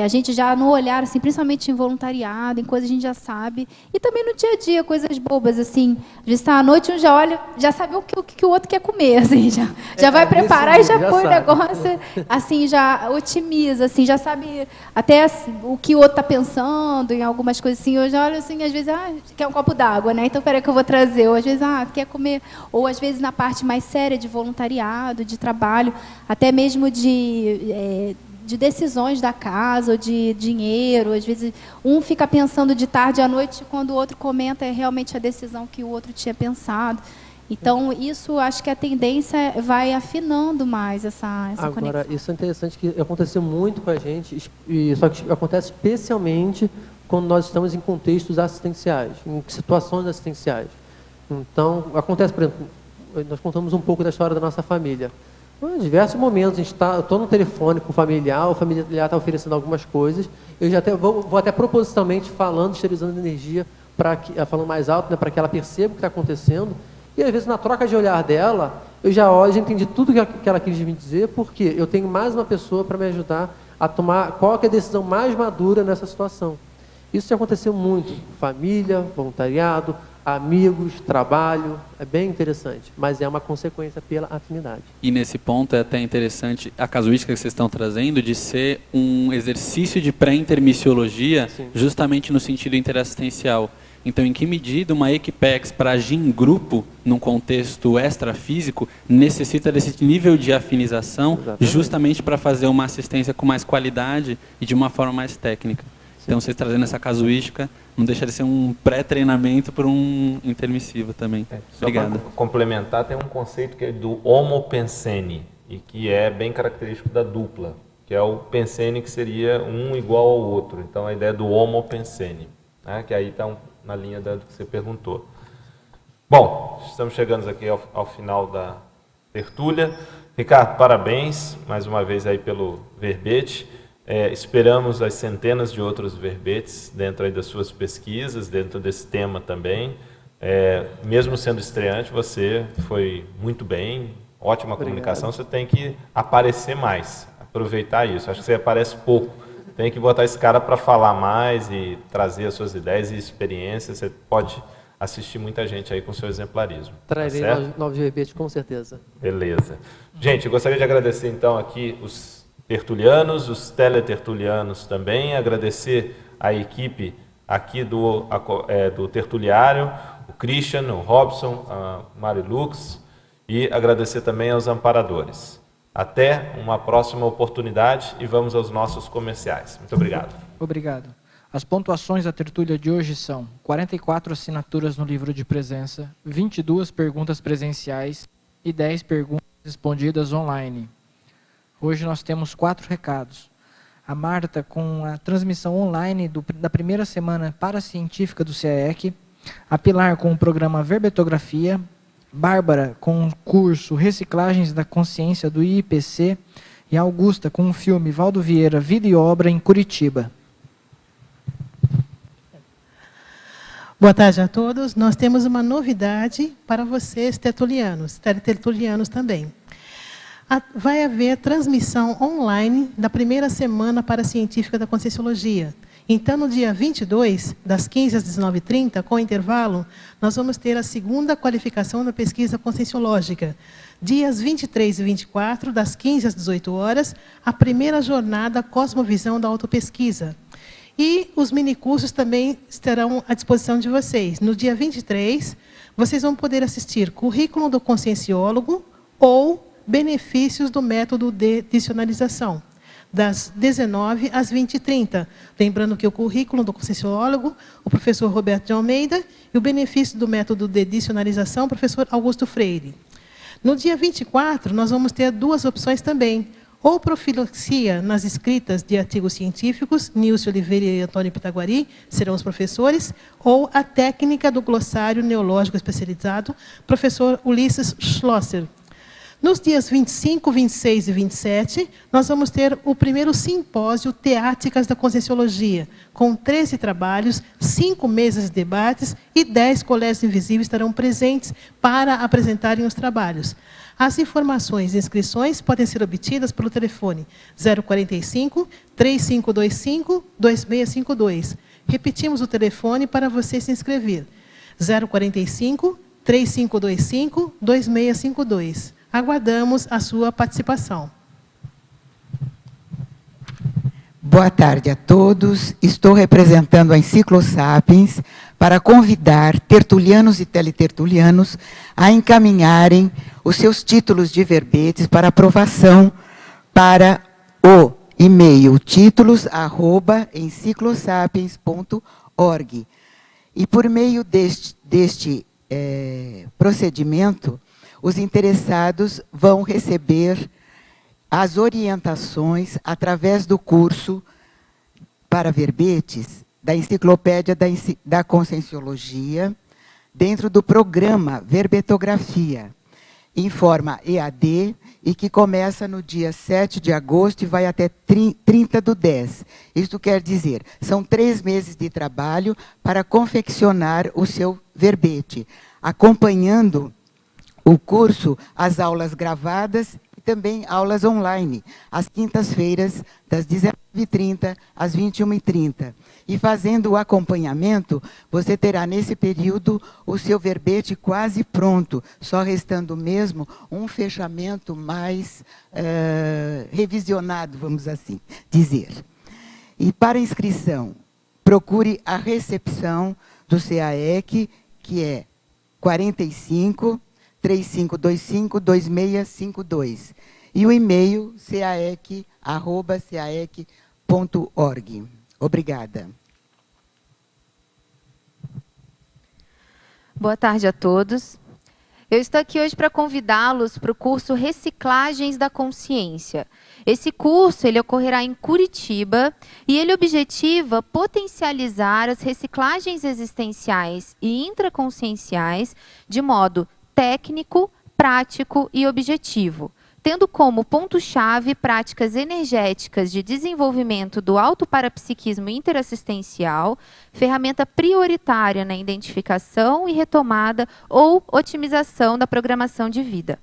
a gente já no olhar, assim, principalmente em voluntariado, em coisas a gente já sabe, e também no dia a dia, coisas bobas, assim, às vezes está à noite, um já olha, já sabe o que o outro quer comer, assim, já vai preparar e já põe o negócio, assim, já otimiza, assim, já sabe até o que o outro está pensando, em algumas coisas assim, eu já olho assim, às vezes, quer um copo d'água, né, então peraí que eu vou trazer, ou às vezes, quer comer, ou às vezes na parte mais séria de voluntariado, de trabalho, até mesmo de decisões da casa, ou de dinheiro, às vezes um fica pensando de tarde à noite, quando o outro comenta é realmente a decisão que o outro tinha pensado. Então, isso, acho que a tendência vai afinando mais essa conexão. Agora, isso é interessante, que aconteceu muito com a gente, só que acontece especialmente quando nós estamos em contextos assistenciais, em situações assistenciais. Então, acontece, por exemplo, nós contamos um pouco da história da nossa família. Em diversos momentos, eu estou no telefone com o familiar está oferecendo algumas coisas, eu já vou até propositalmente falando, esterilizando energia, falando mais alto, né, para que ela perceba o que está acontecendo, e às vezes na troca de olhar dela, eu já entendi tudo que ela quis me dizer, porque eu tenho mais uma pessoa para me ajudar a tomar qual que é a decisão mais madura nessa situação. Isso já aconteceu muito, família, voluntariado, amigos, trabalho, é bem interessante, mas é uma consequência pela afinidade. E nesse ponto é até interessante a casuística que vocês estão trazendo de ser um exercício de pré-intermissiologia, justamente no sentido interassistencial. Então, em que medida uma Equipex para agir em grupo, num contexto extrafísico, necessita desse nível de afinização, justamente para fazer uma assistência com mais qualidade e de uma forma mais técnica. Então, vocês trazendo essa casuística, não deixa de ser um pré-treinamento para um intermissivo também. Obrigado. Para complementar, tem um conceito que é do homopensene, e que é bem característico da dupla, que é o pensene que seria um igual ao outro. Então, a ideia do homopensene, né, que aí está na linha do que você perguntou. Bom, estamos chegando aqui ao final da tertúlia. Ricardo, parabéns mais uma vez aí pelo verbete. Esperamos as centenas de outros verbetes dentro aí das suas pesquisas, dentro desse tema também. Mesmo sendo estreante, você foi muito bem, ótima comunicação, você tem que aparecer mais, aproveitar isso. Acho que você aparece pouco, tem que botar esse cara para falar mais e trazer as suas ideias e experiências. Você pode assistir muita gente aí com o seu exemplarismo. Trarei novos verbetes, com certeza. Beleza. Gente, eu gostaria de agradecer então aqui os tertulianos, os teletertulianos também, agradecer a equipe aqui do tertuliário, o Christian, o Robson, a Marilux, e agradecer também aos amparadores. Até uma próxima oportunidade e vamos aos nossos comerciais. Muito obrigado. Obrigado. As pontuações da tertúlia de hoje são 44 assinaturas no livro de presença, 22 perguntas presenciais e 10 perguntas respondidas online. Hoje nós temos 4 recados. A Marta com a transmissão online da primeira semana paracientífica do CAEC, a Pilar com o programa Verbetografia, Bárbara com o curso Reciclagens da Consciência do IIPC e a Augusta com o filme Valdo Vieira, Vida e Obra em Curitiba. Boa tarde a todos. Nós temos uma novidade para vocês, tertulianos também. Vai haver transmissão online da primeira semana paracientífica da Conscienciologia. Então, no dia 22, das 15 às 19h30, com intervalo, nós vamos ter a segunda qualificação da pesquisa conscienciológica. Dias 23 e 24, das 15 às 18 horas, a primeira jornada Cosmovisão da Autopesquisa. E os minicursos também estarão à disposição de vocês. No dia 23, vocês vão poder assistir Currículo do Conscienciólogo ou Benefícios do Método de Dicionarização, das 19 às 20h30. Lembrando que o currículo do conscienciólogo, o professor Roberto de Almeida, e o benefício do método de dicionarização, o professor Augusto Freire. No dia 24, nós vamos ter 2 opções também. Ou profilaxia nas escritas de artigos científicos, Nilce Oliveira e Antônio Pitaguari serão os professores, ou a técnica do glossário neológico especializado, professor Ulisses Schlosser. Nos dias 25, 26 e 27, nós vamos ter o primeiro simpósio Teáticas da Conscienciologia, com 13 trabalhos, 5 mesas de debates e 10 colégios invisíveis estarão presentes para apresentarem os trabalhos. As informações e inscrições podem ser obtidas pelo telefone 045 3525 2652. Repetimos o telefone para você se inscrever. 045 3525 2652. Aguardamos a sua participação. Boa tarde a todos. Estou representando a Enciclo Sapiens para convidar tertulianos e teletertulianos a encaminharem os seus títulos de verbetes para aprovação para o e-mail títulos@enciclosapiens.org. E por meio deste procedimento, os interessados vão receber as orientações através do curso para verbetes da Enciclopédia da Conscienciologia, dentro do programa Verbetografia, em forma EAD, e que começa no dia 7 de agosto e vai até 30/10. Isto quer dizer, são 3 meses de trabalho para confeccionar o seu verbete, acompanhando o curso, as aulas gravadas e também aulas online, às quintas-feiras, das 19h30 às 21h30. E fazendo o acompanhamento, você terá nesse período o seu verbete quase pronto, só restando mesmo um fechamento mais revisionado, vamos assim dizer. E para inscrição, procure a recepção do CAEC, que é 45 3525 2652. E o e-mail caec@caec.org. Obrigada. Boa tarde a todos. Eu estou aqui hoje para convidá-los para o curso Reciclagens da Consciência. Esse curso ele ocorrerá em Curitiba e ele objetiva potencializar as reciclagens existenciais e intraconscienciais de modo técnico, prático e objetivo, tendo como ponto-chave práticas energéticas de desenvolvimento do autoparapsiquismo interassistencial, ferramenta prioritária na identificação e retomada ou otimização da programação de vida.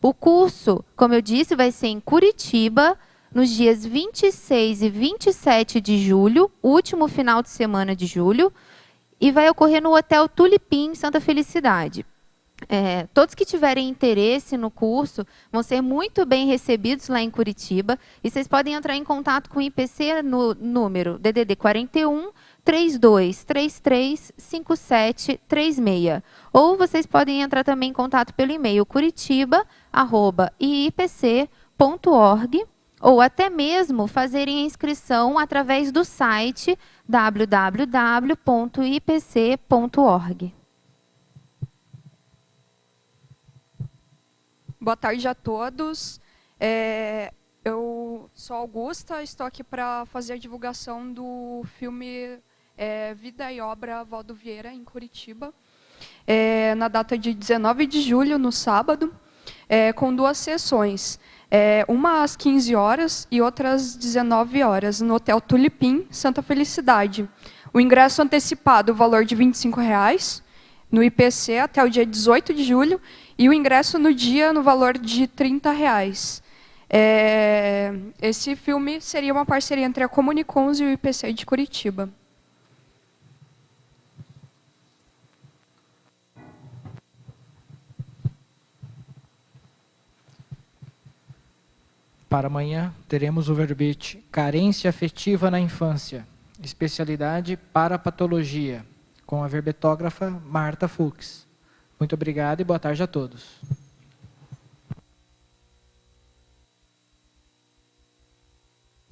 O curso, como eu disse, vai ser em Curitiba, nos dias 26 e 27 de julho, último final de semana de julho, e vai ocorrer no Hotel Tulipim, Santa Felicidade. Todos que tiverem interesse no curso vão ser muito bem recebidos lá em Curitiba, e vocês podem entrar em contato com o IPC no número DDD 41 3233 5736, ou vocês podem entrar também em contato pelo e-mail curitiba@iipc.org.br. ipc.org, ou até mesmo fazerem a inscrição através do site www.ipc.org. Boa tarde a todos. Eu sou Augusta, estou aqui para fazer a divulgação do filme Vida e Obra Valdo Vieira, em Curitiba, na data de 19 de julho, no sábado, com 2 sessões. Uma às 15 horas e outra às 19 horas, no Hotel Tulipim, Santa Felicidade. O ingresso antecipado, o valor de R$ 25,00, no IPC até o dia 18 de julho, e o ingresso no dia no valor de R$ 30,00. Esse filme seria uma parceria entre a Comunicons e o IPC de Curitiba. Para amanhã, teremos o verbete Carência Afetiva na Infância, especialidade Parapatologia, com a verbetógrafa Marta Fux. Muito obrigado e boa tarde a todos.